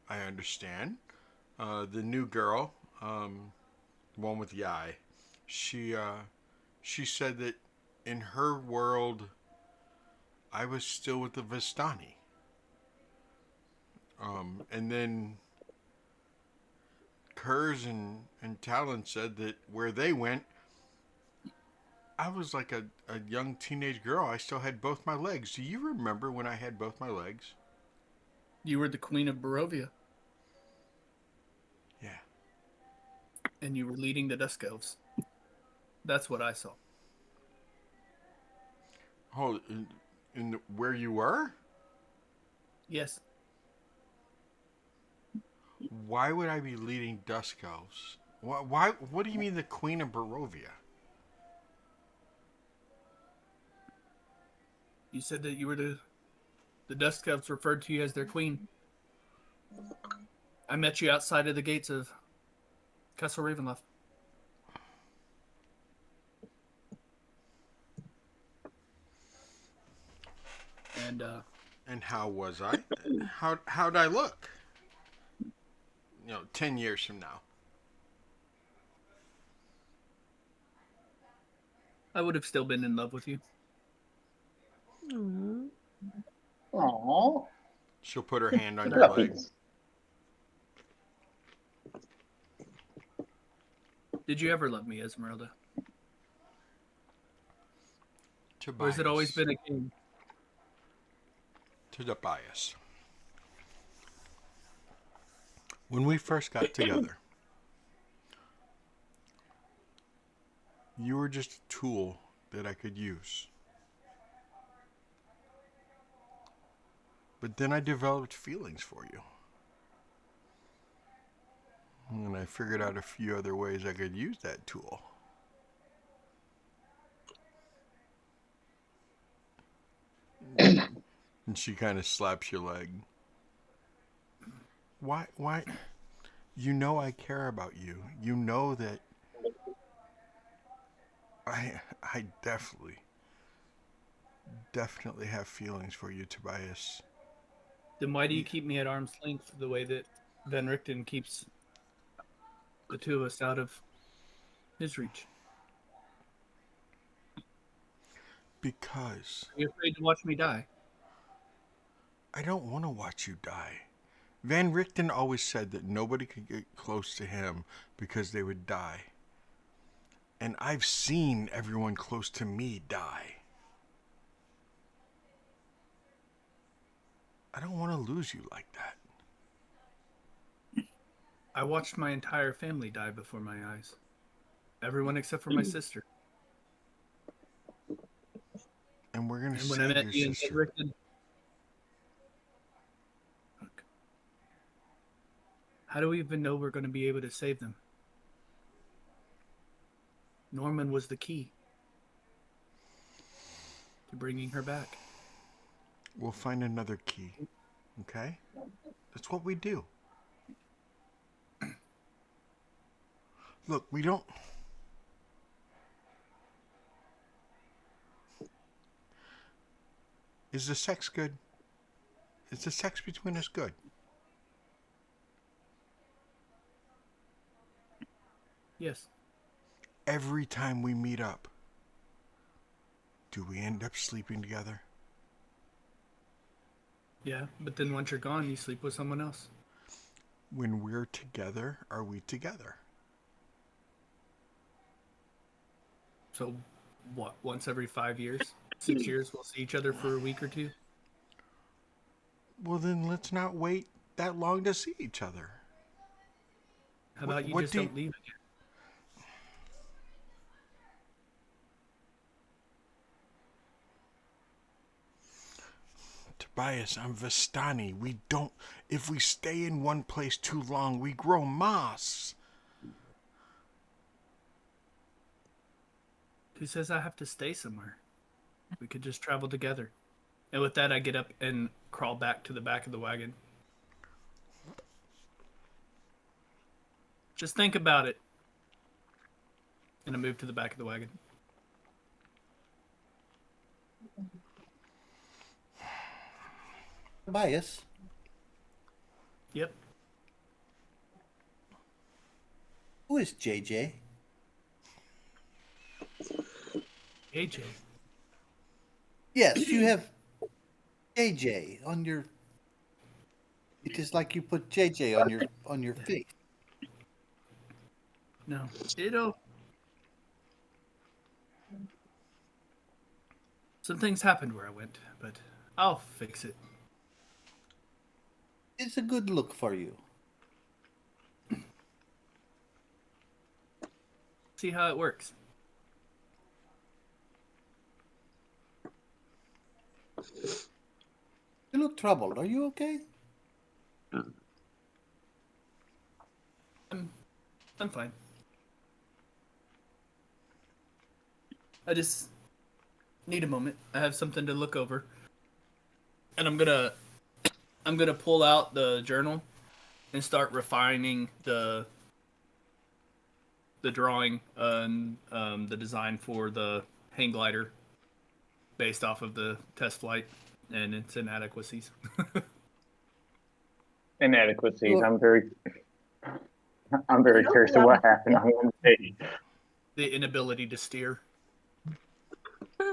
I understand. The new girl, the one with the eye, she said that in her world, I was still with the Vistani. And then Kurz and Talon said that where they went, I was like a young teenage girl. I still had both my legs. Do you remember when I had both my legs? You were the queen of Barovia, Yeah. and you were leading the Dusk Elves. That's what I saw. Oh, where you were? Yes. Why would I be leading Dusk Elves? Why? What do you mean the Queen of Barovia? You said that you were the Dusk Elves referred to you as their queen. I met you outside of the gates of Castle Ravenloft. And how was I? How'd I look? 10 years from now. I would have still been in love with you. Aww. She'll put her hand on your leg. Did you ever love me, Esmeralda? Tobias. Or has it always been a game? To Tobias. When we first got together, you were just a tool that I could use. But then I developed feelings for you. And I figured out a few other ways I could use that tool. And she kind of slaps your leg. Why? You know I care about you. You know that I definitely have feelings for you, Tobias. Then why do you keep me at arm's length the way that Van Richten keeps the two of us out of his reach? Because Are you afraid to watch me die? I don't want to watch you die. Van Richten always said that nobody could get close to him because they would die. And I've seen everyone close to me die. I don't want to lose you like that. I watched my entire family die before my eyes. Everyone except for my sister. we're gonna And when I save met your Ian sister. Goodrick, how do we even know we're going to be able to save them? Norman was the key to bringing her back. We'll find another key. Okay? That's what we do. Look, we don't. Is the sex good? Is the sex between us good? Yes. Every time we meet up, do we end up sleeping together? Yeah, but then once you're gone, you sleep with someone else. When we're together, are we together? So, what? Once every 5 years, 6 years, we'll see each other for a week or two. Well, then let's not wait that long to see each other. How about you What just do you- don't leave again? Tobias, I'm Vistani. We don't. If we stay in one place too long, we grow moss. Who says I have to stay somewhere? We could just travel together. And with that, I get up and crawl back to the back of the wagon. Just think about it. And I move to the back of the wagon. Tobias, Yep. who is JJ? AJ. Yes, you have JJ on your. It is like you put JJ on your face. No. It'll. Some things happened where I went, but I'll fix it. It's a good look for you. See how it works. You look troubled. Are you okay? I'm fine. I just need a moment. I have something to look over. And I'm gonna pull out the journal and start refining the drawing and the design for the hang glider based off of the test flight and its inadequacies. Inadequacies. Well- I'm very curious to what happened on Wednesday. The inability to steer.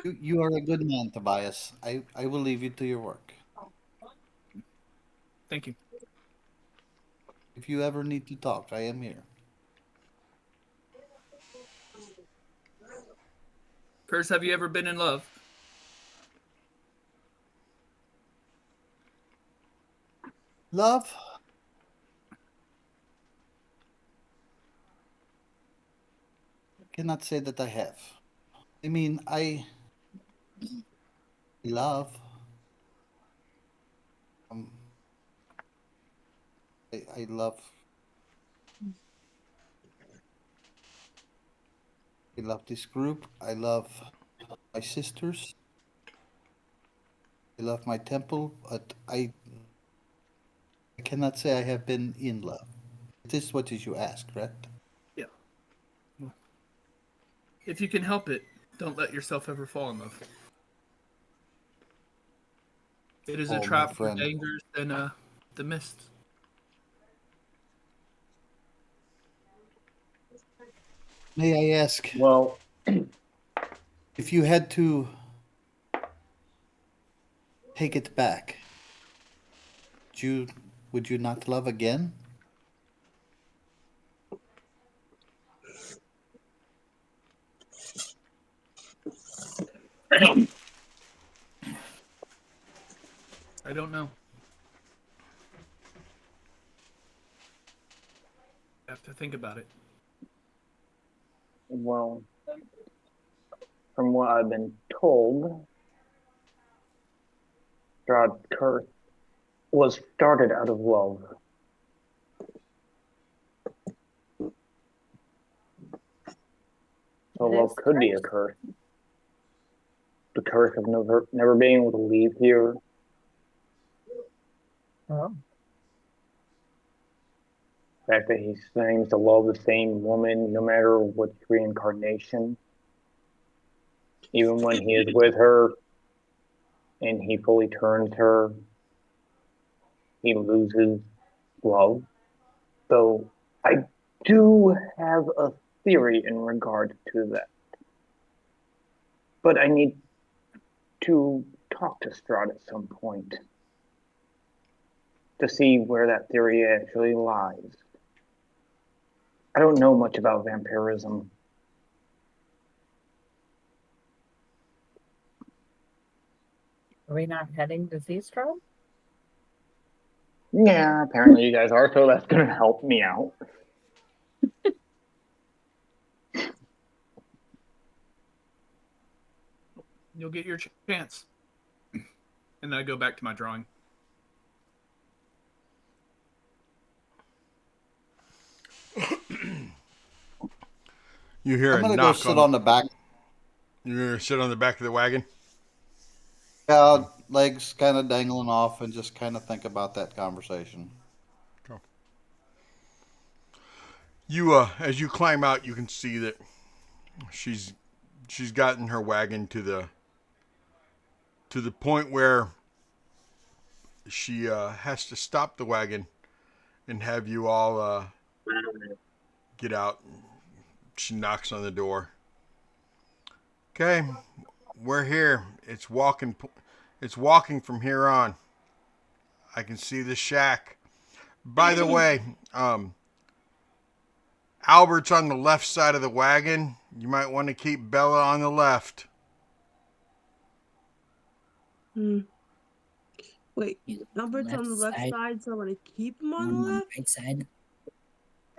You are a good man, Tobias. I will leave you to your work. Thank you. If you ever need to talk, I am here. Curse, have you ever been in love? Love? Cannot say that I have. I mean, I love. Um, I love. I love this group. I love my sisters. I love my temple, but I cannot say I have been in love. This is what you ask, correct? Yeah. Well, if you can help it, don't let yourself ever fall in love. It is Oh, a my trap more friend. dangerous than the mist. May I ask Well, if you had to take it back? Would you not love again? I don't know. I have to think about it. well, from what I've been told, Strahd curse was started out of love. So love could be a curse. The curse of never being able to leave here. Oh. The fact that he seems to love the same woman no matter what reincarnation. Even when he is with her and he fully turns her, he loses love. So I do have a theory in regard to that. But I need to talk to Strahd at some point to see where that theory actually lies. I don't know much about vampirism. Are we not heading to Strahd? Yeah, apparently you guys are, so that's going to help me out. You'll get your chance. And then I go back to my drawing. You hear I'm a gonna go knock sit on the back. You're gonna sit on the back of the wagon. Legs kind of dangling off, and just kind of think about that conversation. You as you climb out, you can see that she's gotten her wagon to the point where she has to stop the wagon and have you all get out. She knocks on the door. Okay, we're here. It's walking from here on. I can see the shack. By the way, Albert's on the left side of the wagon. You might want to keep Bella on the left. Wait, Albert's on the left side, so I want to keep him on the left? Right side.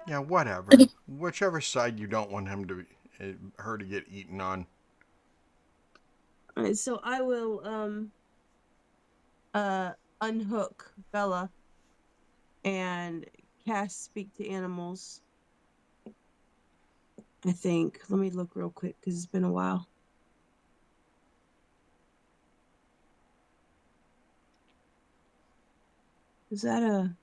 Yeah, whatever. Whichever side you don't want her to get eaten on. All right, so I will unhook Bella and cast Speak to Animals. I think. Let me look real quick because it's been a while. Is that a?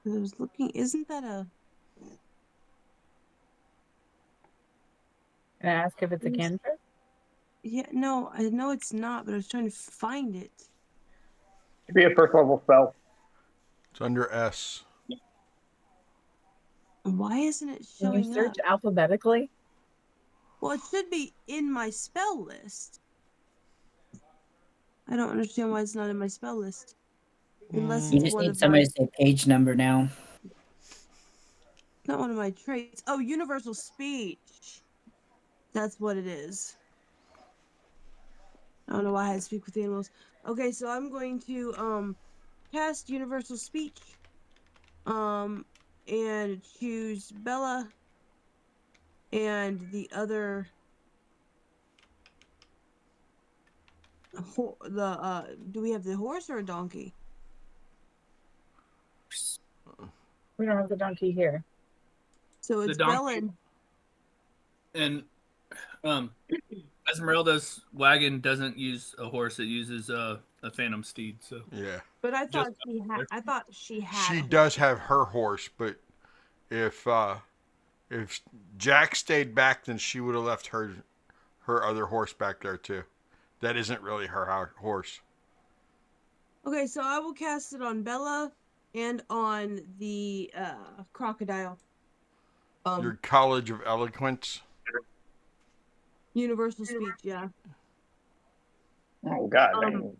I was looking. Isn't that a? Can I ask if it's a cantrip? Yeah, no, I know it's not, but I was trying to find it. Could be a first level spell. It's under S. Why isn't it Can you showing search up? alphabetically? Well, it should be in my spell list. I don't understand why it's not in my spell list. Unless You it's just one need of somebody my. to say page number now. Not one of my traits. Oh, universal speech. That's what it is. I don't know why I had to speak with animals. Okay, so I'm going to cast universal speech. And choose Bella and the other do we have the horse or a donkey? We don't have the donkey here. So it's The donkey- Bella and Esmeralda's wagon doesn't use a horse; it uses a phantom steed. So Yeah. but I thought Just- she had. I thought she had. She a does horse. have her horse, but if Jack stayed back, then she would have left her other horse back there too. That isn't really her horse. Okay, so I will cast it on Bella and on the crocodile. Your College of Eloquence. Universal speech, yeah. Oh god dang.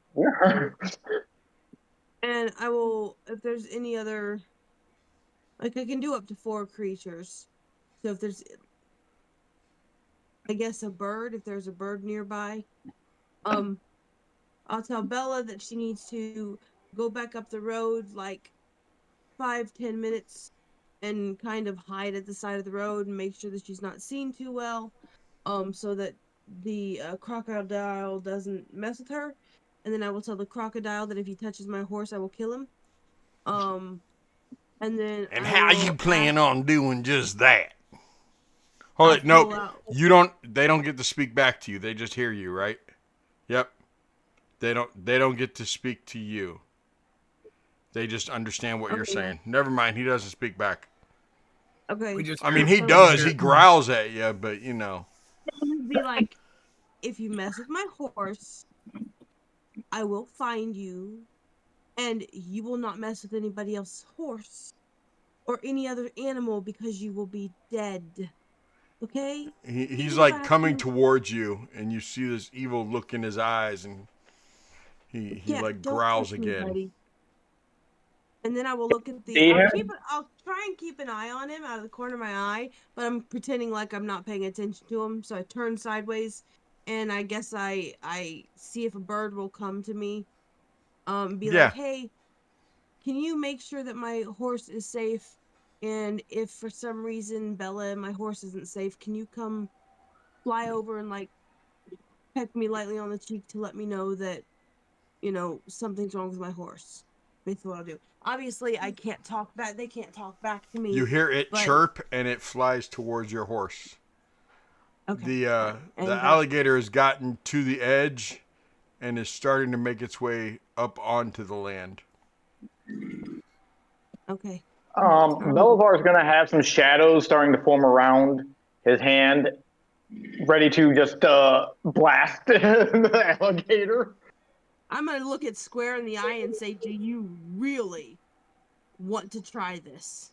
And I will, if there's any other, like I can do up to 4 creatures. So if there's, I guess a bird, if there's a bird nearby, I'll tell Bella that she needs to go back up the road like 5-10 minutes and kind of hide at the side of the road and make sure that she's not seen too well, so that the crocodile doesn't mess with her, and then I will tell the crocodile that if he touches my horse, I will kill him. And then And I how will you plan on doing just that? Hold I'll it. Nope. pull out. You don't. They don't get to speak back to you. They just hear you, right? Yep. They don't get to speak to you. They just understand what you're Okay, yeah. saying. Never mind. He doesn't speak back. Okay. We just I mean, hear- he So does. He growls at you, but you know. it'll be like, if you mess with my horse, I will find you, and you will not mess with anybody else's horse or any other animal because you will be dead. Okay? He's Even if I like have coming to, towards you, and you see this evil look in his eyes, and he yeah, like don't growls touch me, again. buddy. And then I will look at Do the. you I'll hear? keep it. I'll try and keep an eye on him out of the corner of my eye, but I'm pretending like I'm not paying attention to him. So I turn sideways, and I guess I see if a bird will come to me. Be like, Yeah. hey, can you make sure that my horse is safe? And if for some reason Bella, my horse, isn't safe, can you come fly over and like peck me lightly on the cheek to let me know that something's wrong with my horse? Basically, what I'll do. Obviously, I can't talk back. They can't talk back to You me. hear it But chirp, and it flies towards your horse. okay, The and alligator has gotten to the edge, and is starting to make its way up onto the land. okay. Belivar is going to have some shadows starting to form around his hand, ready to just blast the alligator. I'm gonna look it square in the eye and say, "Do you really want to try this?"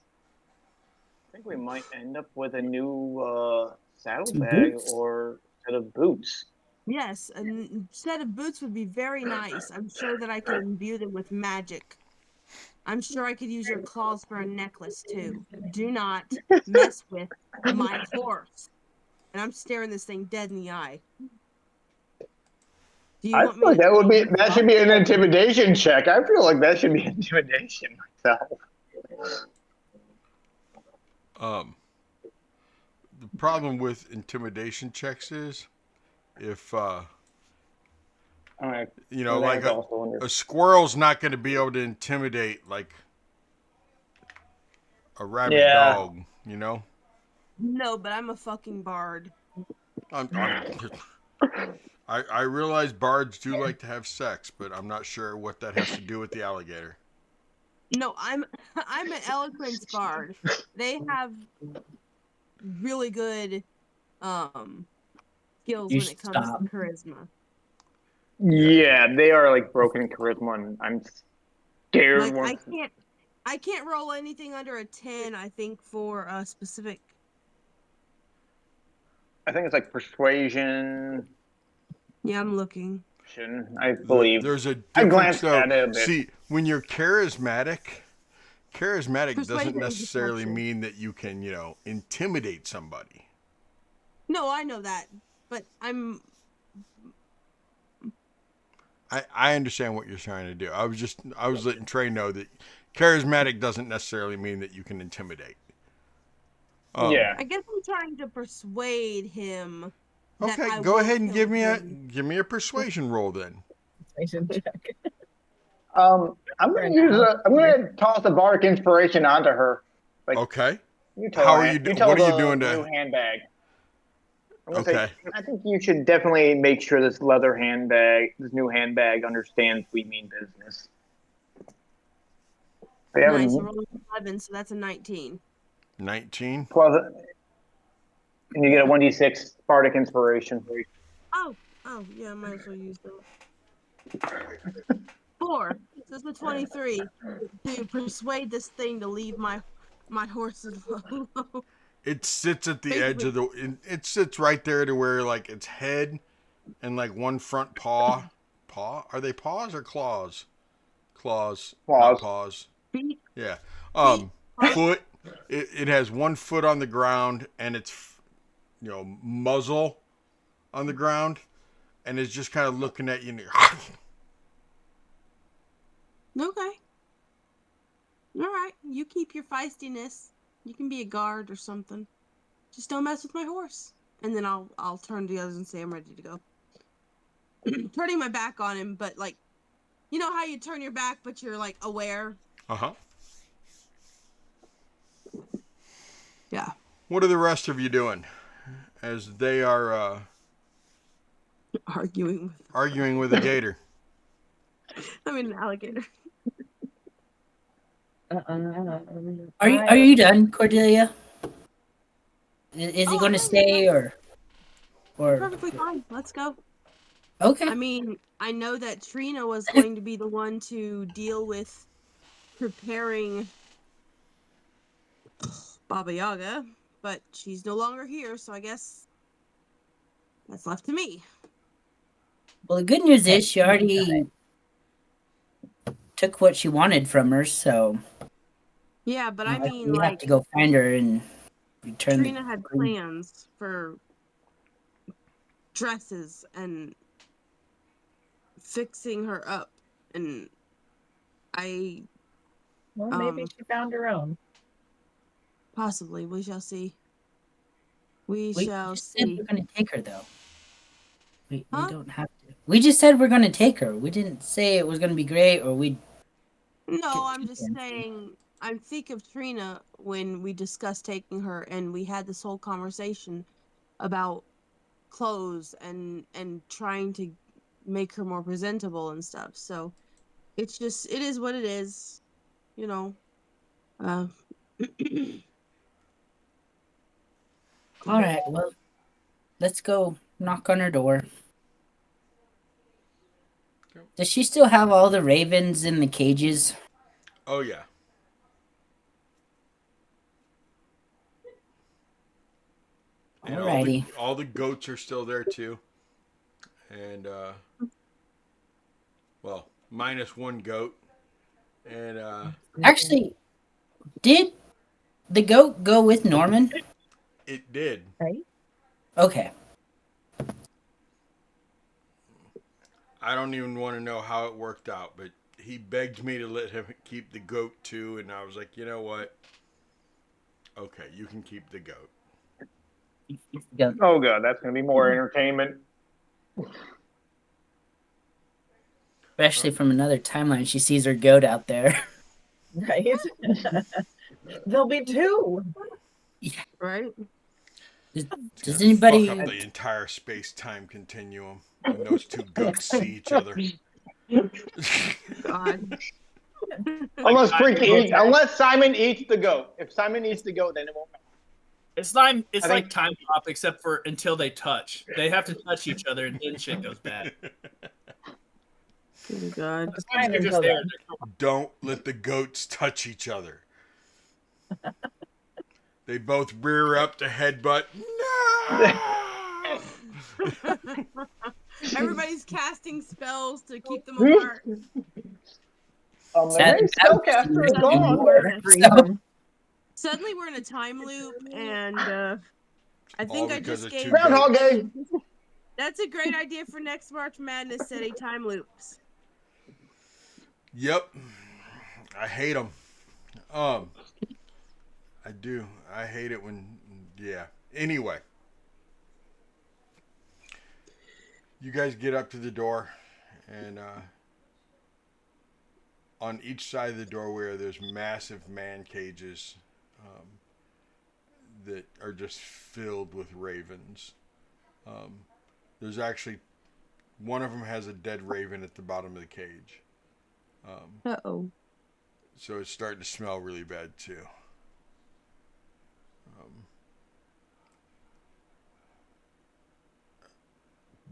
I think we might end up with a new Some saddlebag boots? or set of boots. Yes, a set of boots would be very nice. I'm sure that I could imbue them with magic. I'm sure I could use your claws for a necklace too. Do not mess with my horse. And I'm staring this thing dead in the eye. Do you I want feel me like to roll my that should luck? be an intimidation check. I feel like that should be intimidation myself. The problem with intimidation checks is if All right. like That's also under. a squirrel's not going to be able to intimidate like a rabid Yeah. dog. No, but I'm a fucking bard. I'm I realize bards do like to have sex, but I'm not sure what that has to do with the alligator. No, I'm I'm an eloquence bard. They have really good skills You when it should comes stop. to charisma. Yeah, they are like broken in charisma, and I'm scared. Like Once I can't roll anything under a 10, I think, for a specific. I think it's like persuasion. Yeah, I'm looking. I believe. There's a I difference glanced though. at it a bit. See, when you're charismatic doesn't Persuasion is necessarily deception. mean that you can, intimidate somebody. No, I know that, but I understand what you're trying to do. I was letting Trey know that charismatic doesn't necessarily mean that you can intimidate. Yeah. I guess I'm trying to persuade him that Okay, I go will ahead and kill give me a him. persuasion roll then. Persuasion check. I'm For gonna an use hour. I'm gonna toss a bardic inspiration onto her. Like Okay. you tell How her, are you? you tell What are you the doing new to? handbag. I'm gonna Okay. say, I think you should definitely make sure this leather handbag, this new handbag, understands we mean business. They have Nice. I a rolled 11, so that's a 19. 19. 12, and you get a 1d6 bardic inspiration. Oh, yeah, I might as well use that. 4. So it's a 23 to persuade this thing to leave my horses alone. It sits at the edge Basically, of it sits right there to where like its head and like one front paw. Are they paws or claws? Claws, not Claws. paws. feet, Yeah. feet, Foot. It has one foot on the ground and its muzzle on the ground, and it's just kind of looking at you. Okay. All right. You keep your feistiness. You can be a guard or something. Just don't mess with my horse. and then I'll turn to the others and say I'm ready to go. Turning my back on him, but like, you know how you turn your back, but you're like aware. Uh-huh. Yeah. What are the rest of you doing as they are Arguing. arguing with a gator? I mean, an alligator. Are you done, Cordelia? Is he Oh, going to yeah, yeah, stay yeah. or Perfectly fine. Let's go. okay? I mean, I know that Trina was going to be the one to deal with preparing Baba Yaga, but she's no longer here, so I guess that's left to me. Well, the good news is she already took what she wanted from her, so Yeah, but I mean, we have like, to go find her and return Trina the had green. plans for dresses and fixing her up, and I Well, maybe she found her own. possibly we shall see. We We shall just said see. we're going to take her, though. We Huh? don't have to. We just said we're going to take her. We didn't say it was going to be great or we'd. No, I'm just saying. I think of Trina when we discussed taking her, and we had this whole conversation about clothes and trying to make her more presentable and stuff. So it's just it is what it is, you know. Uh, All right, well, let's go knock on her door. Does she still have all the ravens in the cages? Oh yeah. And Alrighty. all the goats are still there too. And well, minus one goat. And Actually, did the goat go with Norman? it did. Right? Okay. I don't even want to know how it worked out, but he begged me to let him keep the goat too, and I was like, you know what? Okay, you can keep the goat. Oh god, that's gonna be more entertainment. Especially from another timeline, she sees her goat out there. Right? There'll be two. right? Does Fuck anybody? up the entire space-time continuum when those two goats see each other. God. Unless Simon eats the goat. If Simon eats the goat, then it won't matter. It's like I think- time pop, except for until they touch. They have to touch each other, and then shit goes bad. Oh, God. Sometimes they're just there. Don't let the goats touch each other. They both rear up to headbutt. No! Everybody's casting spells to keep them apart. Sad Hey, spellcaster is gone. Suddenly we're in a time loop, and I All think I because just of gave two Groundhog goats. Day. That's a great idea for next March Madness. Setting time loops. Yep. I hate them. I do. I hate it when, yeah. Anyway. You guys get up to the door, and on each side of the doorway there's massive man cages that are just filled with ravens. There's actually one of them has a dead raven at the bottom of the cage. Uh-oh. So it's starting to smell really bad too.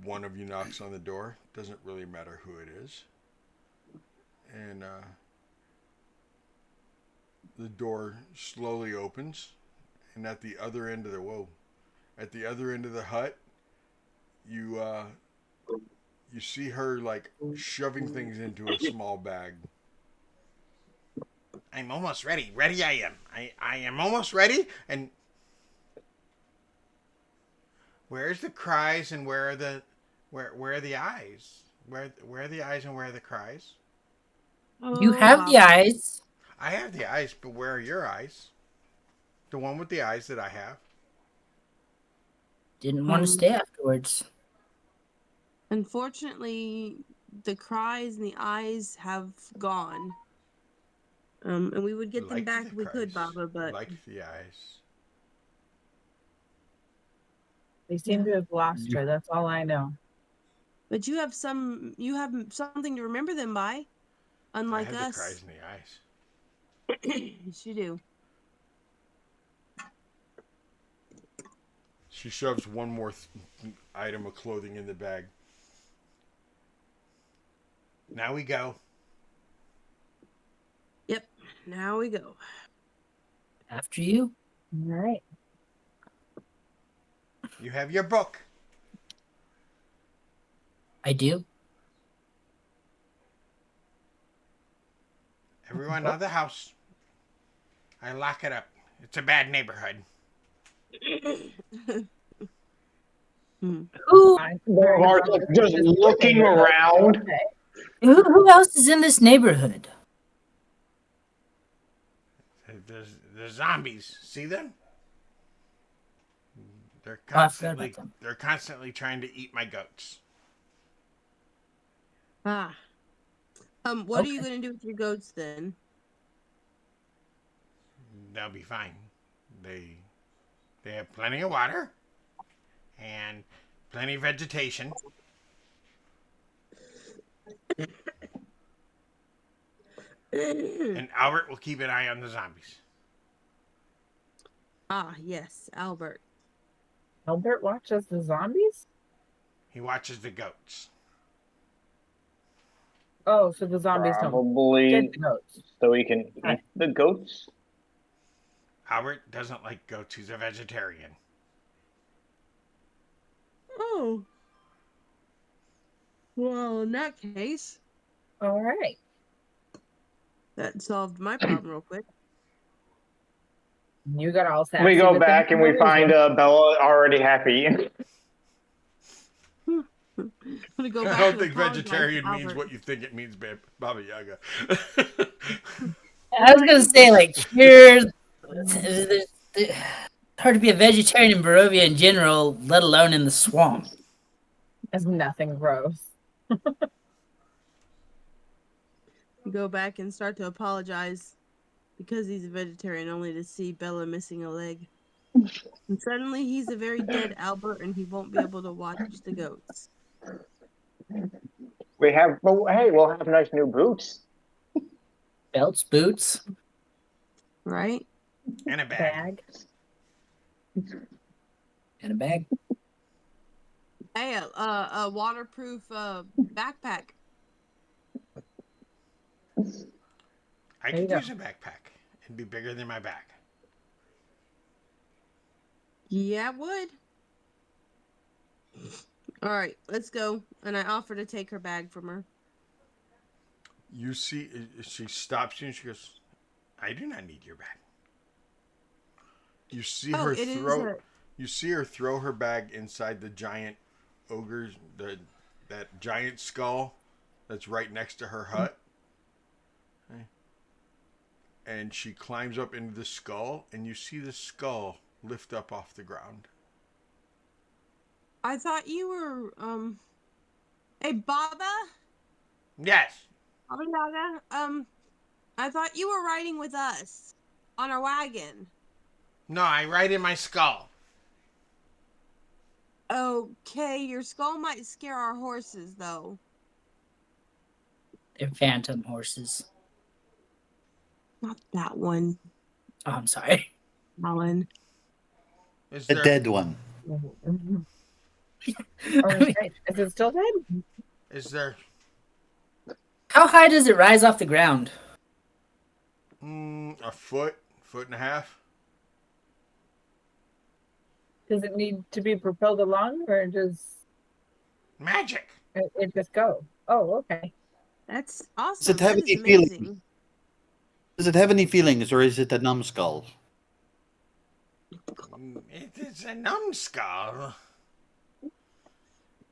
One of you knocks on the door. Doesn't really matter who it is. And the door slowly opens, and at the other end of the hut, you see her like shoving things into a small bag. I'm almost ready. Ready I am. I am almost ready. And where's the cries and where are the eyes? Where are the eyes and where are the cries? You have the eyes. I have the eyes, but where are your eyes? The one with the eyes that I have. Didn't want to stay afterwards. Unfortunately, the cries and the eyes have gone. And we would get them Liked back the if we could, cries. Baba, but Liked the eyes. They seem to have lost her. That's all I know. you have something to remember them by, I unlike had the us. cries in the eyes. Yes, you do. She shoves one more item of clothing in the bag. Now we go. Yep. Now we go. After you. All right. You have your book. I do. Everyone out of the house. I lock it up. It's a bad neighborhood. Who Bolivar's like just looking around. who else is in this neighborhood? The zombies. See them? They're Oh, I forgot constantly about them. they're constantly trying to eat my goats. Ah. What are you gonna do with your goats then? They'll be fine. They have plenty of water and plenty of vegetation. And Albert will keep an eye on the zombies. Ah, yes, Albert. Albert watches the zombies? He watches the goats. Oh, so the zombies don't Probably get the goats. so he can eat the goats. Albert doesn't like goats. He's a vegetarian. Oh. Well, in that case, All right. that solved my problem real quick. You got all sassy. We go with back them and we for no find reason. Bella already happy. I'm gonna go I back don't and think apologize to vegetarian means Albert. what you think it means, babe. Baba Yaga. I was gonna say, like, here's it's hard to be a vegetarian in Barovia in general, let alone in the swamp. There's nothing gross. Go back and start to apologize because he's a vegetarian, only to see Bella missing a leg. And suddenly he's a very dead Albert and he won't be able to watch the goats. We have, well, hey, we'll have nice new boots. Belts, boots, Right? And a bag. and a bag. Hey, a waterproof backpack. I There you could go. use a backpack. It'd be bigger than my bag. Yeah, it would. All right, let's go. And I offer to take her bag from her. You see, she stops you and she goes, I do not need your bag. You see Oh, her it is throw. a- You see her throw her bag inside the giant ogre, that giant skull that's right next to her hut. Okay. And she climbs up into the skull, and you see the skull lift up off the ground. I thought you were Hey Baba? Yes. Baba Yaga? I thought you were riding with us on our wagon. No, I ride in my skull. Okay, your skull might scare our horses though. They're phantom horses. Not that one, Oh, I'm sorry. Alan. Is A there? dead one. Oh, I mean, right. Is it still dead? Is there? how high does it rise off the ground? A foot and a half. Does it need to be propelled along, or does Magic. it just go? Oh, okay. That's awesome. it have That is any feeling? amazing. Does it have any feelings, or is it a numbskull? It is a numbskull.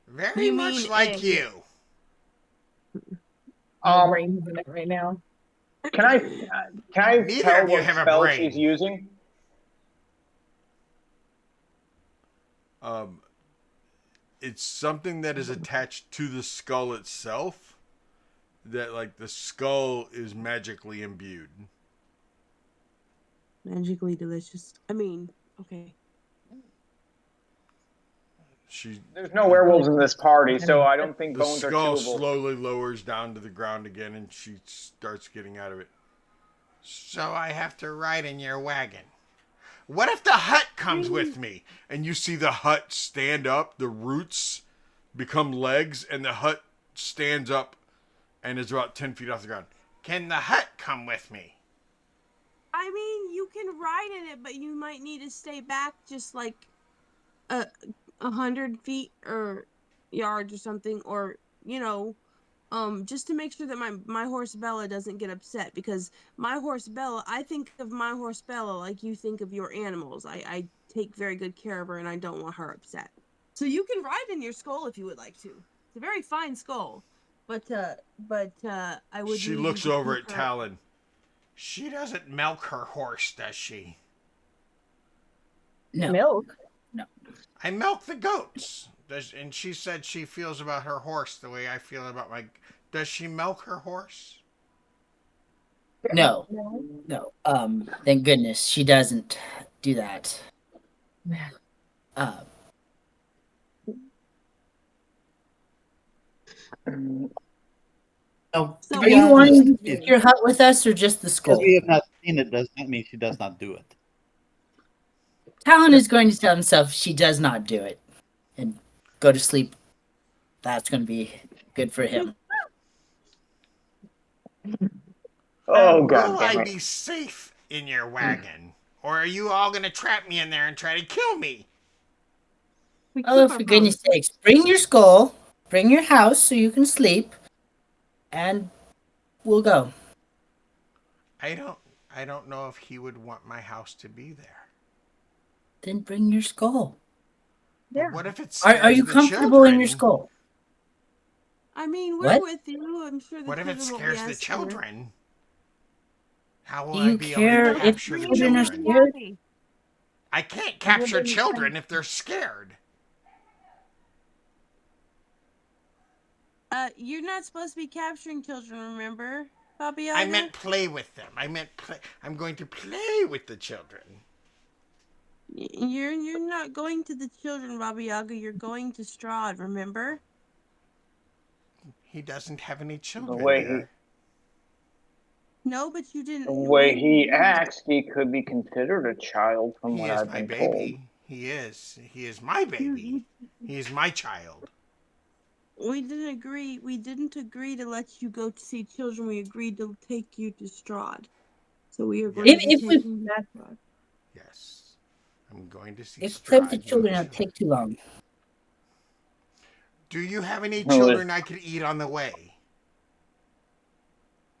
Very You much mean like a- you. My brain's in it right now. Can I Neither tell of you what have a spell brain. she's using? Um, it's something that is attached to the skull itself. That like the skull is magically imbued. Magically delicious. I mean, okay. She There's no werewolves in this party, so I don't think the bones are skull chewable. slowly lowers down to the ground again, and she starts getting out of it. So I have to ride in your wagon. What if the hut comes with me? And you see the hut stand up, the roots become legs, and the hut stands up and is about 10 feet off the ground. Can the hut come with me? I mean, you can ride in it, but you might need to stay back just like a 100 feet or yards or something, or just to make sure that my horse Bella doesn't get upset, because my horse Bella, I think of my horse Bella like you think of your animals. I take very good care of her, and I don't want her upset. So you can ride in your skull if you would like to. It's a very fine skull, but I would She need looks you to over keep at her. Talon. She doesn't milk her horse, does she? No. Milk. No. I milk the goats. And she said she feels about her horse the way I feel about my... Does she milk her horse? No. No. Thank goodness she doesn't do that. Uh, No, So are you wanting to take your hut with us, or just the because skull? we have not seen it does not mean she does not do it. Talon is going to tell himself she does not do it and go to sleep. That's going to be good for him. Oh, god Will damn I it. be safe in your wagon? Or are you all going to trap me in there and try to kill me? we Oh, keep our for goodness promise. sakes. Bring your skull, bring your house so you can sleep, and we'll go. I don't know if he would want my house to be there. Then bring your skull. Yeah. What if it Are scares you the comfortable in your children? skull? I mean, we're What? with you. I'm sure the What if it children won't be scares the as scared. children? How will Do I you be able to care if capture the children are children? scared? I can't capture children if they're scared. You're not supposed to be capturing children, remember, Baba Yaga? I meant play with them. I'm going to play with the children. You're not going to the children, Baba Yaga. You're going to Strahd, remember? He doesn't have any The children way there. No, but you didn't. the way he acts, he could be considered a child from He what is I've my been told. baby. He is. He is my baby. He is my child. We didn't agree. We didn't agree to let you go to see children. We agreed to take you to Strahd. So we are going to be If we taking you to Strahd. Yes. I'm going to see play with the Strahd. children, it'll take too long. Do you have any No, children I could eat on the way?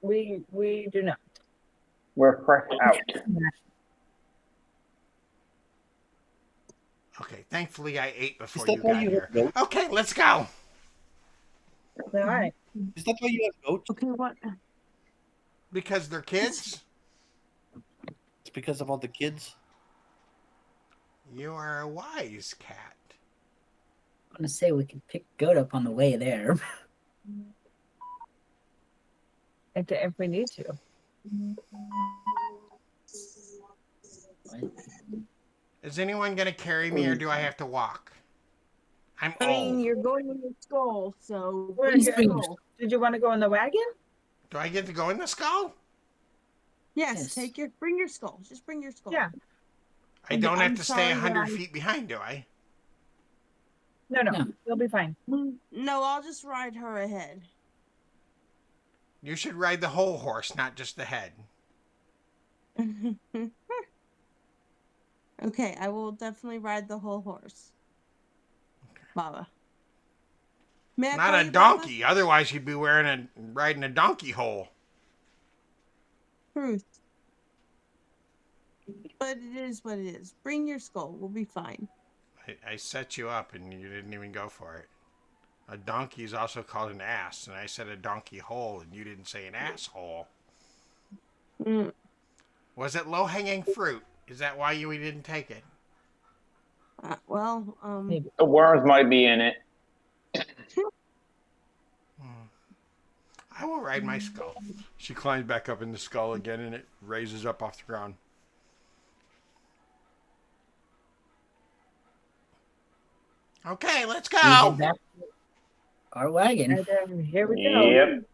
We do not. We're fresh out. Okay, thankfully I ate Is before that you why got you here. have goats? Okay, let's go. All right. Is that why you have goats? Okay, what? Because they're kids? It's because of all the kids. You are a wise cat. I'm going to say we could pick goat up on the way there. If we need to. Is anyone going to carry me or do I have to walk? I'm I mean, old. you're going in your skull, so Please bring your skull. Did you want to go in the wagon? Do I get to go in the skull? Yes, Yes. bring your skull. Just bring your skull. Yeah. I don't have I'm to stay sorry that 100 feet behind, do I? No. No. You'll be fine. No, I'll just ride her ahead. You should ride the whole horse, not just the head. Okay, I will definitely ride the whole horse. Baba. May I Not call a you Baba? donkey, otherwise you'd be riding a donkey hole. Truth. But it is what it is. Bring your skull. We'll be fine. I set you up and you didn't even go for it. A donkey is also called an ass, and I said a donkey hole, and you didn't say an asshole. Mm. Was it low-hanging fruit? Is that why we didn't take it? Well, Maybe. The worms might be in it. I will ride my skull. She climbs back up in the skull again, and it raises up off the ground. Okay, let's We head go. back to our wagon. And then here we Yep. go.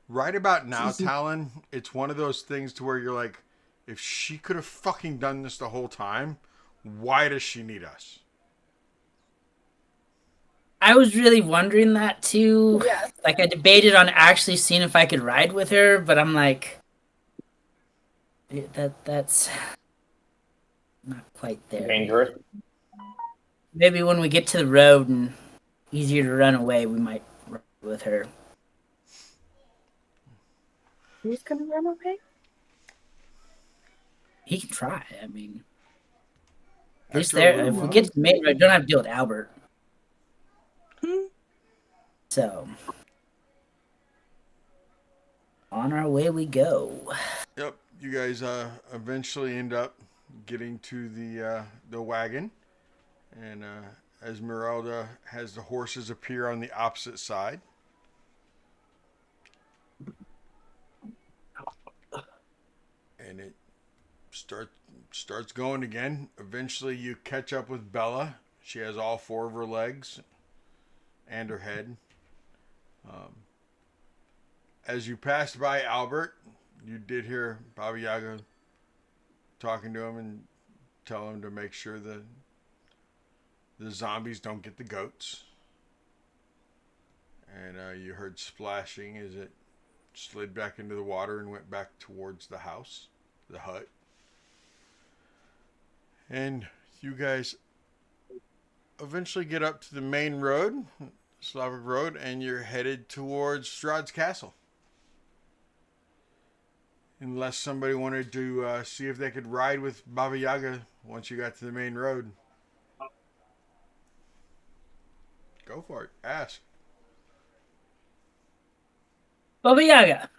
Right about now, Talon, it's one of those things to where you're like, if she could have fucking done this the whole time, why does she need us? I was really wondering that too. Yes. Like I debated on actually seeing if I could ride with her, but I'm like, that's not quite there. Dangerous. Maybe when we get to the road and easier to run away, we might ride with her. Who's gonna run away? He can try. I mean, at least After a there. little If we while. get to the main road, don't have to deal with Albert. Hmm. So, on our way we go. Yep, you guys eventually end up getting to the wagon, and Esmeralda has the horses appear on the opposite side. And it starts going again. Eventually, you catch up with Bella. She has all four of her legs and her head. As you passed by Albert, you did hear Baba Yaga talking to him and tell him to make sure that the zombies don't get the goats. And you heard splashing as it slid back into the water and went back towards the house, the hut. And you guys eventually get up to the main road, Slavic Road, and you're headed towards Strahd's castle. Unless somebody wanted to see if they could ride with Baba Yaga once you got to the main road. Go for it. Ask. Baba Yaga,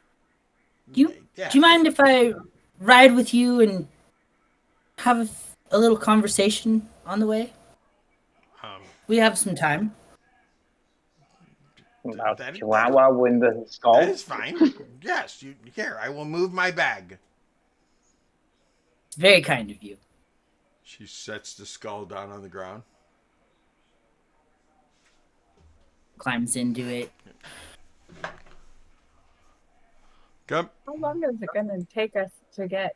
do you mind if I ride with you and have a little conversation on the way? We have some time. About That- Chihuahua with the skull. That is fine. Yes, here, I will move my bag. It's very kind of you. She sets the skull down on the ground. Climbs into it. Come. How long is it gonna take us to get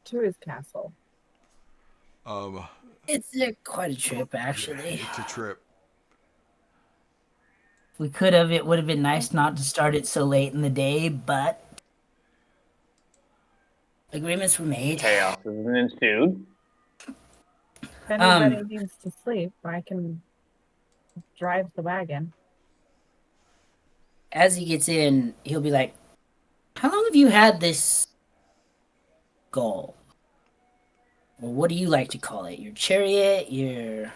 to his castle? It's quite a trip, actually. It's a trip. If we could have, it would have been nice not to start it so late in the day, but agreements were made. Chaos has ensued. If anybody needs to sleep, I can drive the wagon. As he gets in, he'll be like, how long have you had this goal? Or what do you like to call it? Your chariot? Your...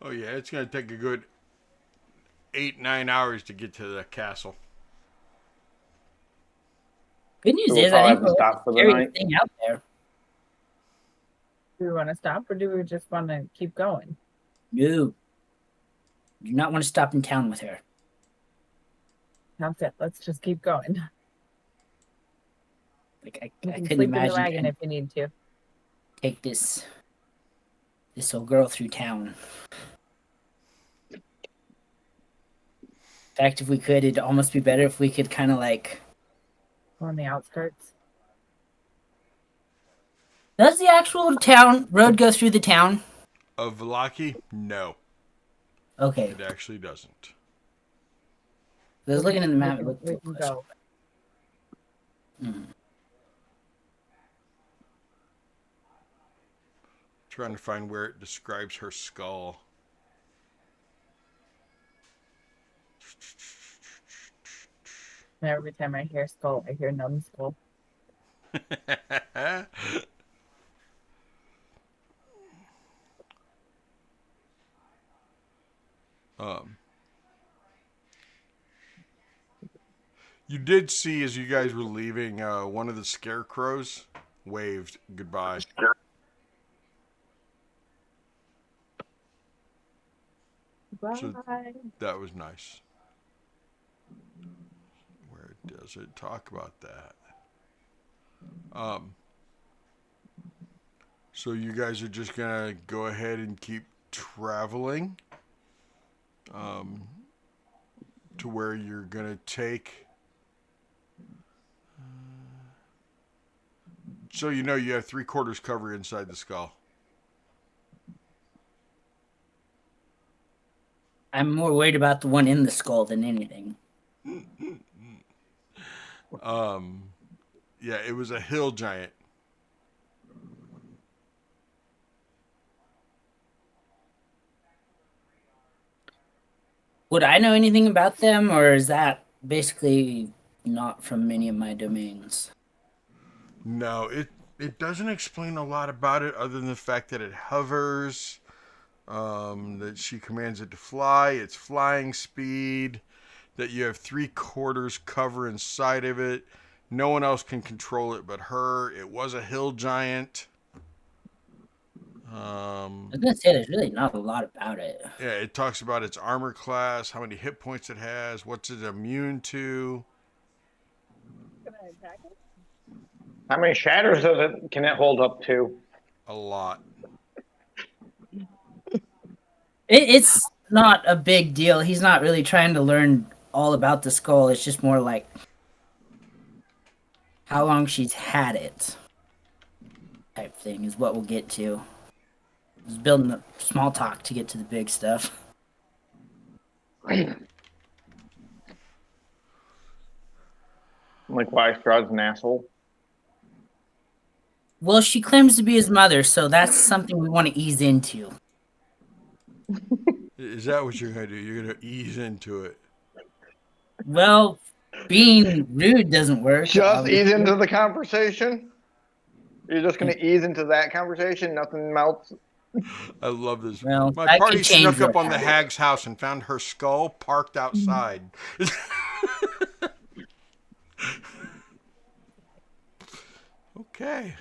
Oh, yeah, it's going to take a good 8-9 hours to get to the castle. Good news So we'll is, I probably think have to we'll stop for the carry night. thing out there. Do we want to stop or do we just want to keep going? No. Do not want to stop in town with her. That's it. Let's just keep going. Like You I can couldn't sleep in the imagine wagon trying if you need to. to take this old girl through town. In fact, if we could, it'd almost be better if we could kind of like... On the outskirts. Does the actual town road go through the town? Of Vallaki? No, Okay. it actually doesn't. I was looking at the map. It We looked can close. go. Trying to find where it describes her skull. Every time I hear skull, I hear numbskull. You did see as you guys were leaving, one of the scarecrows waved goodbye. So Bye. that was nice. Where does it talk about that? Um, so you guys are just gonna go ahead and keep traveling um, to where you're gonna take. So you know you have 3/4 cover inside the skull. I'm more worried about the one in the skull than anything. Um, yeah, it was a hill giant. Would I know anything about them, or is that basically not from any of my domains? No, it doesn't explain a lot about it other than the fact that it hovers, that she commands it to fly, its flying speed, that you have 3/4 cover inside of it. No one else can control it but her. It was a hill giant. I was gonna say there's really not a lot about it. Yeah, it talks about its armor class, how many hit points it has, what's it immune to. Can I attack it? How many shatters can it hold up to? A lot. It's not a big deal. He's not really trying to learn all about the skull. It's just more like how long she's had it type thing is what we'll get to. Just building the small talk to get to the big stuff. Like why Strahd's an asshole? Well, she claims to be his mother, so that's something we want to ease into. Is that what you're going to do? You're going to ease into it. Well, being rude doesn't work. Just obviously. ease into the conversation? You're just going to ease into that conversation? Nothing else? I love this. Well, My that party could change snuck up real on the fast. hag's house and found her skull parked outside. Okay.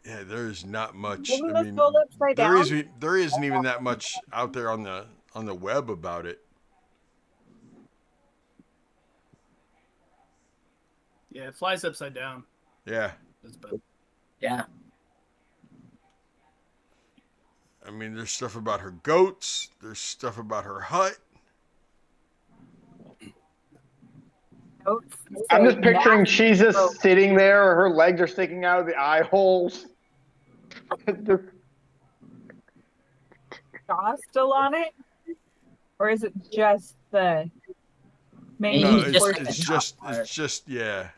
Yeah, there's not much. Isn't I the mean, skull upside there down? isn't even that much out there on the web about it. Yeah, it flies upside down. Yeah. That's bad. Yeah. I mean, there's stuff about her goats. There's stuff about her hut. Notes I'm say just picturing nasty she's just boat. sitting there, or her legs are sticking out of the eye holes. Jaw still on it, or is it just the main No, He's just portion? like the top part. it's just yeah.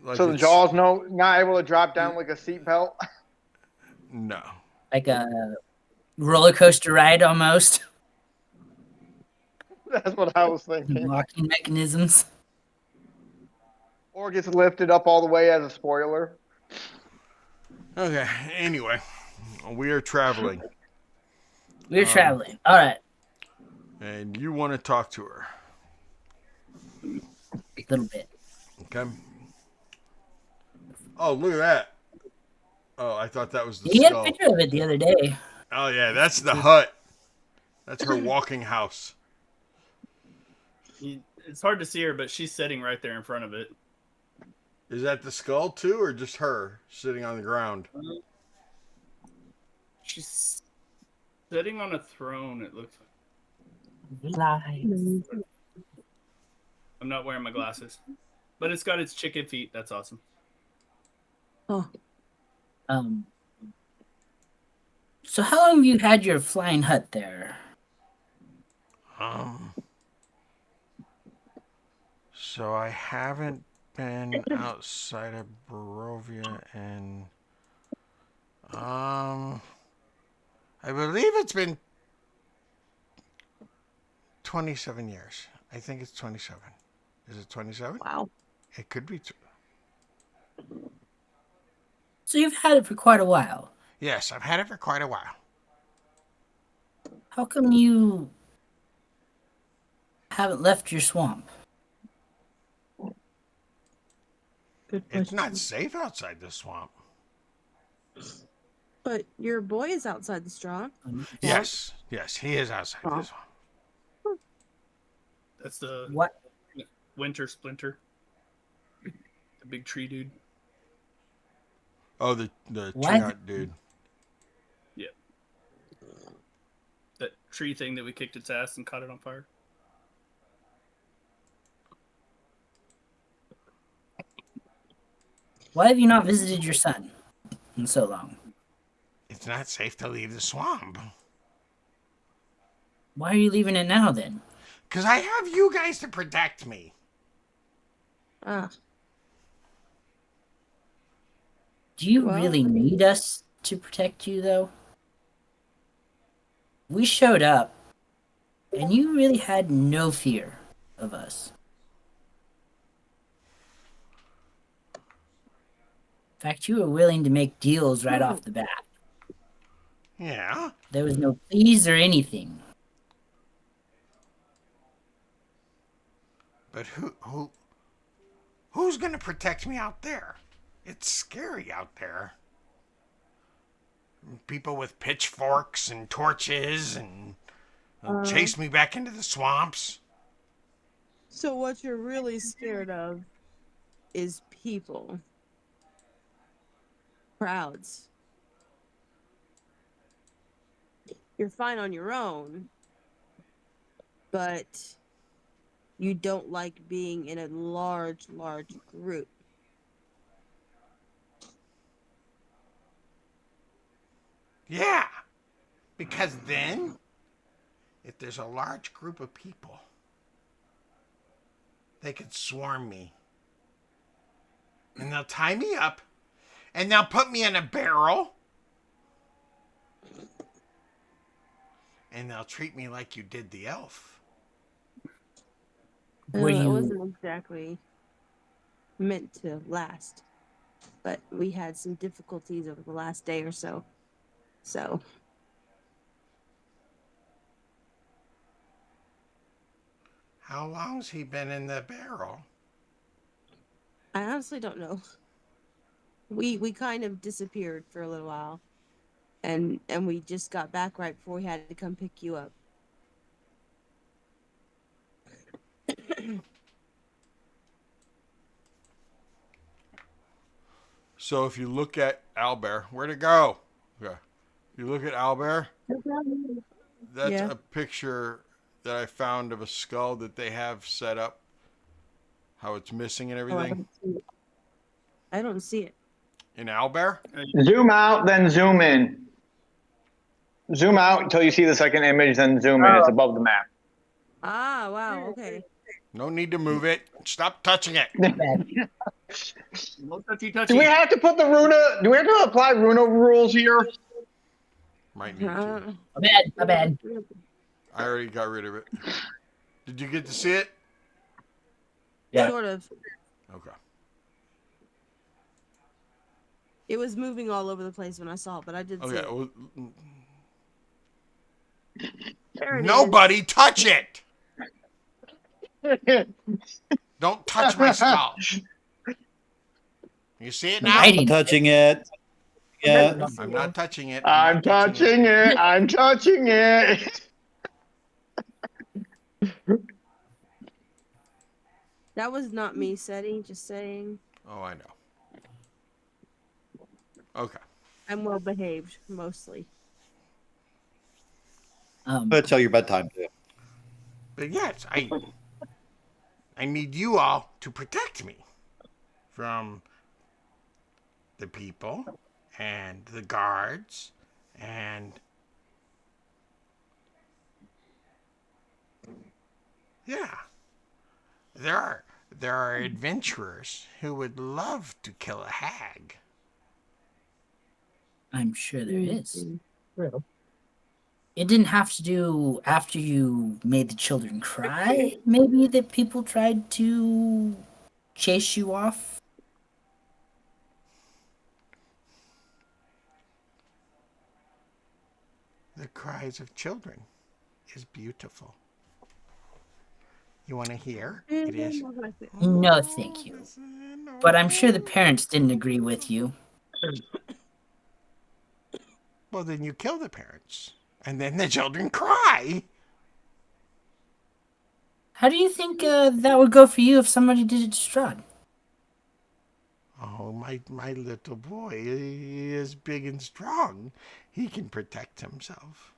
Like So the jaw's not able to drop down like a seatbelt. No. Like a roller coaster ride almost. That's what I was thinking. Locking mechanisms. Or gets lifted up all the way as a spoiler. Okay. Anyway, we are traveling, We're traveling. All right. and you want to talk to her. A little bit. Okay. Oh, look at that. Oh, I thought that was the He had a skull. picture of it the other day. Oh yeah, that's the hut. That's her walking house. It's hard to see her, but she's sitting right there in front of it. Is that the skull too, or just her sitting on the ground? She's sitting on a throne, it looks like. Lies. I'm not wearing my glasses. But it's got its chicken feet. That's awesome. So how long have you had your flying hut there? So I haven't been outside of Barovia in I believe it's been 27 years. I think it's 27. Is it 27? Wow. It could be. So you've had it for quite a while. Yes, I've had it for quite a while. How come you haven't left your swamp? Good It's question. not safe outside the swamp. But your boy is outside the straw. Yes, he is outside the Swamp. swamp. That's the What? winter splinter. The big tree dude. Oh, the What? tree nut dude. Yeah. That tree thing that we kicked its ass and caught it on fire. Why have you not visited your son in so long? It's not safe to leave the swamp. Why are you leaving it now then? Because I have you guys to protect me. Ah, Do you Well, really need us to protect you, though? We showed up, and you really had no fear of us. In fact, you were willing to make deals right off the bat. Yeah. There was no please or anything. But who's gonna protect me out there? It's scary out there. People with pitchforks and torches and chase me back into the swamps. so what you're really scared of is people. Crowds. You're fine on your own, but you don't like being in a large group. Yeah. Because then, if there's a large group of people, they could swarm me. And they'll tie me up. And they'll put me in a barrel. And they'll treat me like you did the elf. Were It you wasn't exactly meant to last, but we had some difficulties over the last day or so. So, How long's he been in the barrel? I honestly don't know. We kind of disappeared for a little while, and we just got back right before we had to come pick you up. So if you look at Owlbear, where'd it go? Okay. You look at Owlbear, that's Yeah. a picture that I found of a skull that they have set up, how it's missing and Oh, everything. I don't see it. In Owlbear? Zoom out, then zoom in. Zoom out until you see the second image, then zoom in. It's above the map. Ah, wow. Okay. No need to move it. Stop touching it. No touchy touchy. Do we have to put the Runa? Do we have to apply Runa rules here? Might need to. My bad. I already got rid of it. Did you get to see it? Yeah. Sort of. Okay. It was moving all over the place when I saw it, but I did see Okay. it. Well, There it is. nobody touch it. Don't touch my skull. You see it now? Hiding. Touching it. Yeah. I'm not touching it. I'm not touching touching it. I'm touching it. That was not me, Setti, just saying. Oh, I know. Okay. I'm well behaved, mostly. But tell your bedtime too. But yes, I need you all to protect me from the people and the guards and yeah. There are adventurers who would love to kill a hag. I'm sure there is. It didn't have to do after you made the children cry, maybe, that people tried to chase you off. The cries of children is beautiful. You want to hear? It is. No, thank you. But I'm sure the parents didn't agree with you. Well, then you kill the parents, and then the children cry. How do you think that would go for you if somebody did it to Strahd? Oh, my little boy is big and strong. He can protect himself.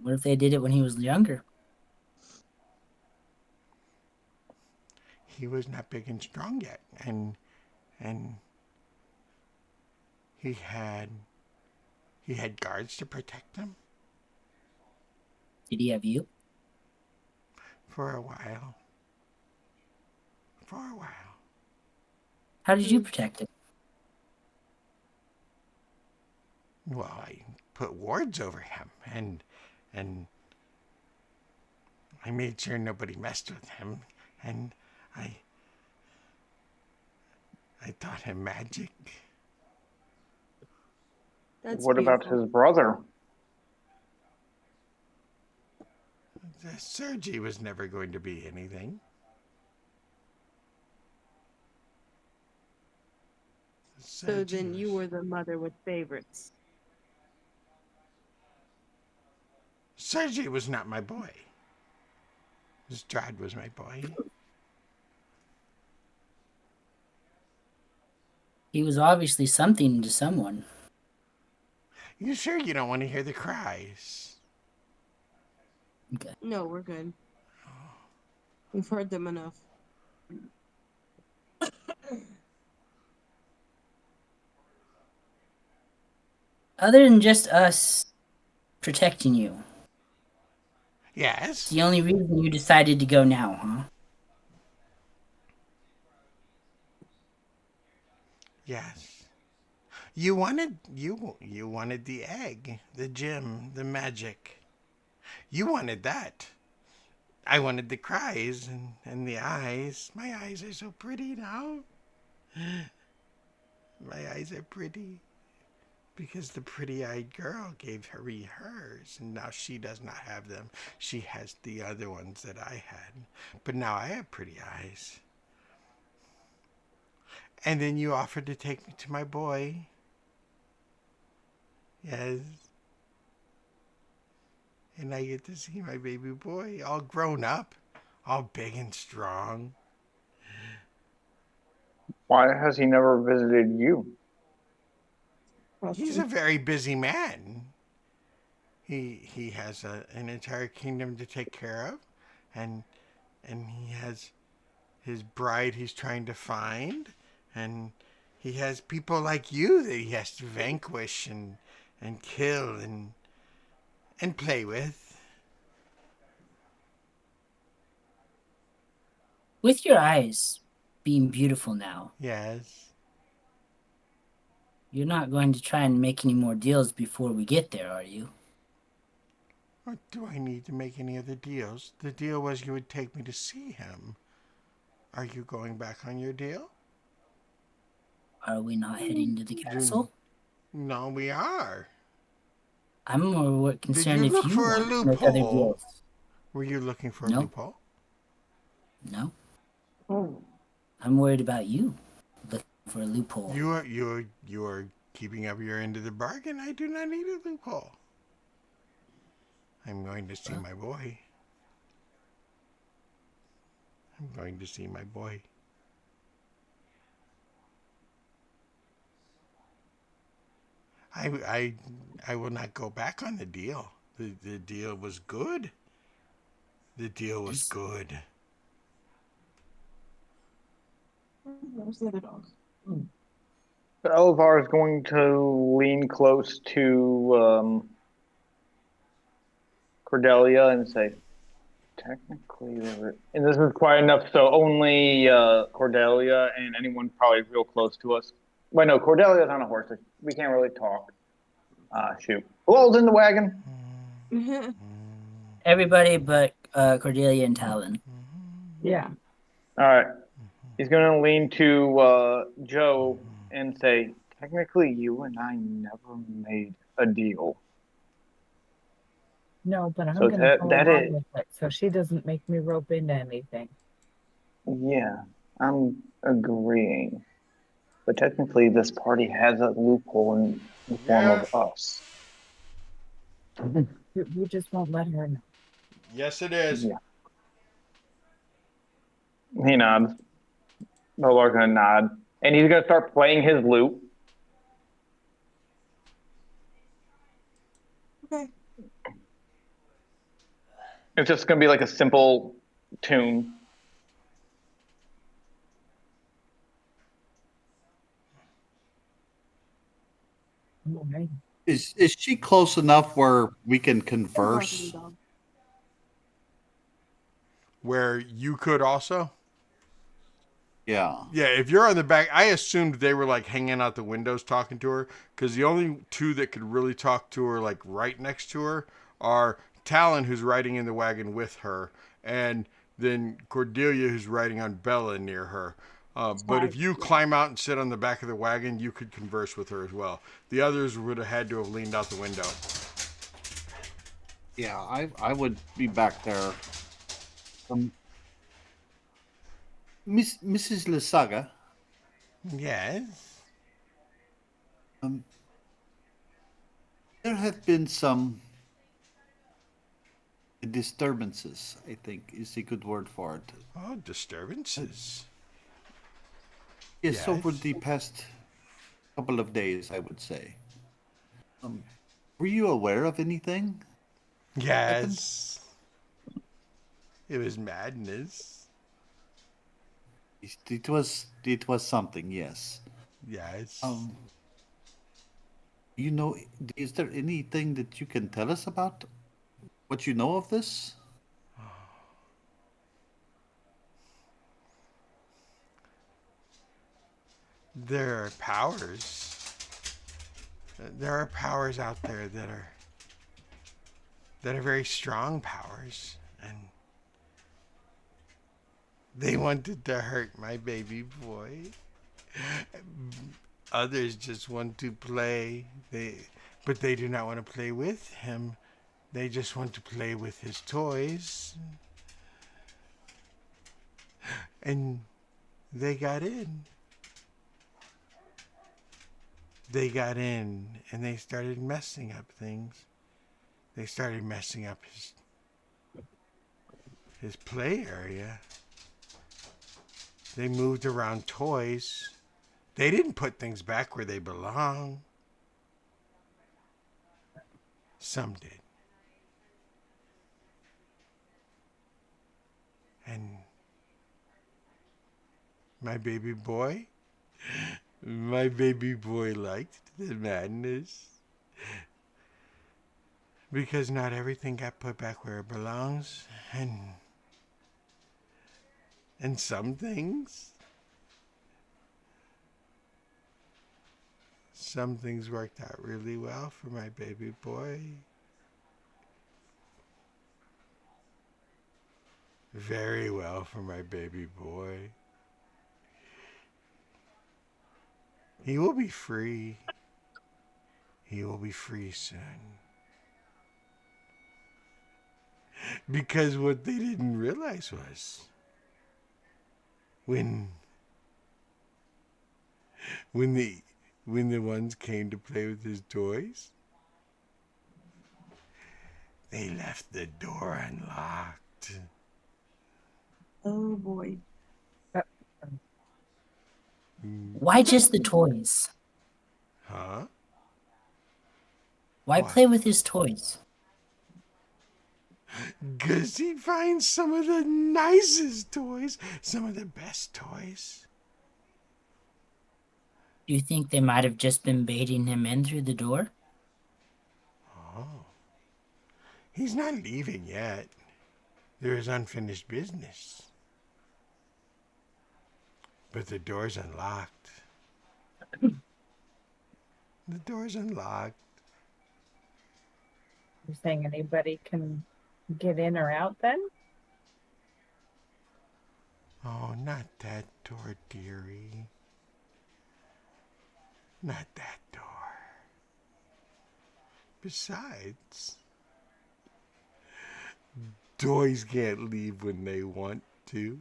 What if they did it when he was younger? He was not big and strong yet, and he had guards to protect him Did he have you? for a while. For a while. How did you protect him? Well, I put wards over him, and I made sure nobody messed with him, and I taught him magic. That's What about beautiful. his brother? Sergei was never going to be anything. So then you were the mother with favorites. Sergei was not my boy. Strahd was my boy. He was obviously something to someone. You sure you don't want to hear the cries? Okay. No, we're good. We've heard them enough. Other than just us protecting you, Yes. it's the only reason you decided to go now, huh? Yes. You wanted the egg, the gem, the magic. You wanted that. I wanted the cries and the eyes. My eyes are so pretty now. My eyes are pretty because the pretty-eyed girl gave her hers, and now she does not have them. She has the other ones that I had. But now I have pretty eyes. And then you offered to take me to my boy. Yes. And I get to see my baby boy all grown up, all big and strong. Why has he never visited you? He's a very busy man. He has an entire kingdom to take care of, and he has his bride he's trying to find, and he has people like you that he has to vanquish and kill and play with. With your eyes being beautiful now, Yes. you're not going to try and make any more deals before we get there, are you? Or do I need to make any other deals? The deal was you would take me to see him. Are you going back on your deal? Are we not heading to the castle? No, we are. I'm more Did concerned you if look you for a want to make other loophole? deals. Were you looking for a No. loophole? No. I'm worried about you looking for a loophole. You are keeping up your end of the bargain. I do not need a loophole. I'm going to see my boy. I'm going to see my boy. I will not go back on the deal. The deal was good. The deal was good. Where's the other dog? Elvar is going to lean close to Cordelia and say, technically, and this is quiet enough, so only Cordelia and anyone probably real close to us. Wait, no, Cordelia's on a horse. So we can't really talk. Shoot. Who all's in the wagon? Everybody but Cordelia and Talon. Yeah. All right. He's going to lean to Joe and say, technically, you and I never made a deal. No, but I'm So gonna go that along is, with it so she doesn't make me rope into anything. yeah, I'm agreeing. But technically, this party has a loophole in the form Yeah. of us. We just won't let her know. Yes, it is. Yeah. He nods. Nolar's gonna nod, and he's gonna start playing his lute. Okay. It's just gonna be like a simple tune. All right. Is she close enough where we can Barking converse? dog. Where you could also. Yeah. Yeah, if you're on the back, I assumed they were like hanging out the windows talking to her because the only two that could really talk to her, like right next to her, are Talon, who's riding in the wagon with her, and then Cordelia, who's riding on Bella near her. But if you climb out and sit on the back of the wagon, you could converse with her as well. The others would have had to have leaned out the window. Yeah, I would be back there. Mrs. Lysaga, Yes. um, there have been some disturbances, I think is a good word for it. Oh, disturbances. Yes, over Yes. the past couple of days, I would say. Um, were you aware of anything happened? Yes. It was madness. It was something, yes. Yes. Um, you know, is there anything that you can tell us about what you know of this? There are powers. There are powers out there that are very strong powers, and they wanted to hurt my baby boy. Others just want to play. But they do not want to play with him. They just want to play with his toys. And they got in. They got in and they started messing up things. They started messing up his play area. They moved around toys. They didn't put things back where they belong. Some did. And my baby boy, liked the madness. Because not everything got put back where it belongs. And some things worked out really well for my baby boy. Very well for my baby boy. He will be free. He will be free soon. Because what they didn't realize was when when the when the ones came to play with his toys, they left the door unlocked. Oh boy. Why just the toys? Huh? Why What? play with his toys? 'Cause he finds some of the nicest toys, some of the best toys. Do you think they might have just been baiting him in through the door? Oh. He's not leaving yet. There is unfinished business. But the door's unlocked. The door's unlocked. You're saying anybody can get in or out then? Oh, not that door, dearie. Not that door. Besides, Toys can't leave when they want to.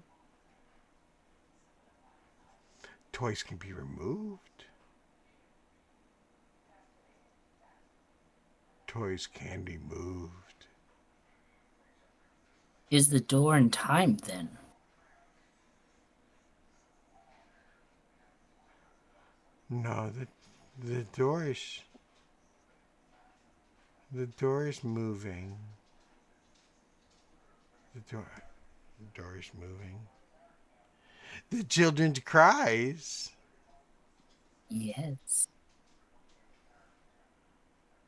Toys can be removed. Toys can be moved. Is the door in time then? No, the door is moving. The door is moving. The children's cries. Yes.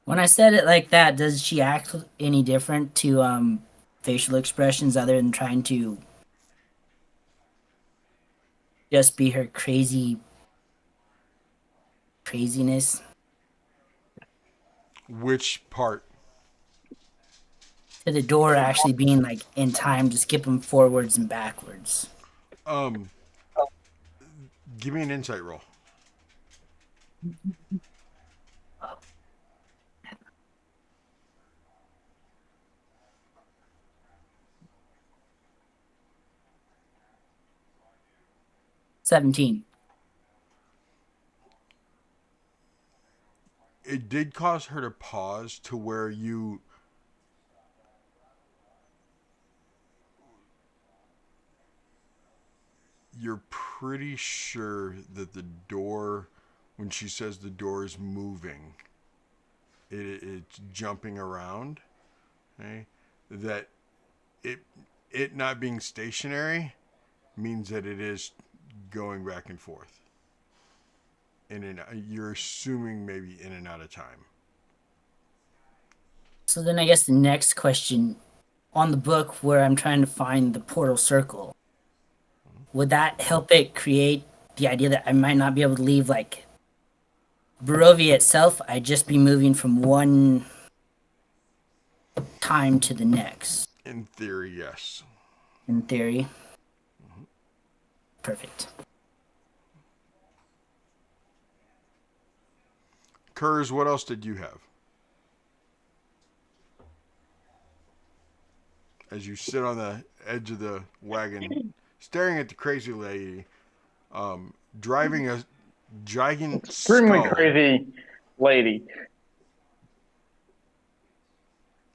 When I said it like that, does she act any different to facial expressions other than trying to just be her craziness? Which part? To the door actually being like in time to skip them forwards and backwards. Give me an insight roll. $17. It did cause her to pause to where you're pretty sure that the door, when she says the door is moving, it's jumping around, okay? That it not being stationary means that it is going back and forth. You're assuming maybe in and out of time. So then I guess the next question on the book where I'm trying to find the portal circle, would that help it create the idea that I might not be able to leave like Barovia itself? I'd just be moving from one time to the next. In theory, yes. In theory. Perfect. Kurz, what else did you have? As you sit on the edge of the wagon, staring at the crazy lady, driving a giant Extremely skull. crazy lady.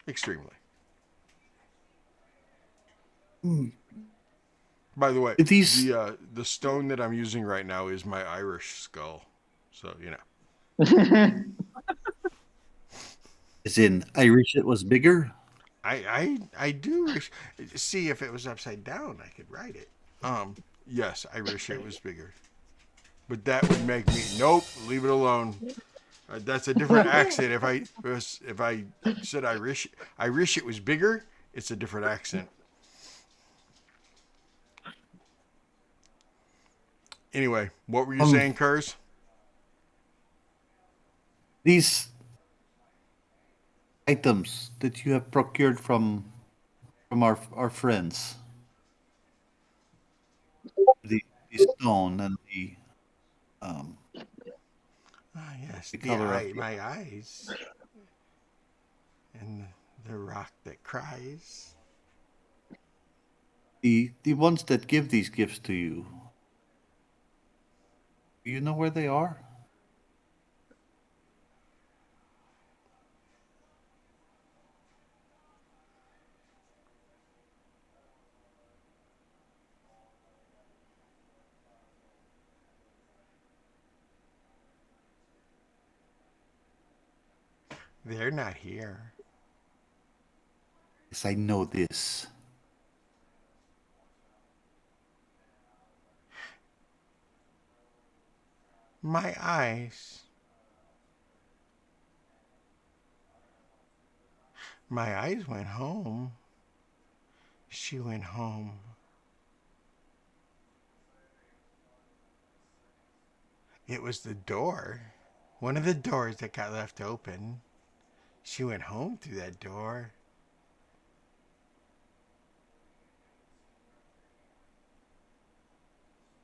Extremely. By the way, These- the stone that I'm using right now is my Irish skull. So, you know. As in Irish, it was bigger. I do wish. See, if it was upside down, I could write it. Yes, I wish it was bigger. But that would make me nope. Leave it alone. That's a different accent. If I said I wish it was bigger, it's a different accent. Anyway, what were you saying, Kurz? These items that you have procured from our friends, the stone and the Yes, the color of my eyes, and the rock that cries. the ones that give these gifts to you. Do you know where they are? They're not here. Yes, I know this. My eyes. My eyes went home. She went home. It was the door. One of the doors that got left open. She went home through that door.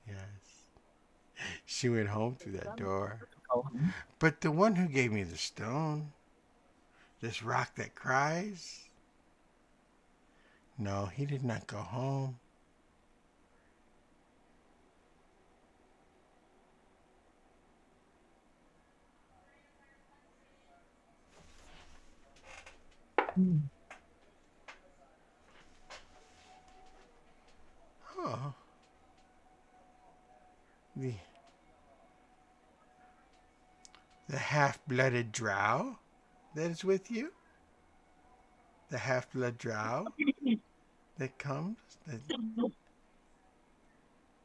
Yes. She went home through that door. But the one who gave me the stone, this rock that cries, No, he did not go home. Hmm. Oh, the half-blooded drow that is with you? The half-blood drow that comes?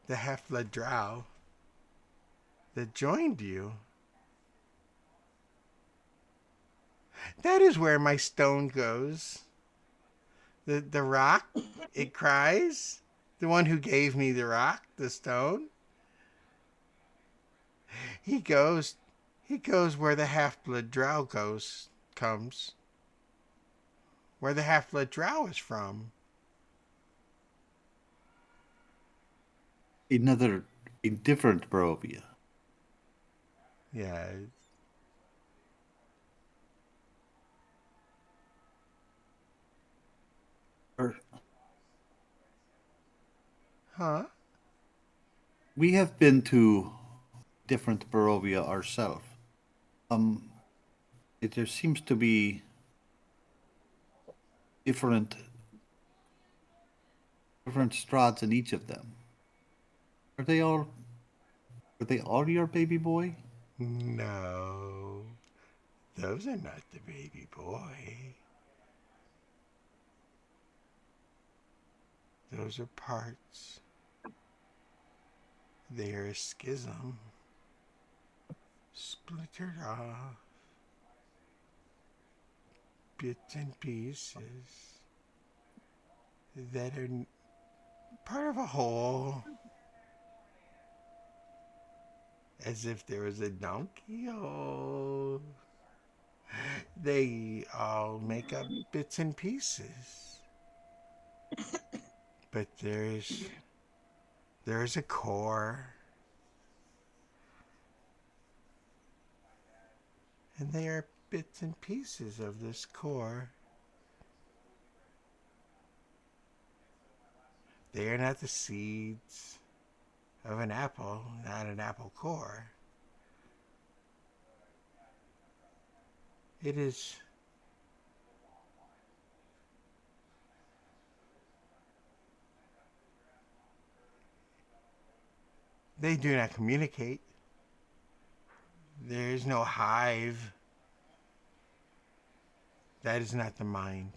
The half-blood drow that joined you? That is where my stone goes. The rock, it cries. The one who gave me the rock, the stone. He goes he goes where the half-blood drow comes. Where the half-blood drow is from. A different Barovia. Yeah. Huh? We have been to different Barovia ourselves. There seems to be different Strahds in each of them. Are they all? Are they all your baby boy? No. Those are not the baby boy. Those are parts. They are a schism. Splintered off. Bits and pieces. That are part of a whole. As if there was a donkey hole. They all make up bits and pieces. But there's a core. And they are bits and pieces of this core. They are not the seeds of an apple, not an apple core. It is they do not communicate. There is no hive. That is not the mind.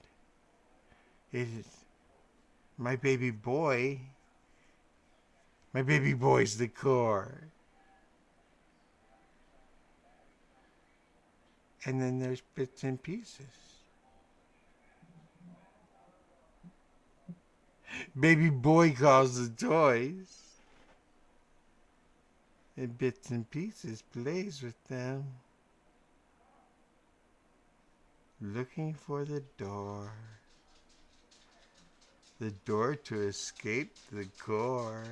It is my baby boy. My baby boy's the core. And then there's bits and pieces. Baby boy calls the toys. And bits and pieces plays with them. Looking for the door. The door to escape the core.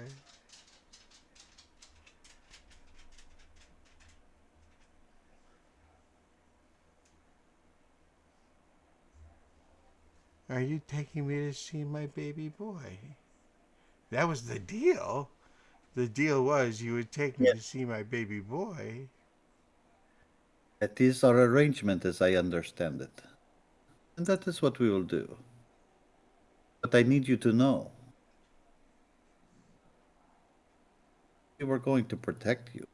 Are you taking me to see my baby boy? That was the deal. The deal was you would take me Yeah. to see my baby boy. That is our arrangement, as I understand it. And that is what we will do. But I need you to know. We were going to protect you.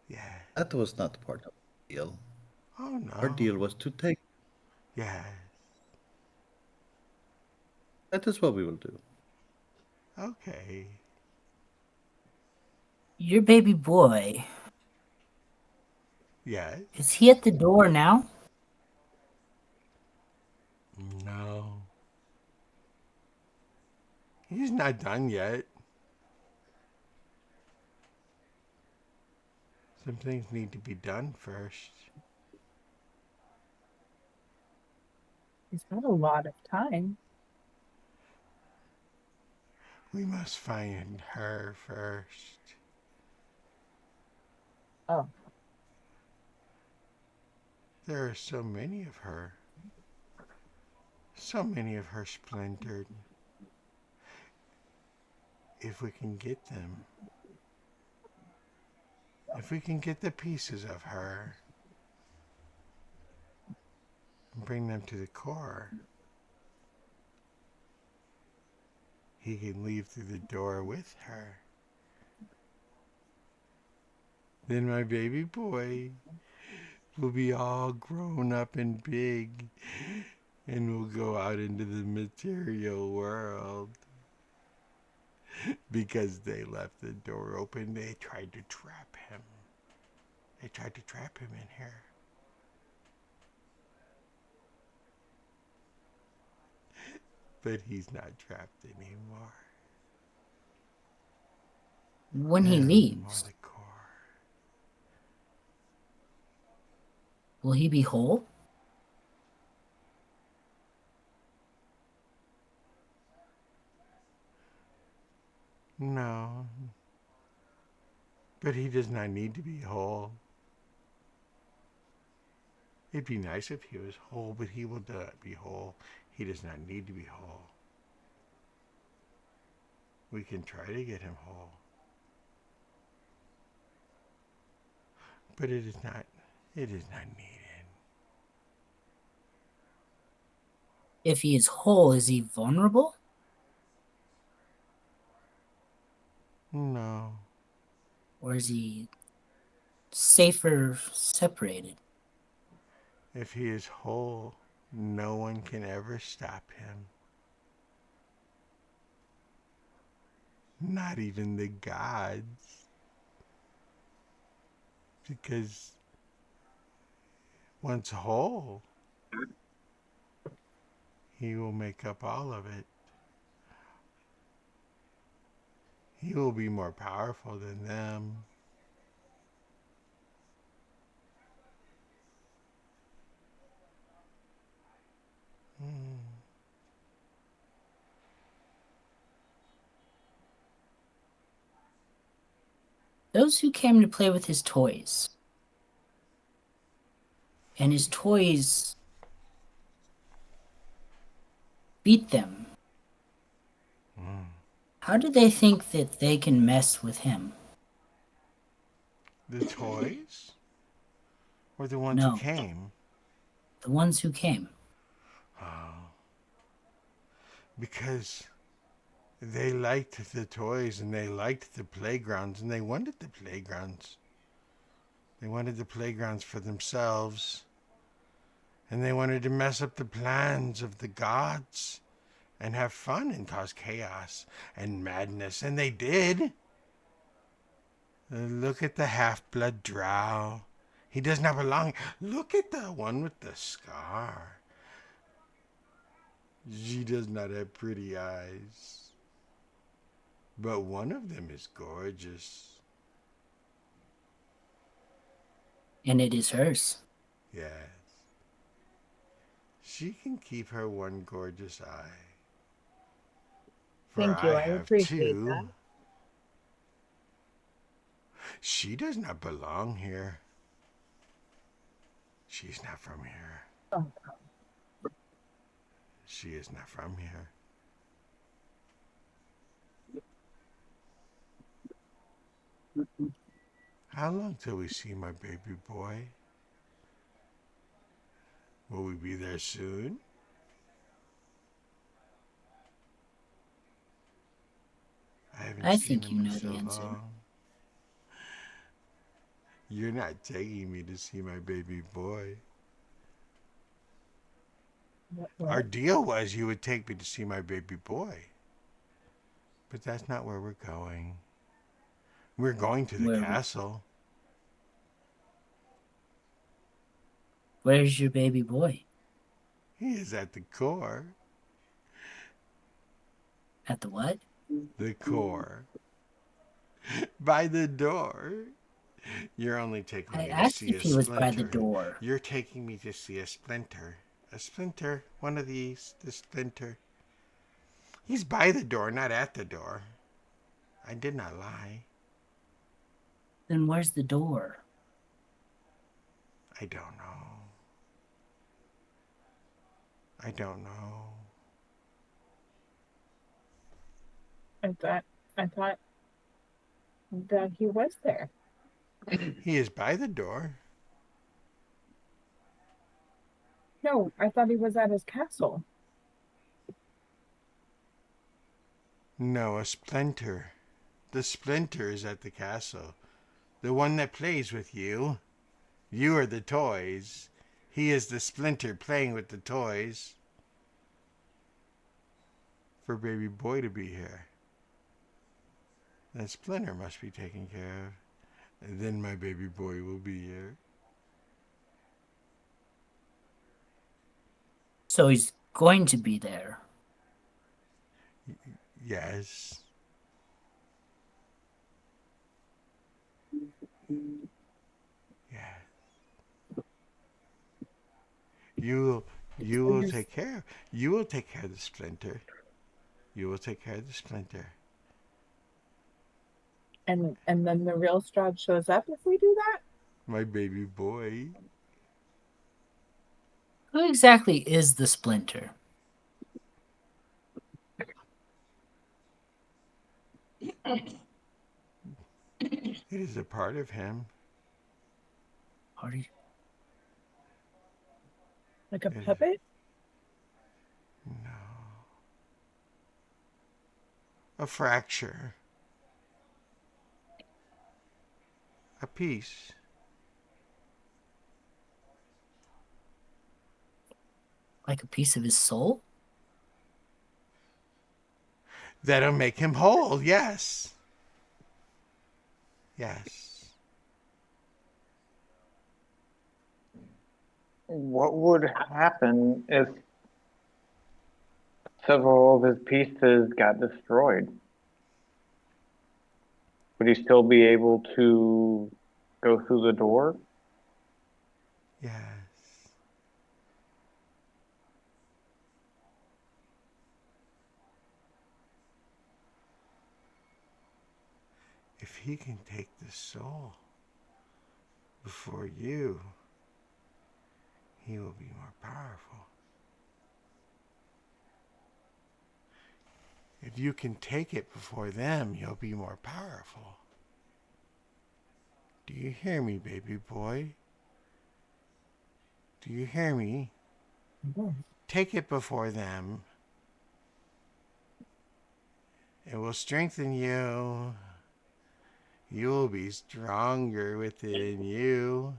Yeah. That was not part of the deal. Oh Our no. deal was to take. Yeah. That is what we will do. Okay. Your baby boy, Yes. is he at the door now? No. He's not done yet. Some things need to be done first. Is that a lot of time? We must find her first. Oh, There are so many of her. So many of her splintered. if we can get them, if we can get the pieces of her and bring them to the core, he can leave through the door with her. Then my baby boy will be all grown up and big and will go out into the material world. Because they left the door open, they tried to trap him. They tried to trap him in here. But he's not trapped anymore. When he More leaves, the core. will he be whole? No. But he does not need to be whole. It'd be nice if he was whole, but he will not be whole. He does not need to be whole. We can try to get him whole. But it is not needed. If he is whole, is he vulnerable? No. Or is he safer separated? If he is whole, no one can ever stop him. Not even the gods. Because once whole, he will make up all of it. He will be more powerful than them. Those who came to play with his toys, and his toys beat them, how do they think that they can mess with him? The toys? Or the ones No. who came? The ones who came. Because they liked the toys and they liked the playgrounds and they wanted the playgrounds. They wanted the playgrounds for themselves. And they wanted to mess up the plans of the gods and have fun and cause chaos and madness. And they did. Look at the half-blood drow. He does not belong. Look at the one with the scar. She does not have pretty eyes. But one of them is gorgeous. And it is hers. Yes. She can keep her one gorgeous eye. For Thank you. I have appreciate two. that. She does not belong here. She's not from here. Oh. She is not from here. How long till we see my baby boy? Will we be there soon? I haven't I seen think him you in know so the answer. long. You're not taking me to see my baby boy. What? Our deal was you would take me to see my baby boy. But that's not where we're going. We're going to the castle. Where's your baby boy? He is at the core. At the what? The core. By the door. You're only taking I me to asked see if a he was by the splinter. door. You're taking me to see a splinter. A splinter. One of these. The splinter. He's by the door, not at the door. I did not lie. Then where's the door? I don't know. I don't know. Is that I thought that he was there. He is by the door. No, I thought he was at his castle. No, a splinter. The splinter is at the castle. The one that plays with you. You are the toys. He is the splinter playing with the toys. For baby boy to be here. That splinter must be taken care of. And then my baby boy will be here. So he's going to be there. Yes. Yeah. You will take care. You will take care of the splinter. You will take care of the splinter. And then the real Strahd shows up if we do that? My baby boy. Who exactly is the splinter? It is a part of him. Party? Like a It- puppet? No. A fracture. A piece. Like a piece of his soul? That'll make him whole, yes. Yes. What would happen if several of his pieces got destroyed? Would he still be able to go through the door? Yes. If he can take the soul before you, he will be more powerful. If you can take it before them, you'll be more powerful. Do you hear me, baby boy? Do you hear me? Take it before them. It will strengthen you. You will be stronger within you.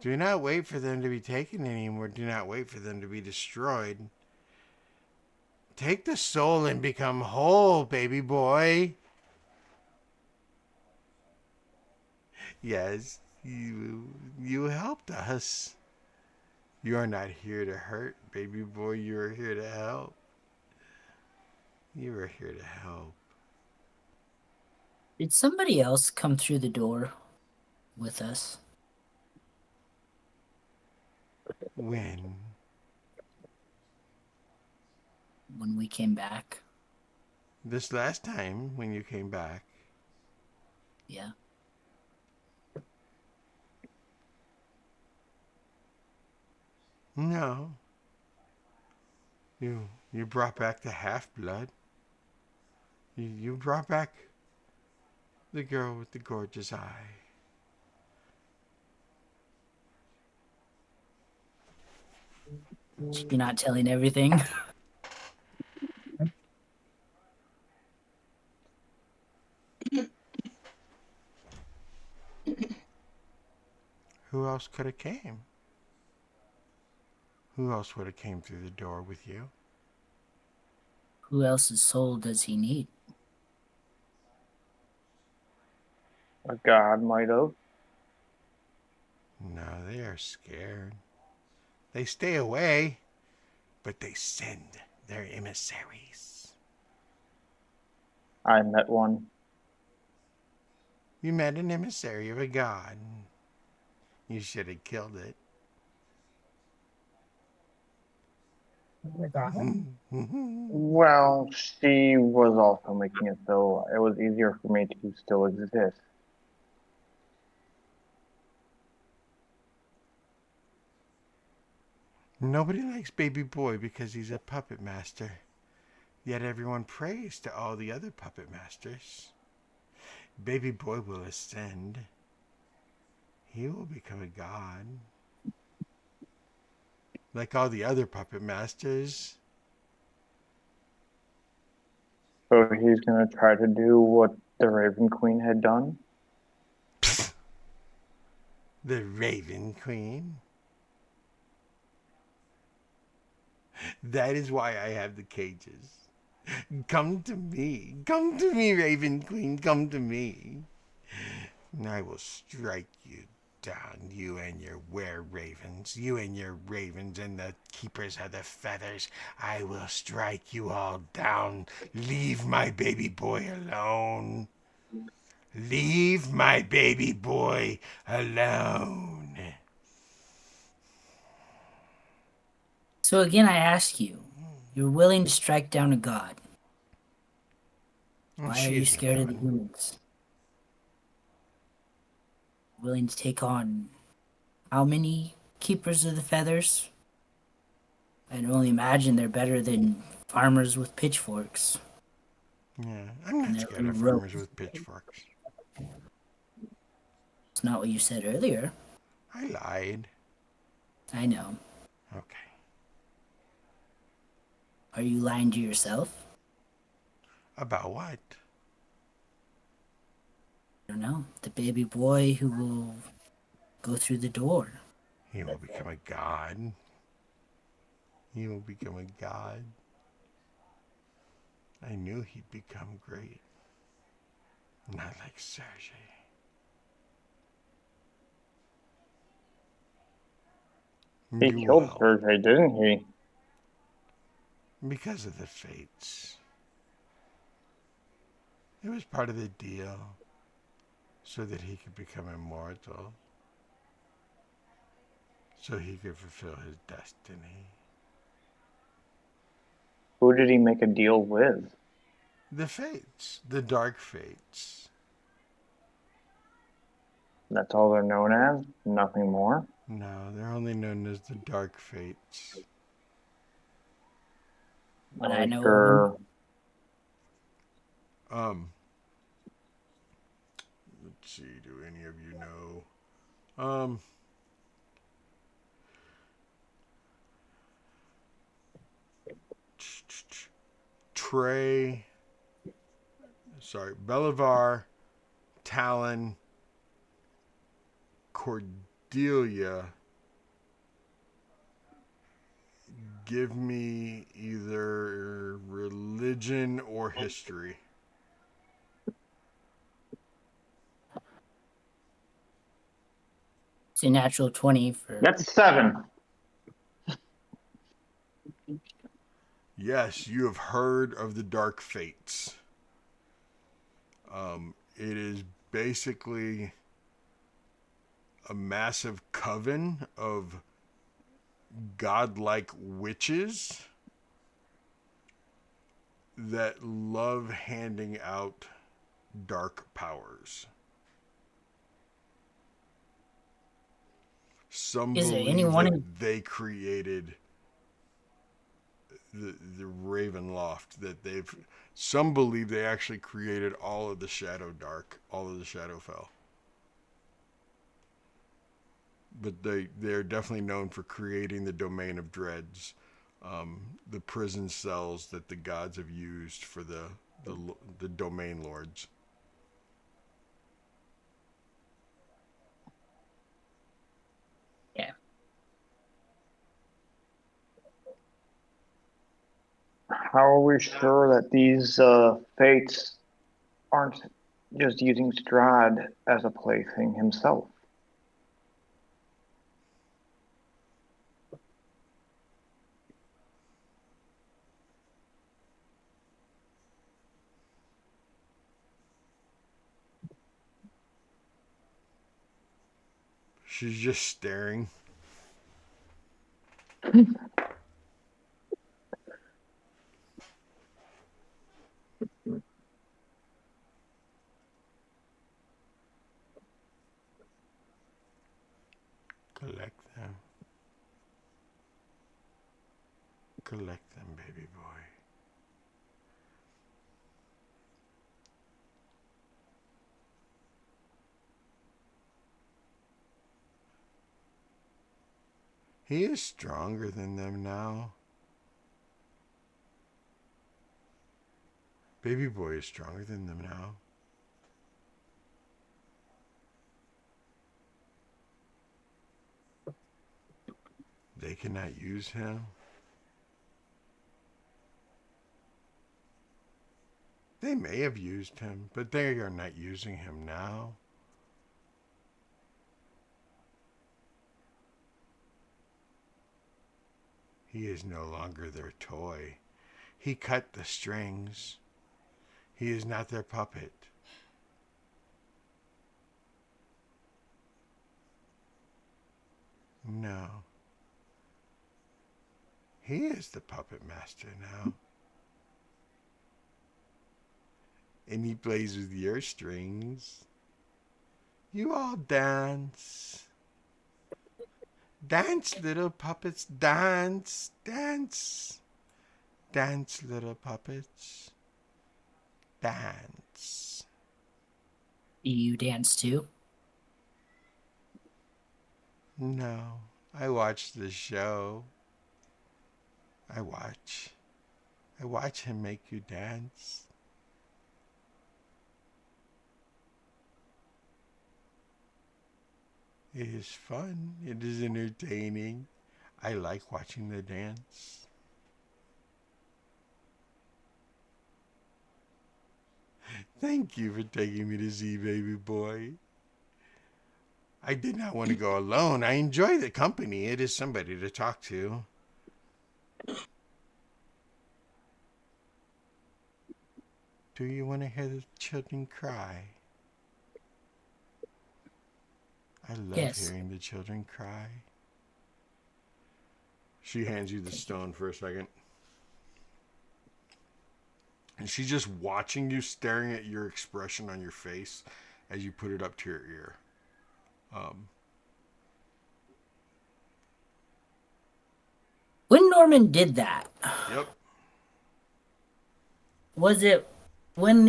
Do not wait for them to be taken anymore. Do not wait for them to be destroyed. Take the soul and become whole, baby boy. Yes, you helped us. You are not here to hurt, baby boy. You are here to help. You are here to help. Did somebody else come through the door with us? When? When we came back? This last time when you came back. Yeah. No. You brought back the half-blood. You brought back the girl with the gorgeous eye. You're not telling everything. Who else could have came? Who else would have came through the door with you? Who else's soul does he need? A god might have. No, they are scared. They stay away, but they send their emissaries. I met one. You met an emissary of a god. You should have killed it. Oh my God. Well, she was also making it so it was easier for me to still exist. Nobody likes baby boy because he's a puppet master. Yet everyone prays to all the other puppet masters. Baby boy will ascend. He will become a god. Like all the other puppet masters. So he's gonna try to do what the Raven Queen had done? The Raven Queen. That is why I have the cages. Come to me. Come to me, Raven Queen. Come to me. And I will strike you down, you and your were-ravens. You and your ravens and the keepers of the feathers. I will strike you all down. Leave my baby boy alone. Leave my baby boy alone. So again, I ask you, you're willing to strike down a god. Well, Why are she you isn't a scared of the god. humans? Willing to take on how many keepers of the feathers? I can only imagine they're better than farmers with pitchforks. Yeah, I'm And not they're scared of rope. farmers with pitchforks. It's not what you said earlier. I lied. I know. Okay. Are you lying to yourself? About what? I don't know. The baby boy who will go through the door. He will become a god. He will become a god. I knew he'd become great. Not like Sergei. He You killed will. Sergei, didn't he? Because of the fates. It was part of the deal. So that he could become immortal. So he could fulfill his destiny. Who did he make a deal with? The fates. The dark fates. That's all they're known as? Nothing more? No, they're only known as the dark fates. But Are I we know of sure? Um, let's see, do any of you know? Trey, Belivar, Talon, Cordelia. Give me either religion or history. It's a natural 20 for. That's 7. Yes, you have heard of the Dark Fates. It is basically a massive coven of godlike witches that love handing out dark powers. Some Is there believe anyone that in- they created the Raven Loft, that they've some believe they actually created all of the Shadow Dark, all of the Shadowfell. But they're definitely known for creating the Domain of Dreads, the prison cells that the gods have used for the Domain Lords. Yeah. How are we sure that these fates aren't just using Strahd as a plaything himself? She's just staring. Collect them. Collect them, baby boy. He is stronger than them now. Baby boy is stronger than them now. They cannot use him. They may have used him, but they are not using him now. He is no longer their toy. He cut the strings. He is not their puppet. No. He is the puppet master now. And he plays with your strings. You all dance. Dance, little puppets, dance, dance. Dance, little puppets, dance. Do you dance too? No, I watch the show. I watch him make you dance. It is fun. It is entertaining. I like watching the dance. Thank you for taking me to see Baby Boy. I did not want to go alone. I enjoy the company. It is somebody to talk to. Do you want to hear the children cry? I love Yes. hearing the children cry. She hands you the stone for a second. And she's just watching you, staring at your expression on your face as you put it up to your ear. When Norman did that, Yep. was it when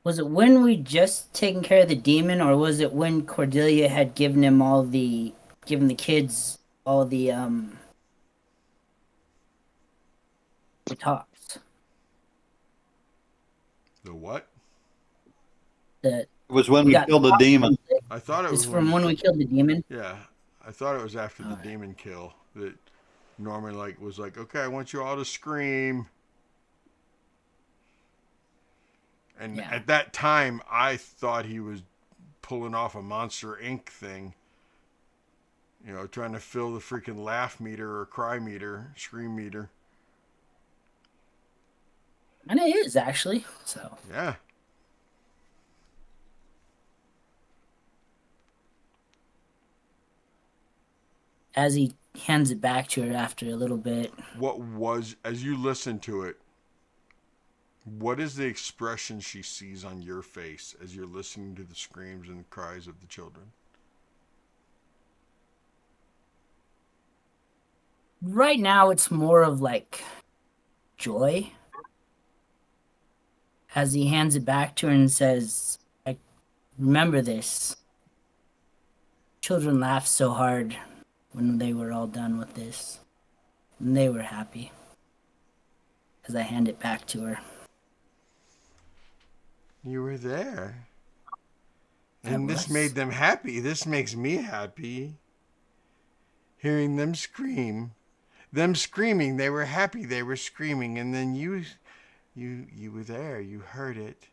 was it when we just taken care of the demon, or was it when Cordelia had given the kids all the talks? The what? The It was when we got killed the demon. I thought it It's was from when we killed the demon. Yeah, I thought it was after the demon kill that Norman was like, okay, I want you all to scream. And Yeah. at that time, I thought he was pulling off a Monster Inc. thing. You know, trying to fill the freaking laugh meter or cry meter, scream meter. And it is actually. So Yeah. as he hands it back to her after a little bit, What was, as you listen to it, what is the expression she sees on your face as you're listening to the screams and cries of the children? right now it's more of like joy. As he hands it back to her and says, I remember this. Children laughed so hard when they were all done with this. And they were happy. As I hand it back to her. You were there. I And this was. made them happy. This makes me happy. Hearing them scream. Them screaming, they were happy, they were screaming, and then you were there, you heard it.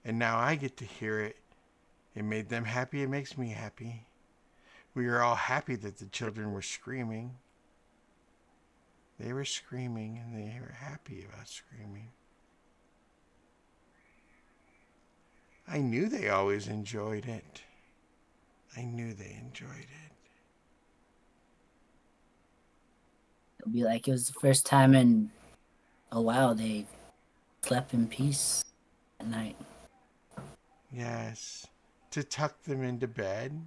And now I get to hear it. It made them happy, it makes me happy. We were all happy that the children were screaming. They were screaming and they were happy about screaming. I knew they always enjoyed it. I knew they enjoyed it. It'll be like it was the first time in a while they slept in peace at night. Yes, to tuck them into bed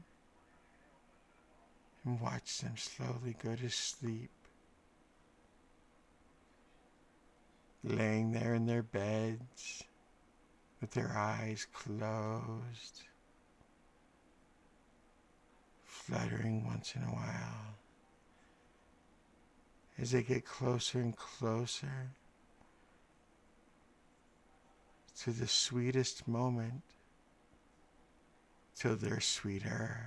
and watch them slowly go to sleep. Laying there in their beds with their eyes closed. fluttering once in a while as they get closer and closer to the sweetest moment till they're sweeter.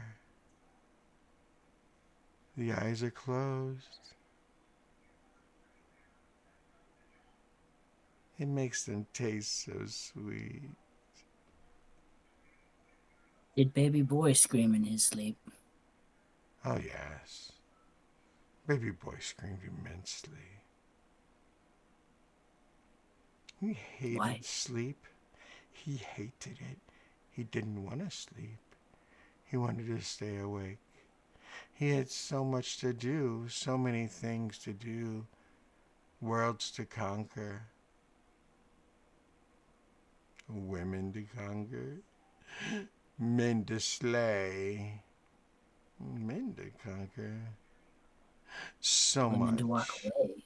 The eyes are closed. It makes them taste so sweet. Did baby boy scream in his sleep? Oh, yes. Baby boy screamed immensely. He hated Why? sleep. He hated it. He didn't want to sleep. He wanted to stay awake. He had so much to do, so many things to do, worlds to conquer, women to conquer, men to slay, men to conquer. So Women to walk much. away.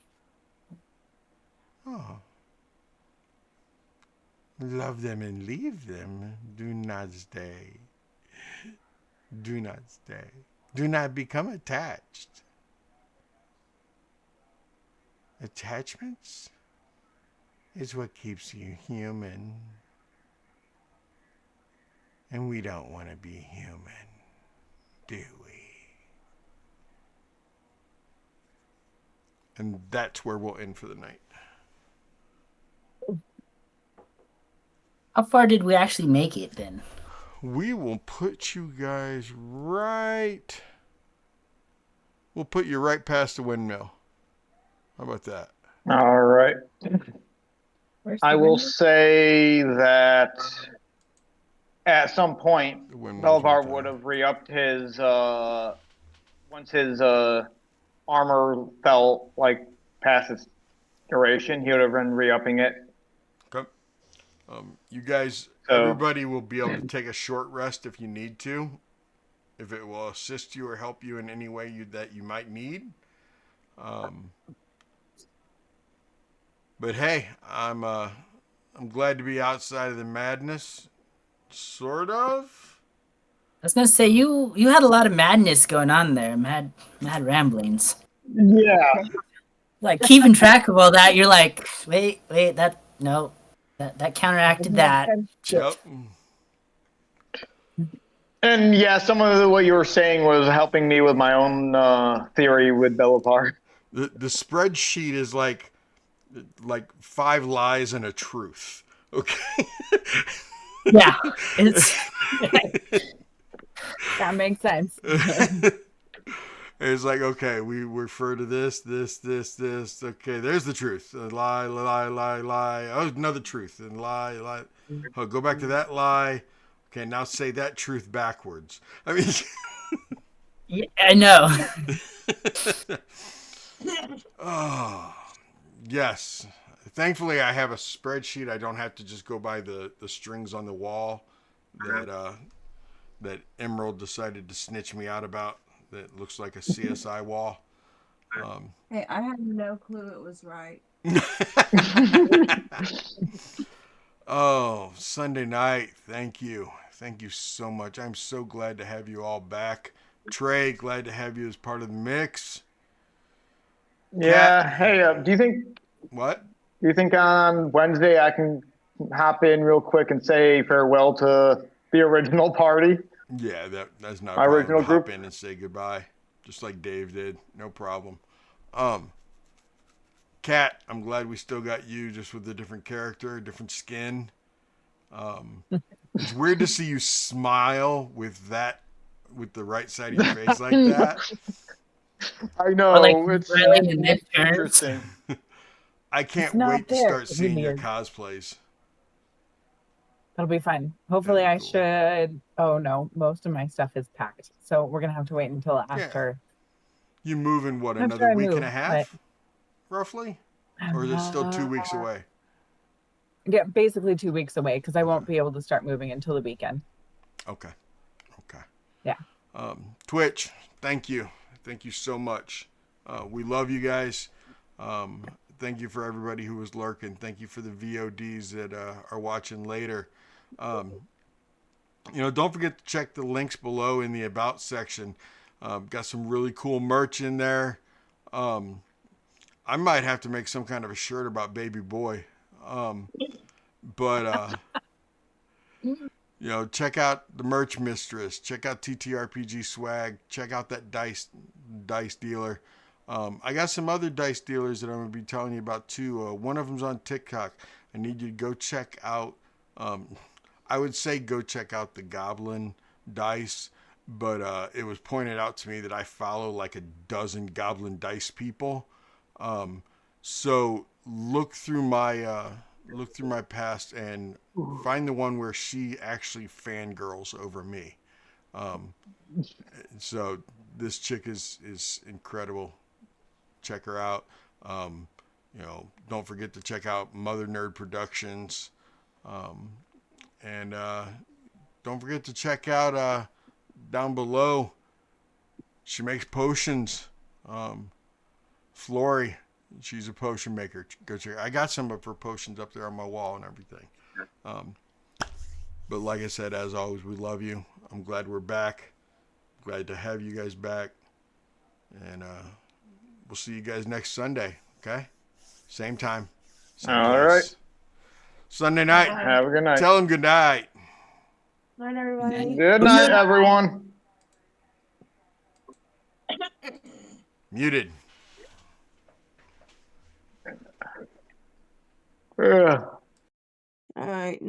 Oh. Love them and leave them. Do not stay. Do not stay. Do not become attached. Attachments is what keeps you human. And we don't want to be human, do we? And that's where we'll end for the night. How far did we actually make it then? We will put you guys right. We'll put you right past the windmill. How about that? All right. Where's I the will window? say that at some point, The windmill's right Belvar there. would have re-upped his once his armor fell like past its duration. He would have been re-upping it. Okay. You guys, So- everybody will be able to take a short rest if you need to, if it will assist you or help you in any way that you might need. But hey, I'm glad to be outside of the madness, sort of. I was gonna say you had a lot of madness going on there, mad ramblings. Yeah. Like keeping track of all that, you're like, wait, that counteracted that. Yep. And yeah, some of what you were saying was helping me with my own theory with Belvar. The spreadsheet is like 5 lies and a truth. Okay. Yeah, it's That makes sense. It's like, okay, we refer to this. Okay, there's the truth. Lie. Oh, another truth. And lie. Oh, go back to that lie. Okay, now say that truth backwards. I mean, yeah, I know. oh, yes. Thankfully, I have a spreadsheet. I don't have to just go by the strings on the wall that Emerald decided to snitch me out about. That looks like a CSI wall. Hey, I had no clue it was right. Oh, Sunday night. Thank you. Thank you so much. I'm so glad to have you all back. Trey, glad to have you as part of the mix. Yeah. Kat. Hey, do you think What? on Wednesday I can hop in real quick and say farewell to the original party? Yeah, that's not a My problem. original Hop group? in and say goodbye, just like Dave did. No problem. Kat, I'm glad we still got you, just with a different character, different skin. It's weird to see you smile with the right side of your face like that. I know, Or like it's smiling and then turns. interesting. I can't It's not wait to there. start seeing your Weird. cosplays. That'll be fun. Hopefully, That'd I be cool. should. Oh no, most of my stuff is packed, so we're gonna have to wait until after. You move in what, After another I week move, and a half, roughly? Or is it still 2 weeks away? Yeah, basically 2 weeks away because I won't be able to start moving until the weekend. Okay. Yeah. Twitch, thank you. Thank you so much. We love you guys. Thank you for everybody who was lurking. Thank you for the VODs that are watching later. Don't forget to check the links below in the About section. Got some really cool merch in there. I might have to make some kind of a shirt about baby boy. But check out the merch mistress. Check out TTRPG swag. Check out that dice dealer. I got some other dice dealers that I'm gonna be telling you about too. One of them's on TikTok. I need you to go check out. I would say go check out the Goblin Dice, but it was pointed out to me that I follow like a dozen Goblin Dice people. So look through my past and find the one where she actually fangirls over me. So this chick is incredible. Check her out. Don't forget to check out Mother Nerd Productions. And don't forget to check out down below. She makes potions. Flory, she's a potion maker. Go check. I got some of her potions up there on my wall and everything. But like I said, as always, we love you. I'm glad we're back. Glad to have you guys back. And we'll see you guys next Sunday. Okay? Same time. Same All place. right. Sunday night. Have a good night. Tell them good night. Night, everybody. Good night, everyone. Muted. Yeah. All right.